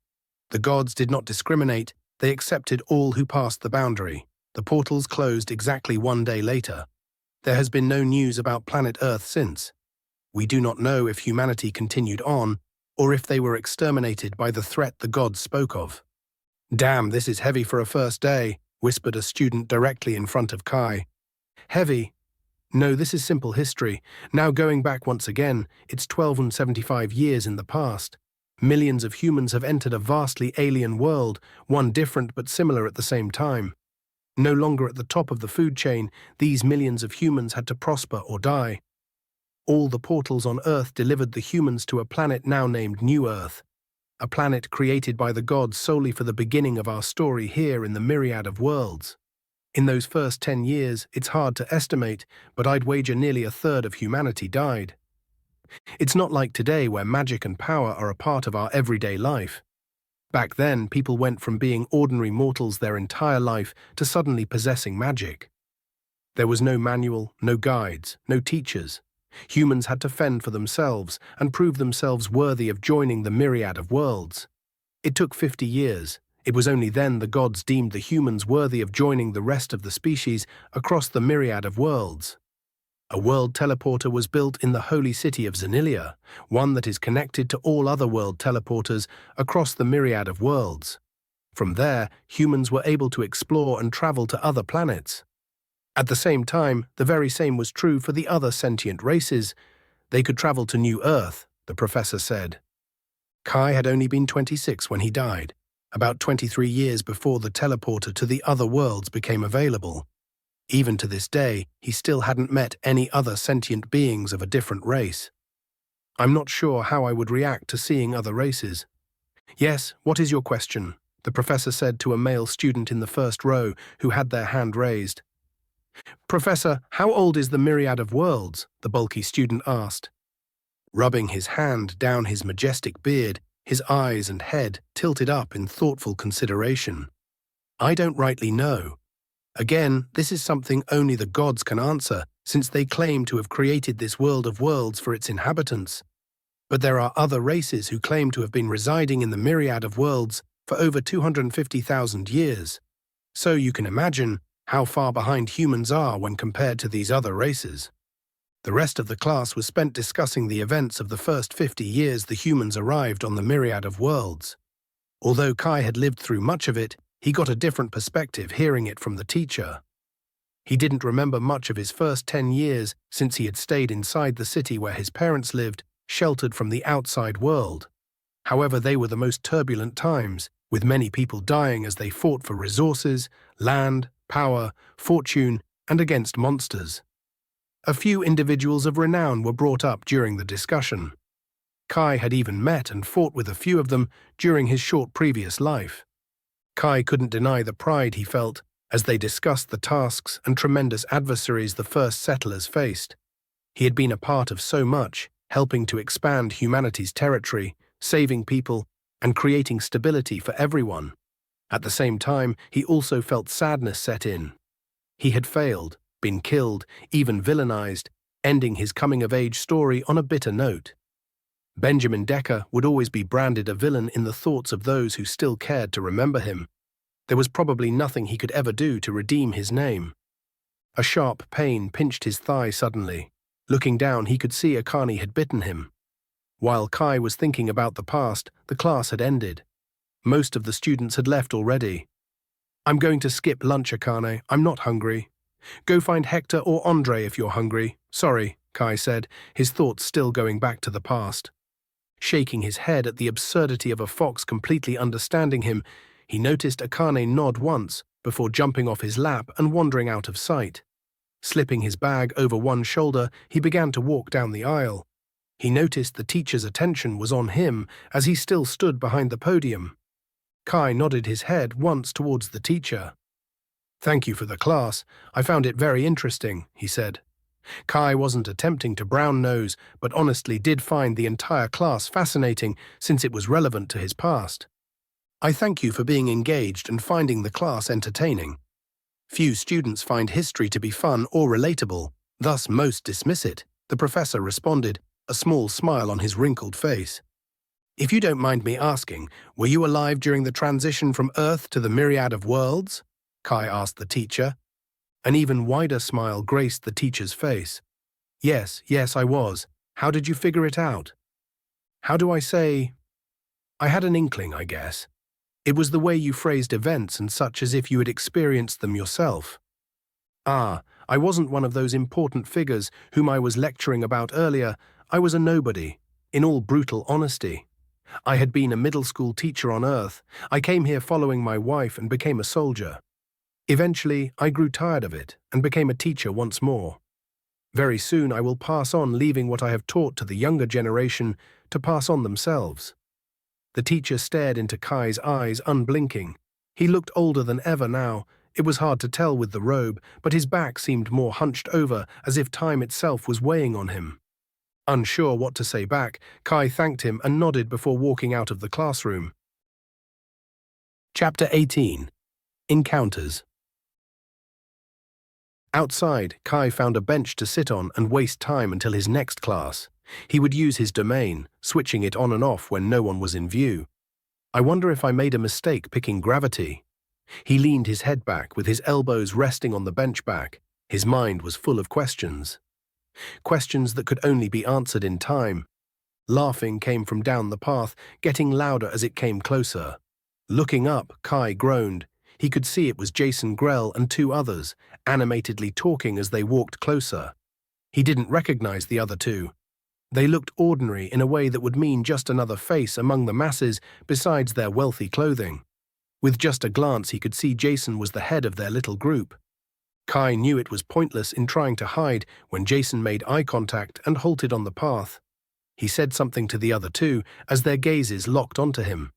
The gods did not discriminate, they accepted all who passed the boundary. The portals closed exactly 1 day later. There has been no news about planet Earth since. We do not know if humanity continued on, or if they were exterminated by the threat the gods spoke of. "Damn, this is heavy for a first day," whispered a student directly in front of Kai. "Heavy? No, this is simple history. Now going back once again, it's 1275 years in the past. Millions of humans have entered a vastly alien world, one different but similar at the same time. No longer at the top of the food chain, these millions of humans had to prosper or die. All the portals on Earth delivered the humans to a planet now named New Earth, a planet created by the gods solely for the beginning of our story here in the Myriad of Worlds. In those first 10 years, it's hard to estimate, but I'd wager nearly a third of humanity died. It's not like today where magic and power are a part of our everyday life. Back then, people went from being ordinary mortals their entire life to suddenly possessing magic. There was no manual, no guides, no teachers. Humans had to fend for themselves and prove themselves worthy of joining the Myriad of Worlds. It took 50 years. It was only then the gods deemed the humans worthy of joining the rest of the species across the Myriad of Worlds. A world teleporter was built in the holy city of Zanilia, one that is connected to all other world teleporters across the Myriad of Worlds. From there, humans were able to explore and travel to other planets. At the same time, the very same was true for the other sentient races. They could travel to New Earth, the professor said. Kai had only been 26 when he died, about 23 years before the teleporter to the other worlds became available. Even to this day, he still hadn't met any other sentient beings of a different race. "I'm not sure how I would react to seeing other races." "Yes, what is your question?" the professor said to a male student in the first row who had their hand raised. "Professor, how old is the Myriad of Worlds?" the bulky student asked. Rubbing his hand down his majestic beard, his eyes and head tilted up in thoughtful consideration. "I don't rightly know. Again, this is something only the gods can answer, since they claim to have created this world of worlds for its inhabitants. But there are other races who claim to have been residing in the Myriad of Worlds for over 250,000 years. So you can imagine how far behind humans are when compared to these other races." The rest of the class was spent discussing the events of the first 50 years the humans arrived on the Myriad of Worlds. Although Kai had lived through much of it, he got a different perspective hearing it from the teacher. He didn't remember much of his first 10 years since he had stayed inside the city where his parents lived, sheltered from the outside world. However, they were the most turbulent times, with many people dying as they fought for resources, land, power, fortune, and against monsters. A few individuals of renown were brought up during the discussion. Kai had even met and fought with a few of them during his short previous life. Kai couldn't deny the pride he felt as they discussed the tasks and tremendous adversaries the first settlers faced. He had been a part of so much, helping to expand humanity's territory, saving people, and creating stability for everyone. At the same time, he also felt sadness set in. He had failed, been killed, even villainized, ending his coming-of-age story on a bitter note. Benjamin Decker would always be branded a villain in the thoughts of those who still cared to remember him. There was probably nothing he could ever do to redeem his name. A sharp pain pinched his thigh suddenly. Looking down, he could see Akane had bitten him. While Kai was thinking about the past, the class had ended. Most of the students had left already. "I'm going to skip lunch, Akane. I'm not hungry." "Go find Hector or Andre if you're hungry." "Sorry," Kai said, his thoughts still going back to the past. Shaking his head at the absurdity of a fox completely understanding him, he noticed Akane nod once before jumping off his lap and wandering out of sight. Slipping his bag over one shoulder, he began to walk down the aisle. He noticed the teacher's attention was on him as he still stood behind the podium. Kai nodded his head once towards the teacher. "Thank you for the class. I found it very interesting," he said. Kai wasn't attempting to brown nose, but honestly did find the entire class fascinating since it was relevant to his past. "I thank you for being engaged and finding the class entertaining. Few students find history to be fun or relatable, thus most dismiss it," the professor responded, a small smile on his wrinkled face. "If you don't mind me asking, were you alive during the transition from Earth to the Myriad of Worlds?" Kai asked the teacher. An even wider smile graced the teacher's face. Yes, I was. How did you figure it out?" "How do I say? I had an inkling, I guess. It was the way you phrased events and such as if you had experienced them yourself." "Ah, I wasn't one of those important figures whom I was lecturing about earlier. I was a nobody, in all brutal honesty. I had been a middle school teacher on Earth. I came here following my wife and became a soldier. Eventually, I grew tired of it and became a teacher once more. Very soon I will pass on, leaving what I have taught to the younger generation to pass on themselves." The teacher stared into Kai's eyes, unblinking. He looked older than ever now. It was hard to tell with the robe, but his back seemed more hunched over, as if time itself was weighing on him. Unsure what to say back, Kai thanked him and nodded before walking out of the classroom. Chapter 18. Encounters. Outside, Kai found a bench to sit on and waste time until his next class. He would use his domain, switching it on and off when no one was in view. "I wonder if I made a mistake picking gravity." He leaned his head back with his elbows resting on the bench back. His mind was full of questions. Questions that could only be answered in time. Laughing came from down the path, getting louder as it came closer. Looking up, Kai groaned. He could see it was Jason Grell and two others, animatedly talking as they walked closer. He didn't recognize the other two. They looked ordinary in a way that would mean just another face among the masses besides their wealthy clothing. With just a glance he could see Jason was the head of their little group. Kai knew it was pointless in trying to hide when Jason made eye contact and halted on the path. He said something to the other two as their gazes locked onto him.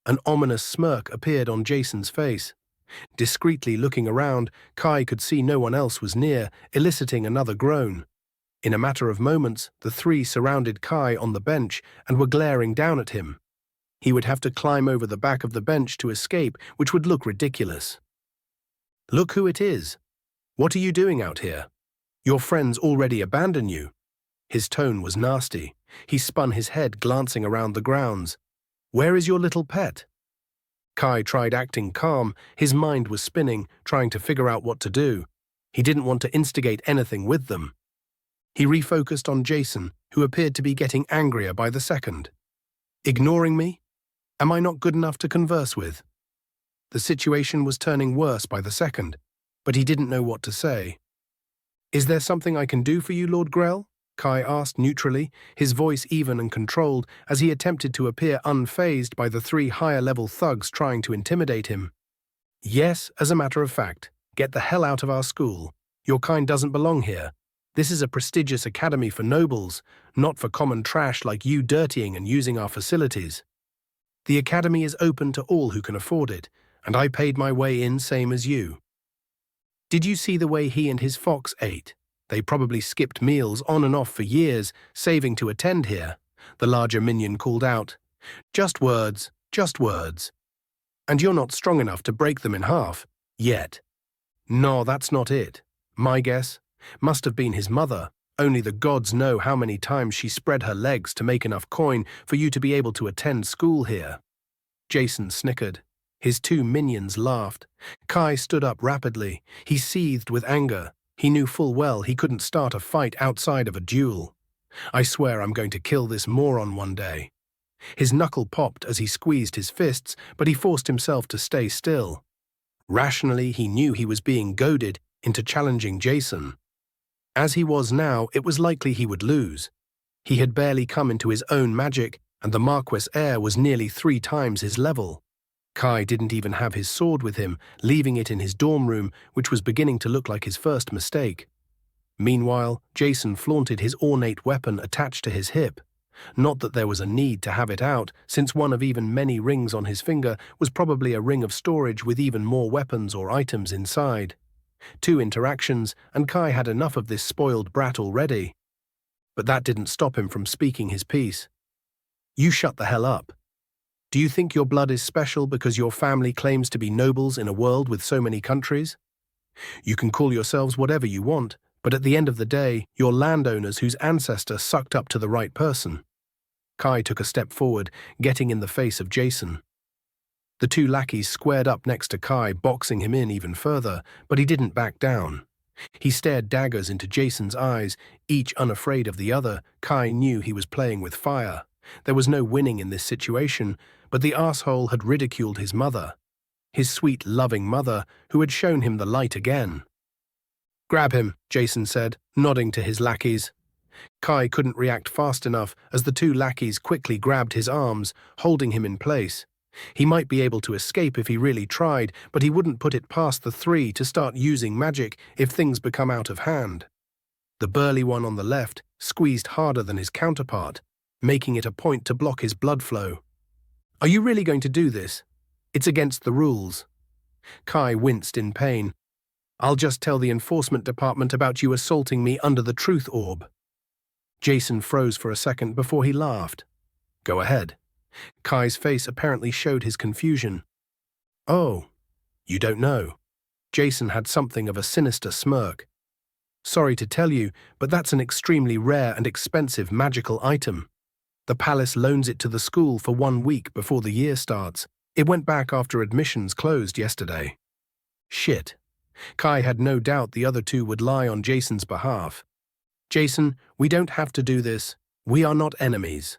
An ominous smirk appeared on Jason's face. Discreetly looking around, Kai could see no one else was near, eliciting another groan. In a matter of moments, the three surrounded Kai on the bench and were glaring down at him. He would have to climb over the back of the bench to escape, which would look ridiculous. "Look who it is. What are you doing out here? Your friends already abandon you." His tone was nasty. He spun his head, glancing around the grounds. "Where is your little pet?" Kai tried acting calm. His mind was spinning, trying to figure out what to do. He didn't want to instigate anything with them. He refocused on Jason, who appeared to be getting angrier by the second. "Ignoring me? Am I not good enough to converse with?" The situation was turning worse by the second, but he didn't know what to say. "Is there something I can do for you, Lord Grell?" Kai asked neutrally, his voice even and controlled, as he attempted to appear unfazed by the three higher-level thugs trying to intimidate him. "Yes, as a matter of fact. Get the hell out of our school. Your kind doesn't belong here. This is a prestigious academy for nobles, not for common trash like you dirtying and using our facilities. The academy is open to all who can afford it, and I paid my way in same as you. Did you see the way he and his fox ate? They probably skipped meals on and off for years, saving to attend here," the larger minion called out. Just words. And you're not strong enough to break them in half, yet." "No, that's not it. My guess? Must have been his mother. Only the gods know how many times she spread her legs to make enough coin for you to be able to attend school here." Jason snickered. His two minions laughed. Kai stood up rapidly. He seethed with anger. He knew full well he couldn't start a fight outside of a duel. "I swear I'm going to kill this moron one day." His knuckle popped as he squeezed his fists, but he forced himself to stay still. Rationally, he knew he was being goaded into challenging Jason. As he was now, it was likely he would lose. He had barely come into his own magic, and the Marquess heir was nearly 3 times his level. Kai didn't even have his sword with him, leaving it in his dorm room, which was beginning to look like his first mistake. Meanwhile, Jason flaunted his ornate weapon attached to his hip. Not that there was a need to have it out, since one of even many rings on his finger was probably a ring of storage with even more weapons or items inside. 2 interactions, and Kai had enough of this spoiled brat already. But that didn't stop him from speaking his piece. You shut the hell up. Do you think your blood is special because your family claims to be nobles in a world with so many countries? You can call yourselves whatever you want, but at the end of the day, you're landowners whose ancestor sucked up to the right person. Kai took a step forward, getting in the face of Jason. The 2 lackeys squared up next to Kai, boxing him in even further, but he didn't back down. He stared daggers into Jason's eyes, each unafraid of the other. Kai knew he was playing with fire. There was no winning in this situation, but the arsehole had ridiculed his mother. His sweet, loving mother, who had shown him the light again. Grab him, Jason said, nodding to his lackeys. Kai couldn't react fast enough as the 2 lackeys quickly grabbed his arms, holding him in place. He might be able to escape if he really tried, but he wouldn't put it past the 3 to start using magic if things become out of hand. The burly one on the left squeezed harder than his counterpart, making it a point to block his blood flow. Are you really going to do this? It's against the rules. Kai winced in pain. I'll just tell the enforcement department about you assaulting me under the truth orb. Jason froze for a second before he laughed. Go ahead. Kai's face apparently showed his confusion. Oh, you don't know. Jason had something of a sinister smirk. Sorry to tell you, but that's an extremely rare and expensive magical item. The palace loans it to the school for 1 week before the year starts. It went back after admissions closed yesterday. Shit. Kai had no doubt the other 2 would lie on Jason's behalf. Jason, we don't have to do this. We are not enemies.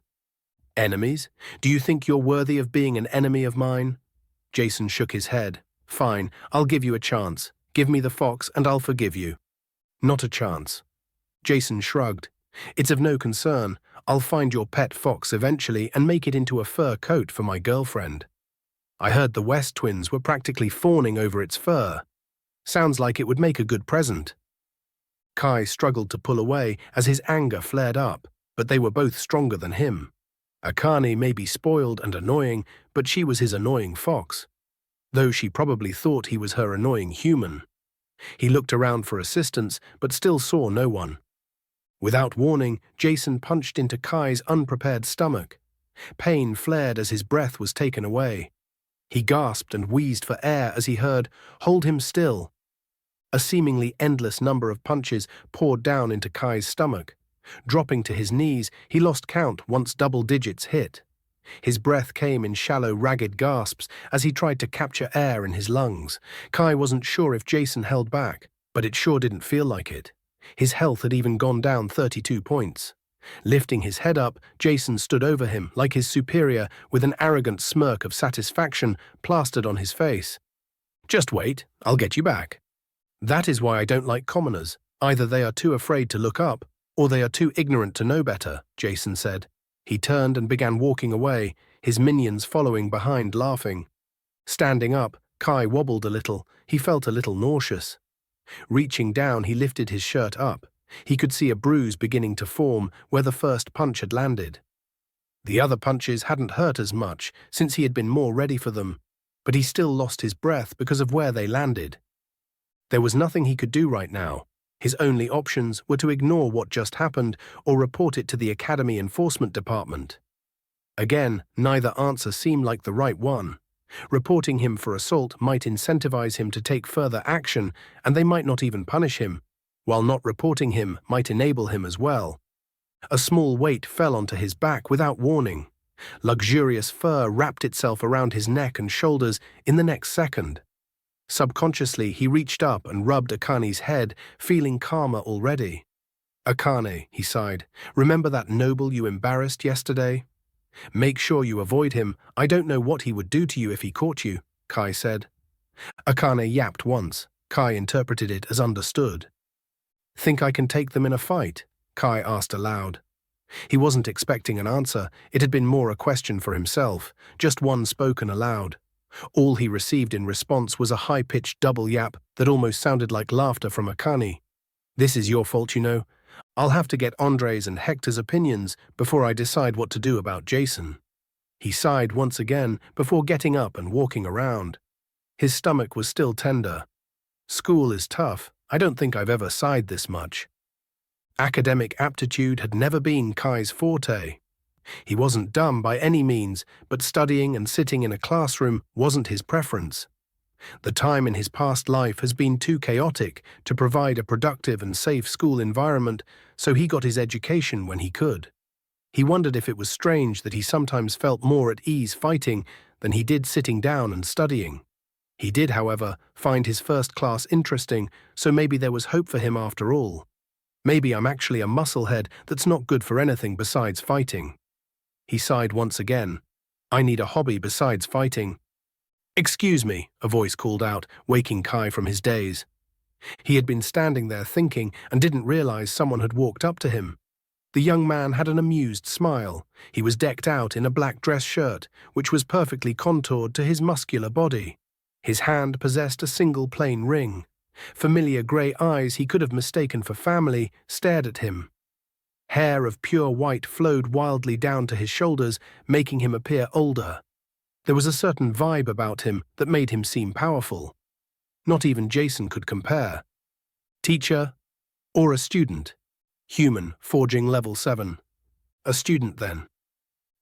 Enemies? Do you think you're worthy of being an enemy of mine? Jason shook his head. Fine, I'll give you a chance. Give me the fox and I'll forgive you. Not a chance. Jason shrugged. It's of no concern. I'll find your pet fox eventually and make it into a fur coat for my girlfriend. I heard the West twins were practically fawning over its fur. Sounds like it would make a good present. Kai struggled to pull away as his anger flared up, but they were both stronger than him. Akane may be spoiled and annoying, but she was his annoying fox, though she probably thought he was her annoying human. He looked around for assistance, but still saw no one. Without warning, Jason punched into Kai's unprepared stomach. Pain flared as his breath was taken away. He gasped and wheezed for air as he heard, "Hold him still." A seemingly endless number of punches poured down into Kai's stomach. Dropping to his knees, he lost count once double digits hit. His breath came in shallow, ragged gasps as he tried to capture air in his lungs. Kai wasn't sure if Jason held back, but it sure didn't feel like it. His health had even gone down 32 points. Lifting his head up, Jason stood over him, like his superior, with an arrogant smirk of satisfaction plastered on his face. Just wait, I'll get you back. That is why I don't like commoners. Either they are too afraid to look up, or they are too ignorant to know better, Jason said. He turned and began walking away, his minions following behind, laughing. Standing up, Kai wobbled a little. He felt a little nauseous. Reaching down, he lifted his shirt up. He could see a bruise beginning to form where the first punch had landed. The other punches hadn't hurt as much, since he had been more ready for them, but he still lost his breath because of where they landed. There was nothing he could do right now. His only options were to ignore what just happened or report it to the Academy Enforcement Department. Again, neither answer seemed like the right one. Reporting him for assault might incentivize him to take further action, and they might not even punish him, while not reporting him might enable him as well. A small weight fell onto his back without warning. Luxurious fur wrapped itself around his neck and shoulders in the next second. Subconsciously, he reached up and rubbed Akane's head, feeling calmer already. Akane, he sighed, remember that noble you embarrassed yesterday? Make sure you avoid him. I don't know what he would do to you if he caught you, Kai said. Akane yapped once. Kai interpreted it as understood. Think I can take them in a fight? Kai asked aloud. He wasn't expecting an answer. It had been more a question for himself, just one spoken aloud. All he received in response was a high-pitched double yap that almost sounded like laughter from Akane. This is your fault, you know. I'll have to get Andre's and Hector's opinions before I decide what to do about Jason. He sighed once again before getting up and walking around. His stomach was still tender. School is tough. I don't think I've ever sighed this much. Academic aptitude had never been Kai's forte. He wasn't dumb by any means, but studying and sitting in a classroom wasn't his preference. The time in his past life has been too chaotic to provide a productive and safe school environment, so he got his education when he could. He wondered if it was strange that he sometimes felt more at ease fighting than he did sitting down and studying. He did, however, find his first class interesting, so maybe there was hope for him after all. Maybe I'm actually a musclehead that's not good for anything besides fighting. He sighed once again. I need a hobby besides fighting. Excuse me, a voice called out, waking Kai from his daze. He had been standing there thinking and didn't realize someone had walked up to him. The young man had an amused smile. He was decked out in a black dress shirt, which was perfectly contoured to his muscular body. His hand possessed a single plain ring. Familiar grey eyes he could have mistaken for family stared at him. Hair of pure white flowed wildly down to his shoulders, making him appear older. There was a certain vibe about him that made him seem powerful. Not even Jason could compare. Teacher or a student? Human, forging level 7. A student then.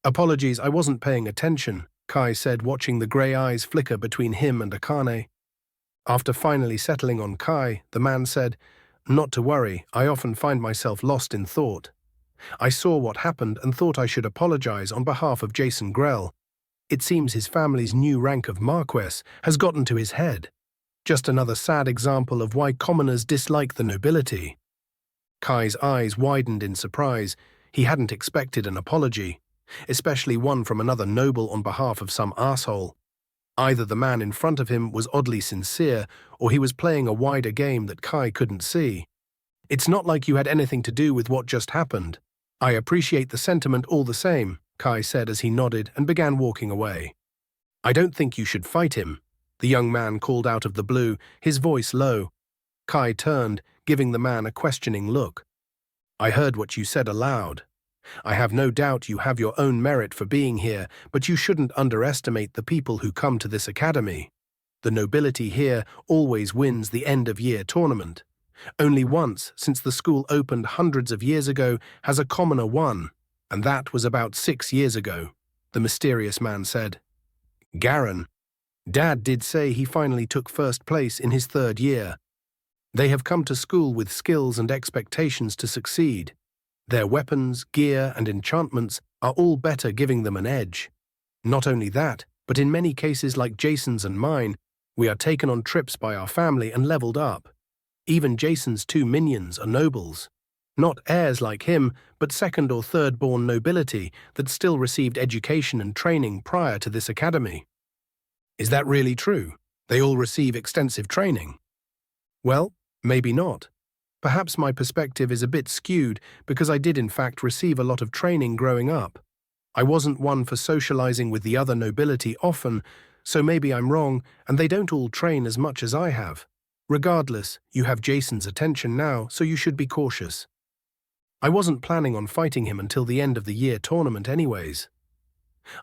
Apologies, I wasn't paying attention, Kai said, watching the grey eyes flicker between him and Akane. After finally settling on Kai, the man said, Not to worry, I often find myself lost in thought. I saw what happened and thought I should apologize on behalf of Jason Grell. It seems his family's new rank of Marquess has gotten to his head. Just another sad example of why commoners dislike the nobility. Kai's eyes widened in surprise. He hadn't expected an apology, especially one from another noble on behalf of some asshole. Either the man in front of him was oddly sincere, or he was playing a wider game that Kai couldn't see. It's not like you had anything to do with what just happened. I appreciate the sentiment all the same, Kai said as he nodded and began walking away. I don't think you should fight him, the young man called out of the blue, his voice low. Kai turned, giving the man a questioning look. I heard what you said aloud. I have no doubt you have your own merit for being here, but you shouldn't underestimate the people who come to this academy. The nobility here always wins the end-of-year tournament. Only once, since the school opened hundreds of years ago, has a commoner won, and that was about 6 years ago, the mysterious man said. Garen. Dad did say he finally took first place in his 3rd year. They have come to school with skills and expectations to succeed. Their weapons, gear, and enchantments are all better, giving them an edge. Not only that, but in many cases like Jason's and mine, we are taken on trips by our family and leveled up. Even Jason's 2 minions are nobles. Not heirs like him, but 2nd or 3rd born nobility that still received education and training prior to this academy. Is that really true? They all receive extensive training? Well, maybe not. Perhaps my perspective is a bit skewed because I did in fact receive a lot of training growing up. I wasn't one for socializing with the other nobility often, so maybe I'm wrong and they don't all train as much as I have. Regardless, you have Jason's attention now, so you should be cautious. I wasn't planning on fighting him until the end of the year tournament anyways.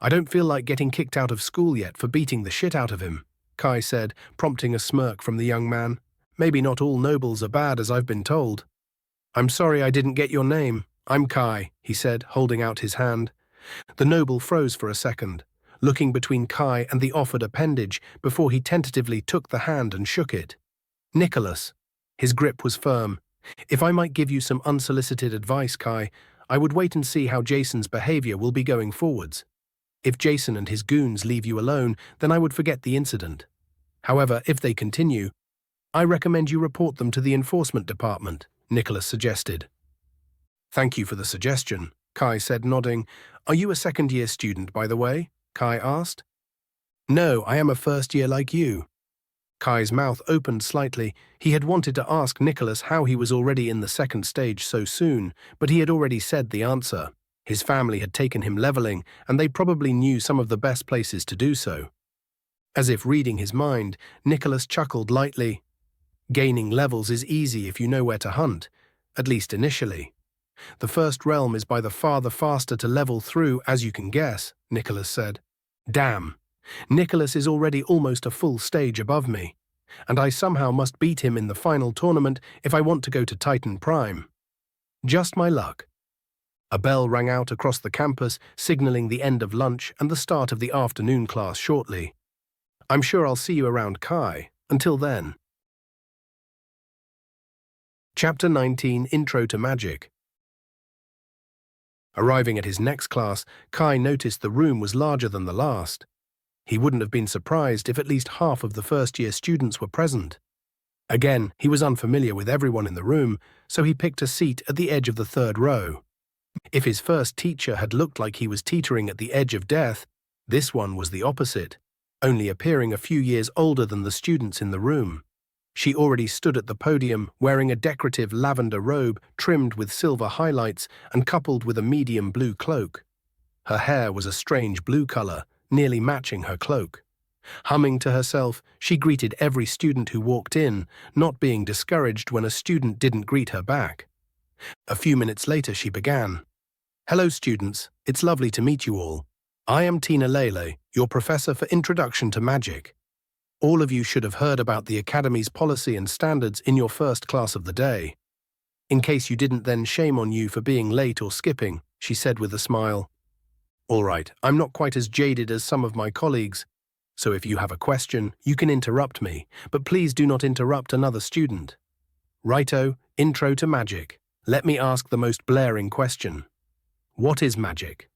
I don't feel like getting kicked out of school yet for beating the shit out of him, Kai said, prompting a smirk from the young man. Maybe not all nobles are bad as I've been told. I'm sorry I didn't get your name. I'm Kai, he said, holding out his hand. The noble froze for a second, looking between Kai and the offered appendage before he tentatively took the hand and shook it. Nicholas. His grip was firm. If I might give you some unsolicited advice, Kai, I would wait and see how Jason's behavior will be going forwards. If Jason and his goons leave you alone, then I would forget the incident. However, if they continue, I recommend you report them to the enforcement department, Nicholas suggested. Thank you for the suggestion, Kai said, nodding. Are you a 2nd-year student, by the way? Kai asked. No, I am a 1st year like you. Kai's mouth opened slightly. He had wanted to ask Nicholas how he was already in the 2nd stage so soon, but he had already said the answer. His family had taken him leveling, and they probably knew some of the best places to do so. As if reading his mind, Nicholas chuckled lightly. Gaining levels is easy if you know where to hunt, at least initially. The first realm is by far the faster to level through, as you can guess, Nicholas said. Damn. Nicholas is already almost a full stage above me, and I somehow must beat him in the final tournament if I want to go to Titan Prime. Just my luck. A bell rang out across the campus, signaling the end of lunch and the start of the afternoon class shortly. I'm sure I'll see you around, Kai. Until then. Chapter 19, Intro to Magic. Arriving at his next class, Kai noticed the room was larger than the last. He wouldn't have been surprised if at least half of the first-year students were present. Again, he was unfamiliar with everyone in the room, so he picked a seat at the edge of the third row. If his first teacher had looked like he was teetering at the edge of death, this one was the opposite, only appearing a few years older than the students in the room. She already stood at the podium wearing a decorative lavender robe trimmed with silver highlights and coupled with a medium blue cloak. Her hair was a strange blue color, nearly matching her cloak. Humming to herself, she greeted every student who walked in, not being discouraged when a student didn't greet her back. A few minutes later she began. Hello students, it's lovely to meet you all. I am Tina Lele, your professor for Introduction to Magic. All of you should have heard about the Academy's policy and standards in your first class of the day. In case you didn't, then shame on you for being late or skipping, she said with a smile. All right, I'm not quite as jaded as some of my colleagues, so if you have a question, you can interrupt me, but please do not interrupt another student. Righto, Intro to Magic. Let me ask the most blaring question. What is magic?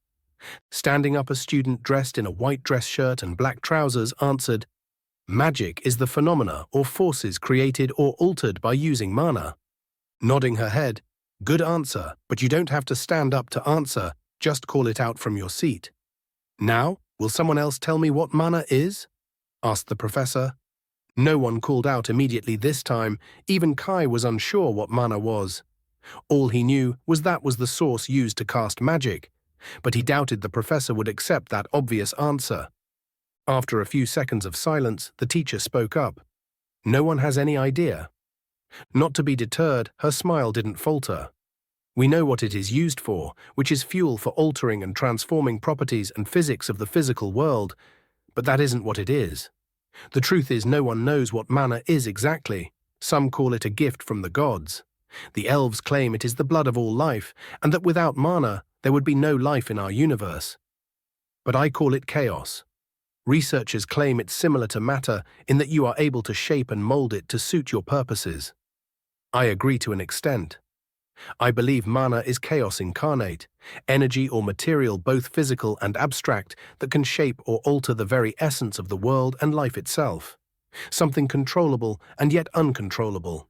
Standing up, a student dressed in a white dress shirt and black trousers answered, Magic is the phenomena or forces created or altered by using mana. Nodding her head, good answer, but you don't have to stand up to answer, just call it out from your seat. Now, will someone else tell me what mana is? Asked the professor. No one called out immediately this time, even Kai was unsure what mana was. All he knew was that was the source used to cast magic, but he doubted the professor would accept that obvious answer. After a few seconds of silence, the teacher spoke up. No one has any idea. Not to be deterred, her smile didn't falter. We know what it is used for, which is fuel for altering and transforming properties and physics of the physical world, but that isn't what it is. The truth is no one knows what mana is exactly. Some call it a gift from the gods. The elves claim it is the blood of all life, and that without mana, there would be no life in our universe. But I call it chaos. Researchers claim it's similar to matter in that you are able to shape and mold it to suit your purposes. I agree to an extent. I believe mana is chaos incarnate, energy or material both physical and abstract that can shape or alter the very essence of the world and life itself. Something controllable and yet uncontrollable.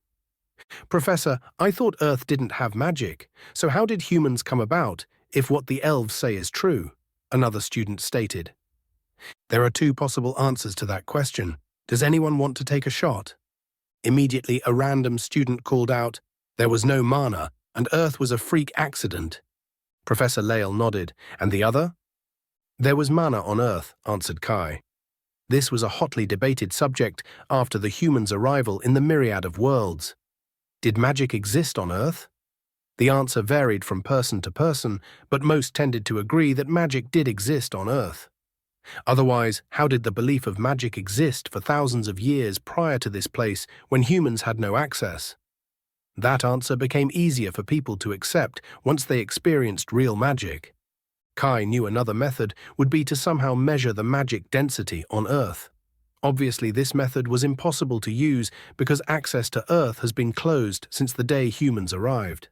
Professor, I thought Earth didn't have magic, so how did humans come about, if what the elves say is true? Another student stated. There are two possible answers to that question. Does anyone want to take a shot? Immediately, a random student called out, there was no mana, and Earth was a freak accident. Professor Lael nodded. And the other? There was mana on Earth, answered Kai. This was a hotly debated subject after the humans' arrival in the Myriad of Worlds. Did magic exist on Earth? The answer varied from person to person, but most tended to agree that magic did exist on Earth. Otherwise, how did the belief of magic exist for thousands of years prior to this place when humans had no access? That answer became easier for people to accept once they experienced real magic. Kai knew another method would be to somehow measure the magic density on Earth. Obviously, this method was impossible to use because access to Earth has been closed since the day humans arrived.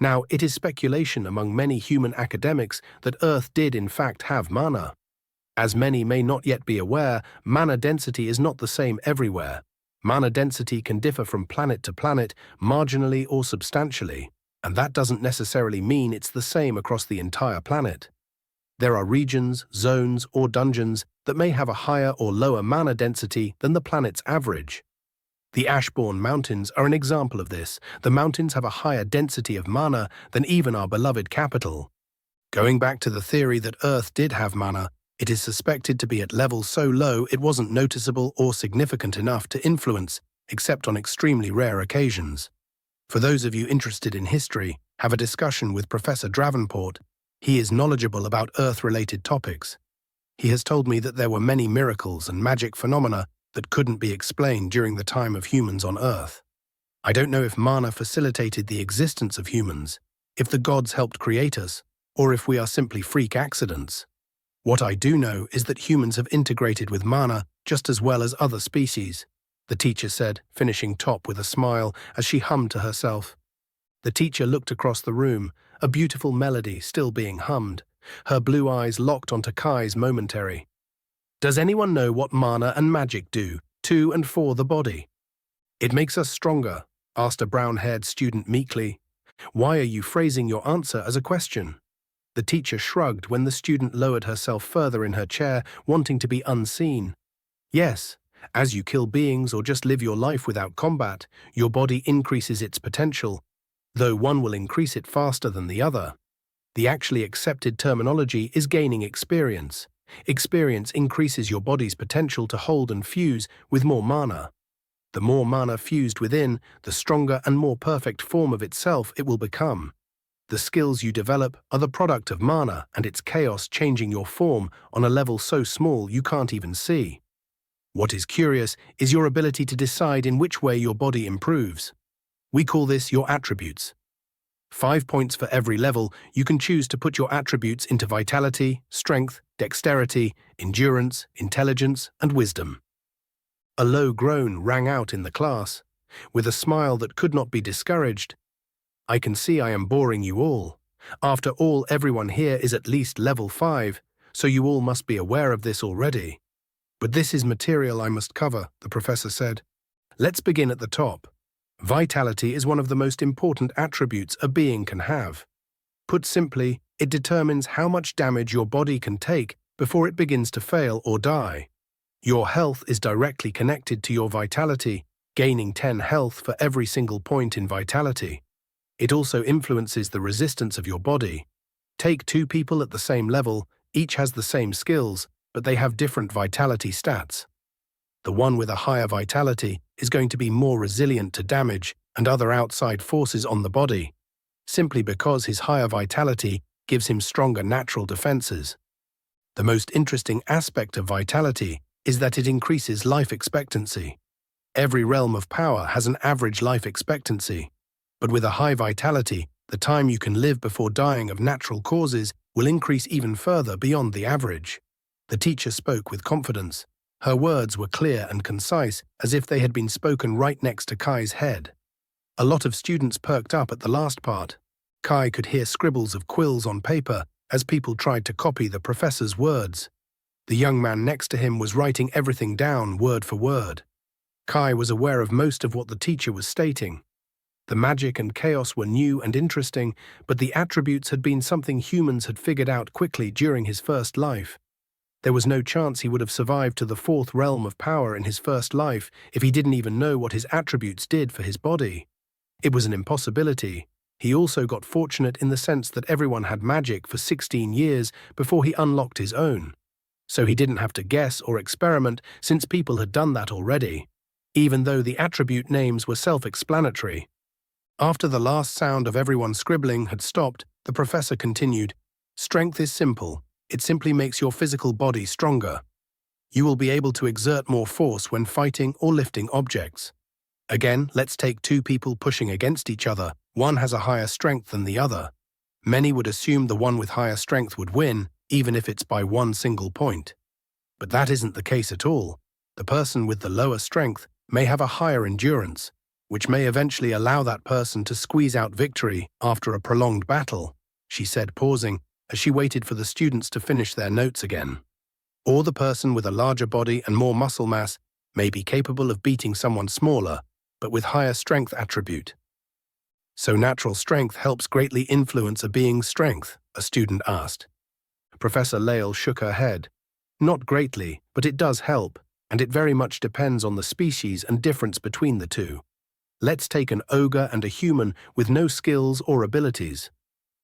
Now, it is speculation among many human academics that Earth did in fact have mana. As many may not yet be aware, mana density is not the same everywhere. Mana density can differ from planet to planet, marginally or substantially, and that doesn't necessarily mean it's the same across the entire planet. There are regions, zones, or dungeons that may have a higher or lower mana density than the planet's average. The Ashbourne Mountains are an example of this. The mountains have a higher density of mana than even our beloved capital. Going back to the theory that Earth did have mana, it is suspected to be at levels so low it wasn't noticeable or significant enough to influence, except on extremely rare occasions. For those of you interested in history, have a discussion with Professor Davenport. He is knowledgeable about Earth-related topics. He has told me that there were many miracles and magic phenomena that couldn't be explained during the time of humans on Earth. I don't know if mana facilitated the existence of humans, if the gods helped create us, or if we are simply freak accidents. What I do know is that humans have integrated with mana just as well as other species, the teacher said, finishing top with a smile as she hummed to herself. The teacher looked across the room, a beautiful melody still being hummed, her blue eyes locked onto Kai's momentary. Does anyone know what mana and magic do to and for the body? It makes us stronger, asked a brown-haired student meekly. Why are you phrasing your answer as a question? The teacher shrugged when the student lowered herself further in her chair, wanting to be unseen. Yes, as you kill beings or just live your life without combat, your body increases its potential, though one will increase it faster than the other. The actually accepted terminology is gaining experience. Experience increases your body's potential to hold and fuse with more mana. The more mana fused within, the stronger and more perfect form of itself it will become. The skills you develop are the product of mana and its chaos changing your form on a level so small you can't even see. What is curious is your ability to decide in which way your body improves. We call this your attributes. 5 points for every level, you can choose to put your attributes into vitality, strength, dexterity, endurance, intelligence, and wisdom. A low groan rang out in the class. With a smile that could not be discouraged, I can see I am boring you all. After all, everyone here is at least level 5, so you all must be aware of this already. But this is material I must cover, the professor said. Let's begin at the top. Vitality is one of the most important attributes a being can have. Put simply, it determines how much damage your body can take before it begins to fail or die. Your health is directly connected to your vitality, gaining 10 health for every single point in vitality. It also influences the resistance of your body. Take 2 people at the same level, each has the same skills, but they have different vitality stats. The one with a higher vitality is going to be more resilient to damage and other outside forces on the body, simply because his higher vitality gives him stronger natural defenses. The most interesting aspect of vitality is that it increases life expectancy. Every realm of power has an average life expectancy, but with a high vitality, the time you can live before dying of natural causes will increase even further beyond the average. The teacher spoke with confidence. Her words were clear and concise, as if they had been spoken right next to Kai's head. A lot of students perked up at the last part. Kai could hear scribbles of quills on paper as people tried to copy the professor's words. The young man next to him was writing everything down word for word. Kai was aware of most of what the teacher was stating. The magic and chaos were new and interesting, but the attributes had been something humans had figured out quickly during his first life. There was no chance he would have survived to the 4th realm of power in his first life if he didn't even know what his attributes did for his body. It was an impossibility. He also got fortunate in the sense that everyone had magic for 16 years before he unlocked his own. So he didn't have to guess or experiment since people had done that already, even though the attribute names were self-explanatory. After the last sound of everyone scribbling had stopped, the professor continued, "Strength is simple. It simply makes your physical body stronger. You will be able to exert more force when fighting or lifting objects. Again, let's take 2 people pushing against each other. One has a higher strength than the other. Many would assume the one with higher strength would win, even if it's by 1 single point. But that isn't the case at all. The person with the lower strength may have a higher endurance, which may eventually allow that person to squeeze out victory after a prolonged battle," she said, pausing, as she waited for the students to finish their notes again. Or the person with a larger body and more muscle mass may be capable of beating someone smaller, but with higher strength attribute. So natural strength helps greatly influence a being's strength, a student asked. Professor Lale shook her head. Not greatly, but it does help, and it very much depends on the species and difference between the two. Let's take an ogre and a human with no skills or abilities.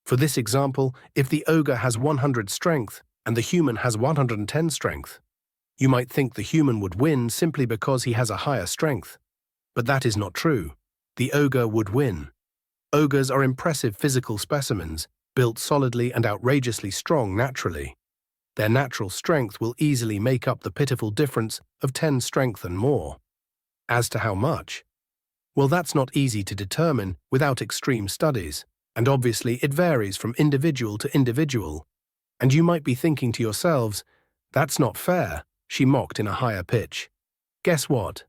For this example, if the ogre has 100 strength and the human has 110 strength, you might think the human would win simply because he has a higher strength. But that is not true. The ogre would win. Ogres are impressive physical specimens, built solidly and outrageously strong naturally. Their natural strength will easily make up the pitiful difference of 10 strength and more. As to how much? Well, that's not easy to determine without extreme studies, and obviously it varies from individual to individual. And you might be thinking to yourselves, "That's not fair," she mocked in a higher pitch. Guess what?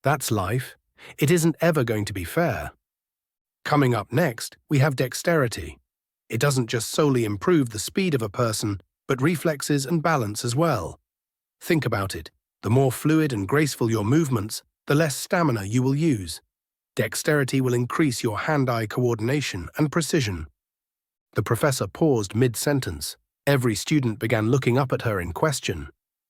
That's life. It isn't ever going to be fair. Coming up next, we have dexterity. It doesn't just solely improve the speed of a person, but reflexes and balance as well. Think about it. The more fluid and graceful your movements, the less stamina you will use. Dexterity will increase your hand-eye coordination and precision. The professor paused mid-sentence. Every student began looking up at her in question.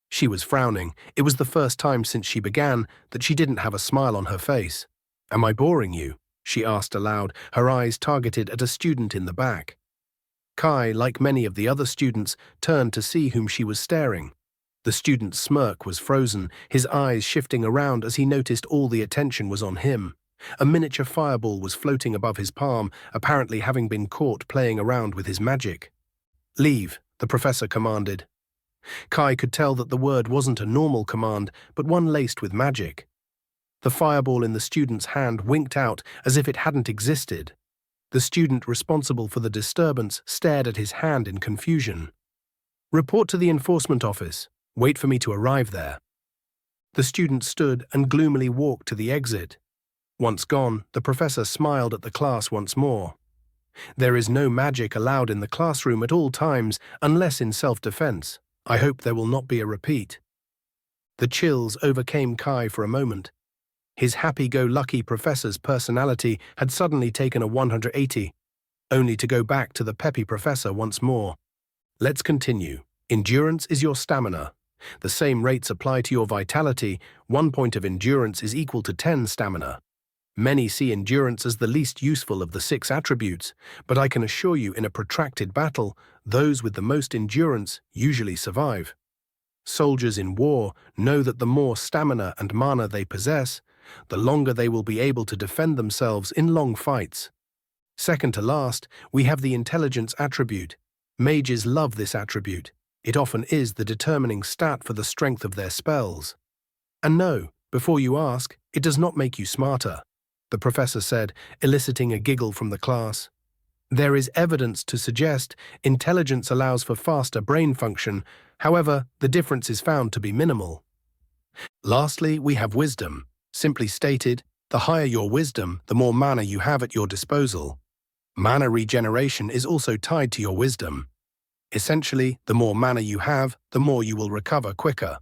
She was frowning. It was the first time since she began that she didn't have a smile on her face. "Am I boring you?" she asked aloud, her eyes targeted at a student in the back. Kai, like many of the other students, turned to see whom she was staring. The student's smirk was frozen, his eyes shifting around as he noticed all the attention was on him. A miniature fireball was floating above his palm, apparently having been caught playing around with his magic. "Leave," the professor commanded. Kai could tell that the word wasn't a normal command, but one laced with magic. The fireball in the student's hand winked out as if it hadn't existed. The student responsible for the disturbance stared at his hand in confusion. "Report to the enforcement office. Wait for me to arrive there." The student stood and gloomily walked to the exit. Once gone, the professor smiled at the class once more. "There is no magic allowed in the classroom at all times unless in self-defense. I hope there will not be a repeat." The chills overcame Kai for a moment. His happy-go-lucky professor's personality had suddenly taken a 180, only to go back to the peppy professor once more. "Let's continue. Endurance is your stamina. The same rates apply to your vitality. 1 point of endurance is equal to 10 stamina. Many see endurance as the least useful of the 6 attributes, but I can assure you in a protracted battle, those with the most endurance usually survive. Soldiers in war know that the more stamina and mana they possess, the longer they will be able to defend themselves in long fights. Second to last, we have the intelligence attribute. Mages love this attribute. It often is the determining stat for the strength of their spells. And no, before you ask, it does not make you smarter," the professor said, eliciting a giggle from the class. "There is evidence to suggest intelligence allows for faster brain function, however, the difference is found to be minimal. Lastly, we have wisdom. Simply stated, the higher your wisdom, the more mana you have at your disposal. Mana regeneration is also tied to your wisdom. Essentially, the more mana you have, the more you will recover quicker.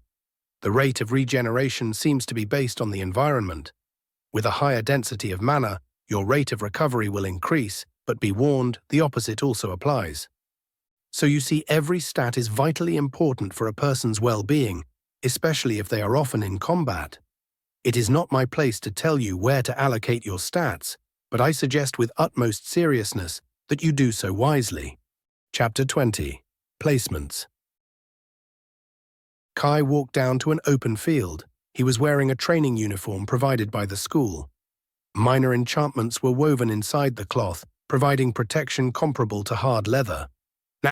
The rate of regeneration seems to be based on the environment. With a higher density of mana, your rate of recovery will increase, but be warned, the opposite also applies. So you see, every stat is vitally important for a person's well-being, especially if they are often in combat. It is not my place to tell you where to allocate your stats, but I suggest with utmost seriousness that you do so wisely. Chapter 20. Placements. Kai walked down to an open field. He was wearing a training uniform provided by the school. Minor enchantments were woven inside the cloth, providing protection comparable to hard leather.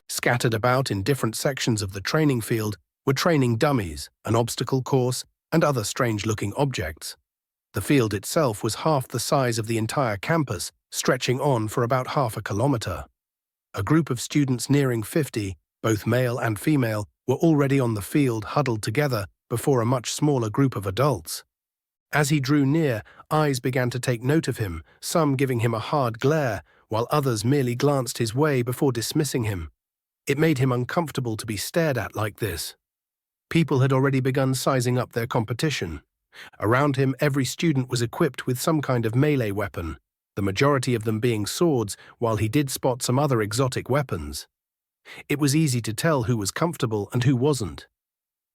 Scattered about in different sections of the training field were training dummies, an obstacle course, and other strange-looking objects. The field itself was half the size of the entire campus, stretching on for about half a kilometer. A group of students nearing 50, both male and female, were already on the field huddled together before a much smaller group of adults. As he drew near, eyes began to take note of him, some giving him a hard glare, while others merely glanced his way before dismissing him. It made him uncomfortable to be stared at like this. People had already begun sizing up their competition. Around him, every student was equipped with some kind of melee weapon, the majority of them being swords, while he did spot some other exotic weapons. It was easy to tell who was comfortable and who wasn't.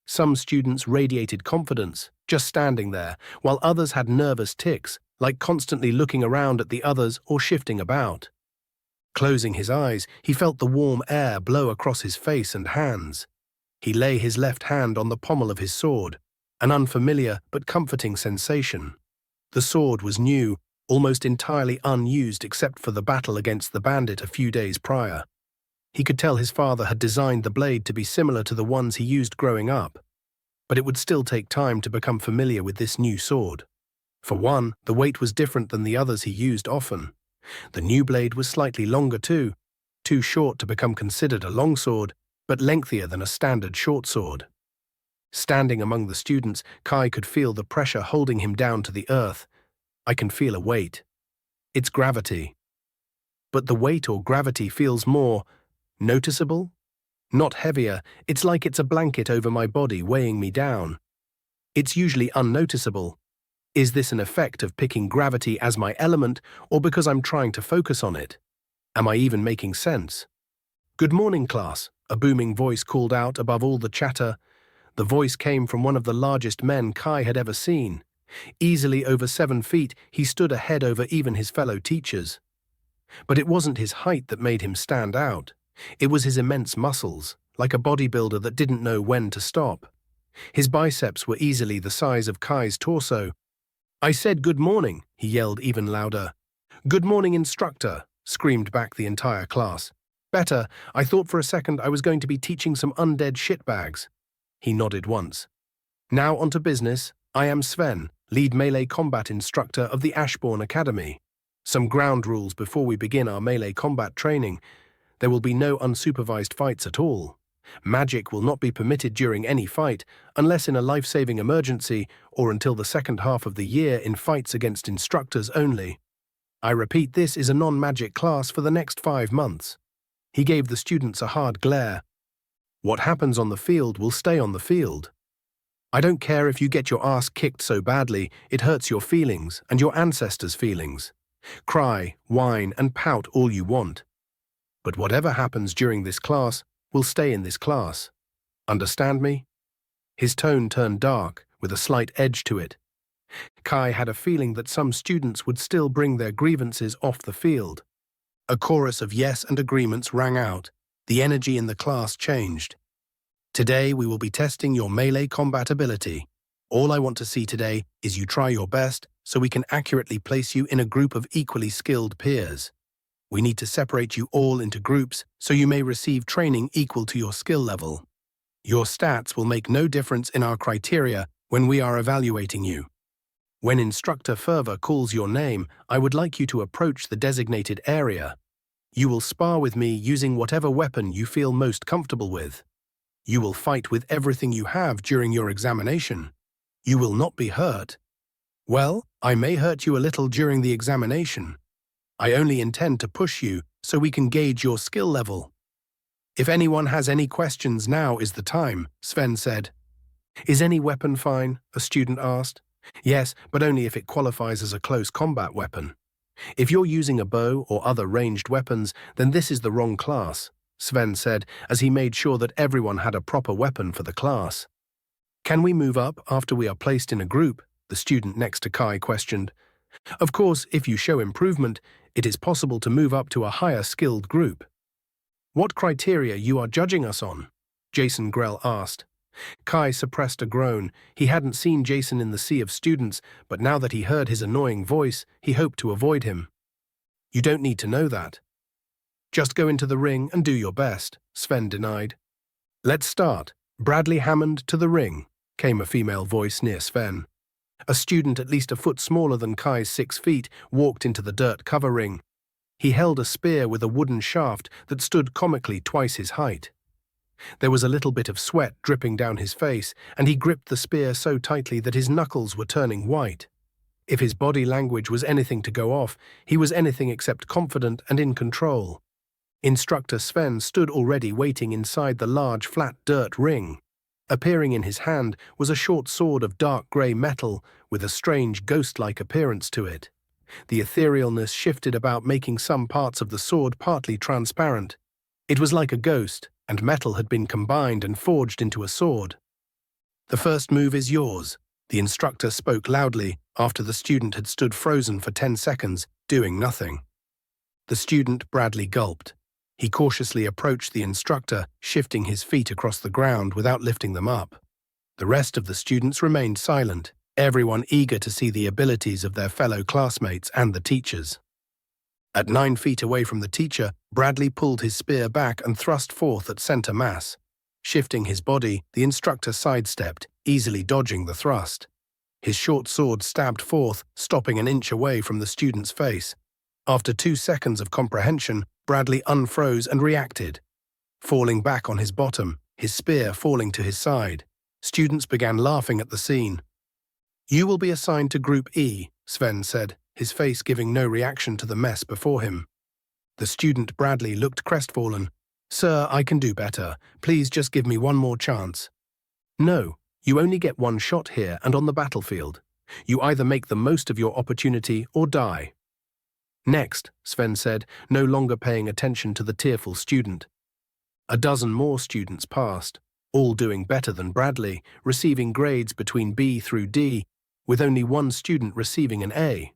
Some students radiated confidence, just standing there, while others had nervous tics, like constantly looking around at the others or shifting about. Closing his eyes, he felt the warm air blow across his face and hands. He lay his left hand on the pommel of his sword, an unfamiliar but comforting sensation. The sword was new, almost entirely unused except for the battle against the bandit a few days prior. He could tell his father had designed the blade to be similar to the ones he used growing up, but it would still take time to become familiar with this new sword. For one, the weight was different than the others he used often. The new blade was slightly longer too short to become considered a longsword, but lengthier than a standard short sword. Standing among the students, Kai could feel the pressure holding him down to the earth. I can feel a weight. It's gravity. But the weight or gravity feels more noticeable? Not heavier, it's like it's a blanket over my body weighing me down. It's usually unnoticeable. Is this an effect of picking gravity as my element, or because I'm trying to focus on it? Am I even making sense? "Good morning, class," a booming voice called out above all the chatter. The voice came from one of the largest men Kai had ever seen. Easily over 7 feet, he stood ahead over even his fellow teachers. But it wasn't his height that made him stand out. It was his immense muscles, like a bodybuilder that didn't know when to stop. His biceps were easily the size of Kai's torso. "I said good morning," he yelled even louder. "Good morning, instructor," screamed back the entire class. "Better, I thought for a second I was going to be teaching some undead shitbags." He nodded once. "Now on to business. I am Sven, lead melee combat instructor of the Ashbourne Academy. Some ground rules before we begin our melee combat training. There will be no unsupervised fights at all. Magic will not be permitted during any fight, unless in a life-saving emergency or until the second half of the year in fights against instructors only. I repeat, this is a non-magic class for the next 5 months." He gave the students a hard glare. "What happens on the field will stay on the field. I don't care if you get your ass kicked so badly it hurts your feelings and your ancestors' feelings. Cry, whine, and pout all you want. But whatever happens during this class will stay in this class. Understand me?" His tone turned dark, with a slight edge to it. Kai had a feeling that some students would still bring their grievances off the field. A chorus of yes and agreements rang out. The energy in the class changed. "Today we will be testing your melee combat ability. All I want to see today is you try your best so we can accurately place you in a group of equally skilled peers. We need to separate you all into groups so you may receive training equal to your skill level. Your stats will make no difference in our criteria when we are evaluating you. When Instructor Fervor calls your name, I would like you to approach the designated area. You will spar with me using whatever weapon you feel most comfortable with. You will fight with everything you have during your examination. You will not be hurt. Well, I may hurt you a little during the examination. I only intend to push you so we can gauge your skill level. If anyone has any questions, now is the time," Sven said. "Is any weapon fine?" a student asked. "Yes, but only if it qualifies as a close combat weapon. If you're using a bow or other ranged weapons, then this is the wrong class," Sven said as he made sure that everyone had a proper weapon for the class. "Can we move up after we are placed in a group?" the student next to Kai questioned. "Of course, if you show improvement, it is possible to move up to a higher skilled group." "What criteria you are judging us on?" Jason Grell asked. Kai suppressed a groan. He hadn't seen Jason in the sea of students, but now that he heard his annoying voice, he hoped to avoid him. "You don't need to know that. Just go into the ring and do your best," Sven denied. "Let's start. Bradley Hammond to the ring," came a female voice near Sven. A student at least a foot smaller than Kai's 6 feet walked into the dirt cover ring. He held a spear with a wooden shaft that stood comically twice his height. There was a little bit of sweat dripping down his face, and he gripped the spear so tightly that his knuckles were turning white. If his body language was anything to go off, he was anything except confident and in control. Instructor Sven stood already waiting inside the large flat dirt ring. Appearing in his hand was a short sword of dark grey metal with a strange ghost-like appearance to it. The etherealness shifted about, making some parts of the sword partly transparent. It was like a ghost, and metal had been combined and forged into a sword. "The first move is yours," the instructor spoke loudly after the student had stood frozen for 10 seconds, doing nothing. The student, Bradley, gulped. He cautiously approached the instructor, shifting his feet across the ground without lifting them up. The rest of the students remained silent, everyone eager to see the abilities of their fellow classmates and the teachers. At 9 feet away from the teacher, Bradley pulled his spear back and thrust forth at center mass. Shifting his body, the instructor sidestepped, easily dodging the thrust. His short sword stabbed forth, stopping an inch away from the student's face. After 2 seconds of comprehension, Bradley unfroze and reacted. Falling back on his bottom, his spear falling to his side, students began laughing at the scene. "You will be assigned to Group E," Sven said, his face giving no reaction to the mess before him. The student Bradley looked crestfallen. "Sir, I can do better. Please just give me one more chance." "No, you only get one shot here and on the battlefield. You either make the most of your opportunity or die." "Next," Sven said, no longer paying attention to the tearful student. A dozen more students passed, all doing better than Bradley, receiving grades between B through D, with only one student receiving an A.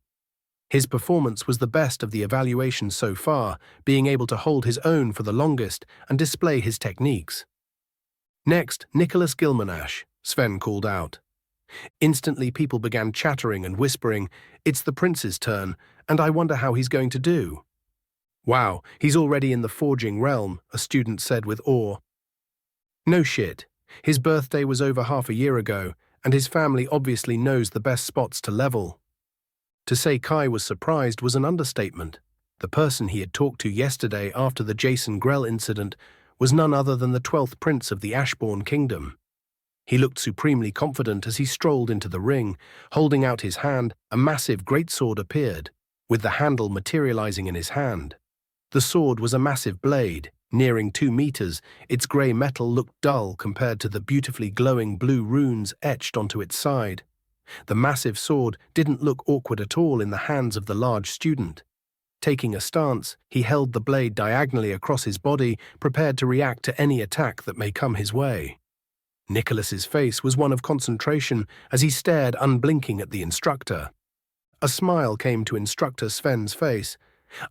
His performance was the best of the evaluation so far, being able to hold his own for the longest and display his techniques. "Next, Nicholas Gilmanash," Sven called out. Instantly people began chattering and whispering, "It's the prince's turn, and I wonder how he's going to do." "Wow, he's already in the forging realm," a student said with awe. "No shit. His birthday was over half a year ago, and his family obviously knows the best spots to level." To say Kai was surprised was an understatement. The person he had talked to yesterday after the Jason Grell incident was none other than the 12th Prince of the Ashbourne Kingdom. He looked supremely confident as he strolled into the ring. Holding out his hand, a massive greatsword appeared, with the handle materializing in his hand. The sword was a massive blade, nearing 2 meters. Its grey metal looked dull compared to the beautifully glowing blue runes etched onto its side. The massive sword didn't look awkward at all in the hands of the large student. Taking a stance, he held the blade diagonally across his body, prepared to react to any attack that may come his way. Nicholas's face was one of concentration as he stared unblinking at the instructor. A smile came to Instructor Sven's face.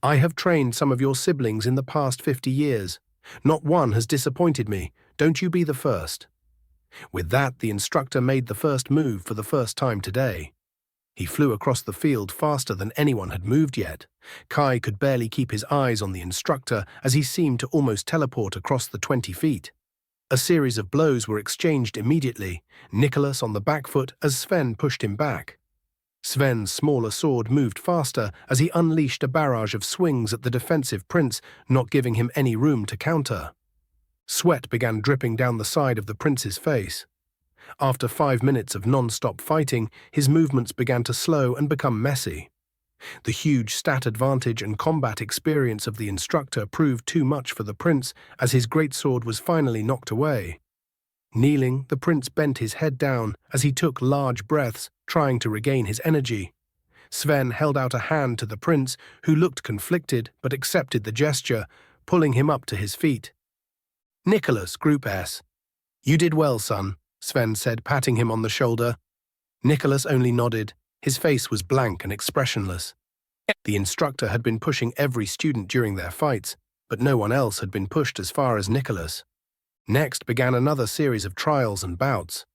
"I have trained some of your siblings in the past 50 years. Not one has disappointed me. Don't you be the first." With that, the instructor made the first move for the first time today. He flew across the field faster than anyone had moved yet. Kai could barely keep his eyes on the instructor as he seemed to almost teleport across the 20 feet. A series of blows were exchanged immediately, Nicholas on the back foot as Sven pushed him back. Sven's smaller sword moved faster as he unleashed a barrage of swings at the defensive prince, not giving him any room to counter. Sweat began dripping down the side of the prince's face. After 5 minutes of non-stop fighting, his movements began to slow and become messy. The huge stat advantage and combat experience of the instructor proved too much for the prince as his greatsword was finally knocked away. Kneeling, the prince bent his head down as he took large breaths, trying to regain his energy. Sven held out a hand to the prince, who looked conflicted but accepted the gesture, pulling him up to his feet. "Nicholas, Group S. You did well, son," Sven said, patting him on the shoulder. Nicholas only nodded. His face was blank and expressionless. The instructor had been pushing every student during their fights, but no one else had been pushed as far as Nicholas. Next began another series of trials and bouts.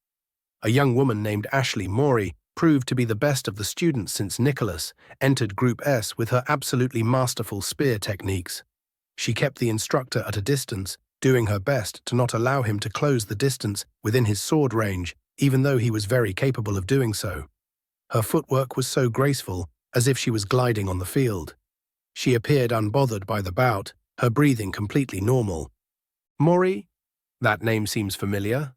A young woman named Ashley Morey proved to be the best of the students since Nicholas entered Group S with her absolutely masterful spear techniques. She kept the instructor at a distance, doing her best to not allow him to close the distance within his sword range, even though he was very capable of doing so. Her footwork was so graceful, as if she was gliding on the field. She appeared unbothered by the bout, her breathing completely normal. Mori? That name seems familiar.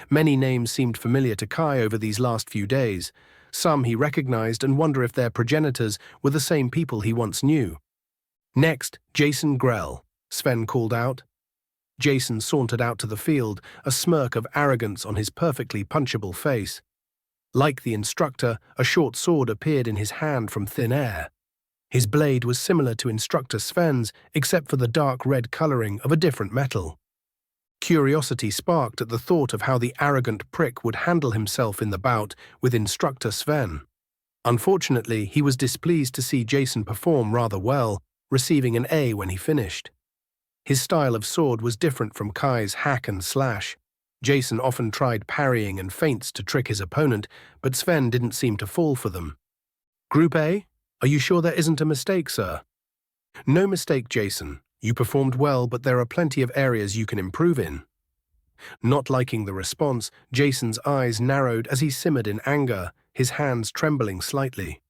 Many names seemed familiar to Kai over these last few days. Some he recognized and wondered if their progenitors were the same people he once knew. Next, Jason Grell, Sven called out. Jason sauntered out to the field, a smirk of arrogance on his perfectly punchable face. Like the instructor, a short sword appeared in his hand from thin air. His blade was similar to Instructor Sven's, except for the dark red coloring of a different metal. Curiosity sparked at the thought of how the arrogant prick would handle himself in the bout with Instructor Sven. Unfortunately, he was displeased to see Jason perform rather well, receiving an A when he finished. His style of sword was different from Kai's hack and slash. Jason often tried parrying and feints to trick his opponent, but Sven didn't seem to fall for them. Group A? Are you sure there isn't a mistake, sir? No mistake, Jason. You performed well, but there are plenty of areas you can improve in. Not liking the response, Jason's eyes narrowed as he simmered in anger, his hands trembling slightly.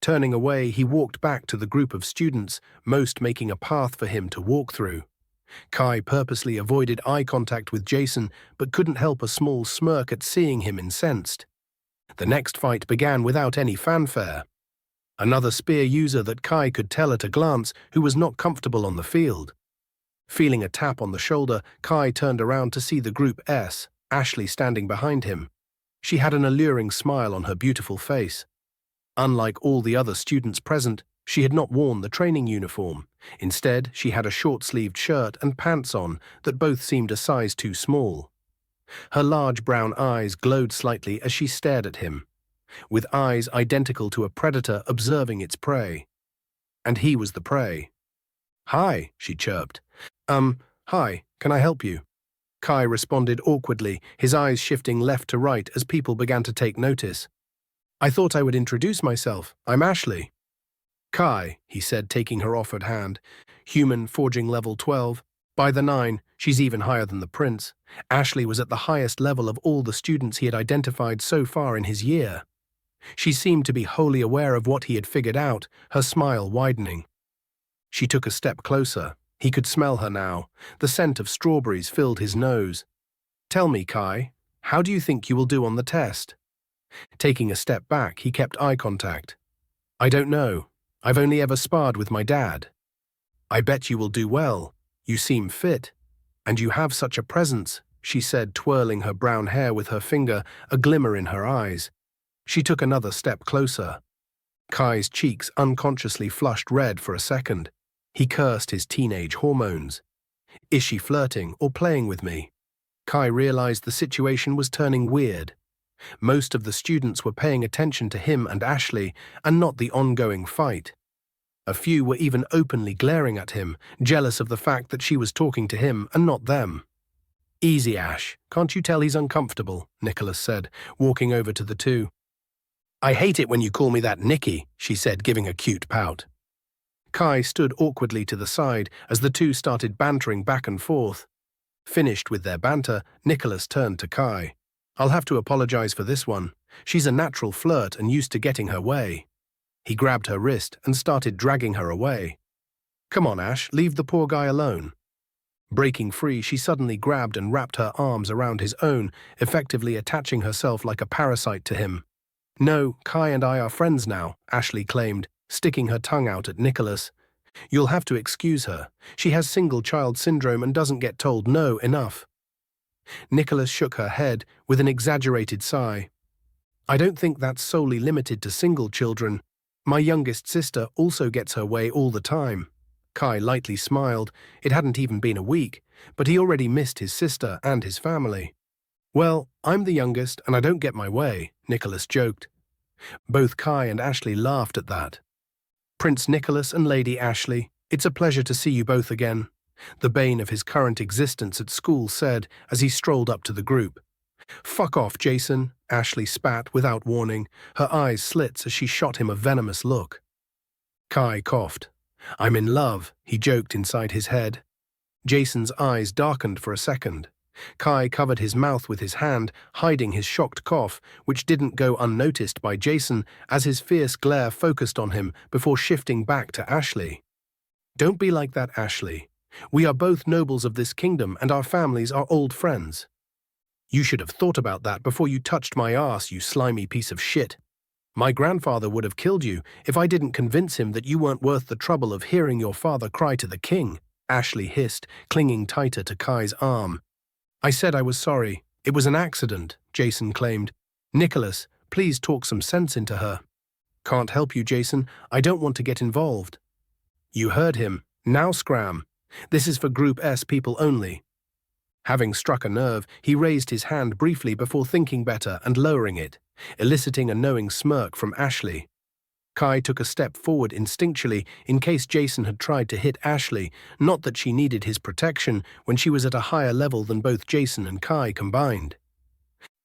Turning away, he walked back to the group of students, most making a path for him to walk through. Kai purposely avoided eye contact with Jason, but couldn't help a small smirk at seeing him incensed. The next fight began without any fanfare. Another spear user that Kai could tell at a glance who was not comfortable on the field. Feeling a tap on the shoulder, Kai turned around to see the Group S, Ashley standing behind him. She had an alluring smile on her beautiful face. Unlike all the other students present, she had not worn the training uniform. Instead, she had a short-sleeved shirt and pants on that both seemed a size too small. Her large brown eyes glowed slightly as she stared at him, with eyes identical to a predator observing its prey. And he was the prey. "Hi," she chirped. Hi, can I help you?" Kai responded awkwardly, his eyes shifting left to right as people began to take notice. "I thought I would introduce myself. I'm Ashley." "Kai," he said, taking her offered hand. "Human, forging level 12. By the 9, she's even higher than the prince." Ashley was at the highest level of all the students he had identified so far in his year. She seemed to be wholly aware of what he had figured out, her smile widening. She took a step closer. He could smell her now. The scent of strawberries filled his nose. "Tell me, Kai, how do you think you will do on the test?" Taking a step back, he kept eye contact. "I don't know. I've only ever sparred with my dad." "I bet you will do well. You seem fit. And you have such a presence," she said, twirling her brown hair with her finger, a glimmer in her eyes. She took another step closer. Kai's cheeks unconsciously flushed red for a second. He cursed his teenage hormones. Is she flirting or playing with me? Kai realized the situation was turning weird. Most of the students were paying attention to him and Ashley, and not the ongoing fight. A few were even openly glaring at him, jealous of the fact that she was talking to him and not them. "Easy, Ash. Can't you tell he's uncomfortable?" Nicholas said, walking over to the two. "I hate it when you call me that, Nicky," she said, giving a cute pout. Kai stood awkwardly to the side as the two started bantering back and forth. Finished with their banter, Nicholas turned to Kai. "I'll have to apologize for this one. She's a natural flirt and used to getting her way." He grabbed her wrist and started dragging her away. "Come on, Ash, leave the poor guy alone." Breaking free, she suddenly grabbed and wrapped her arms around his own, effectively attaching herself like a parasite to him. "No, Kai and I are friends now," Ashley claimed, sticking her tongue out at Nicholas. "You'll have to excuse her. She has single child syndrome and doesn't get told no enough." Nicholas shook her head with an exaggerated sigh. "I don't think that's solely limited to single children. My youngest sister also gets her way all the time." Kai lightly smiled. It hadn't even been a week, but he already missed his sister and his family. "Well, I'm the youngest and I don't get my way," Nicholas joked. Both Kai and Ashley laughed at that. "Prince Nicholas and Lady Ashley, it's a pleasure to see you both again," the bane of his current existence at school said as he strolled up to the group. "Fuck off, Jason," Ashley spat without warning, her eyes slits as she shot him a venomous look. Kai coughed. "I'm in love," he joked inside his head. Jason's eyes darkened for a second. Kai covered his mouth with his hand, hiding his shocked cough, which didn't go unnoticed by Jason as his fierce glare focused on him before shifting back to Ashley. "Don't be like that, Ashley. We are both nobles of this kingdom and our families are old friends. You should have thought about that before you touched my ass, you slimy piece of shit. My grandfather would have killed you if I didn't convince him that you weren't worth the trouble of hearing your father cry to the king," Ashley hissed, clinging tighter to Kai's arm. "I said I was sorry. It was an accident," Jason claimed. "Nicholas, please talk some sense into her." "Can't help you, Jason. I don't want to get involved." "You heard him. Now scram. This is for Group S people only." Having struck a nerve, he raised his hand briefly before thinking better and lowering it, eliciting a knowing smirk from Ashley. Kai took a step forward instinctually in case Jason had tried to hit Ashley, not that she needed his protection when she was at a higher level than both Jason and Kai combined.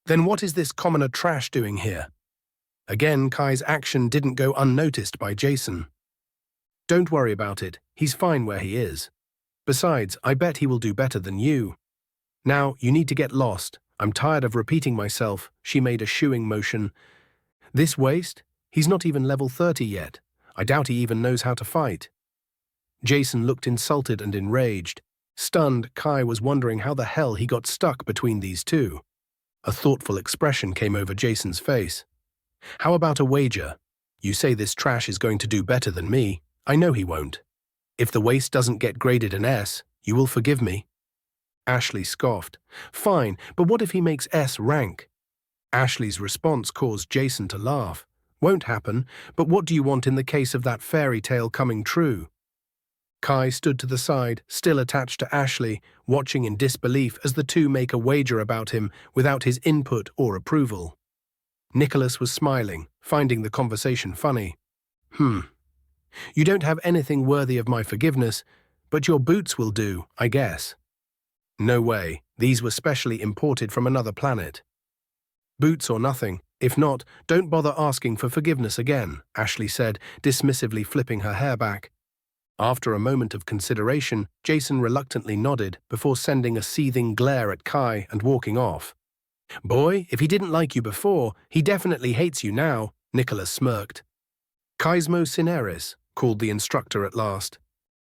Then what is this commoner trash doing here? Again, Kai's action didn't go unnoticed by Jason. Don't worry about it, he's fine where he is. Besides, I bet he will do better than you. Now, you need to get lost. I'm tired of repeating myself, she made a shooing motion. This waste? He's not even level 30 yet. I doubt he even knows how to fight. Jason looked insulted and enraged. Stunned, Kai was wondering how the hell he got stuck between these two. A thoughtful expression came over Jason's face. How about a wager? You say this trash is going to do better than me. I know he won't. If the waste doesn't get graded an S, you will forgive me? Ashley scoffed. Fine, but what if he makes S rank? Ashley's response caused Jason to laugh. Won't happen, but what do you want in the case of that fairy tale coming true? Kai stood to the side, still attached to Ashley, watching in disbelief as the two make a wager about him without his input or approval. Nicholas was smiling, finding the conversation funny. You don't have anything worthy of my forgiveness, but your boots will do, I guess. No way, these were specially imported from another planet. Boots or nothing. If not, don't bother asking for forgiveness again, Ashley said, dismissively flipping her hair back. After a moment of consideration, Jason reluctantly nodded before sending a seething glare at Kai and walking off. Boy, if he didn't like you before, he definitely hates you now, Nicholas smirked. Kaismo Cineris, called the instructor at last.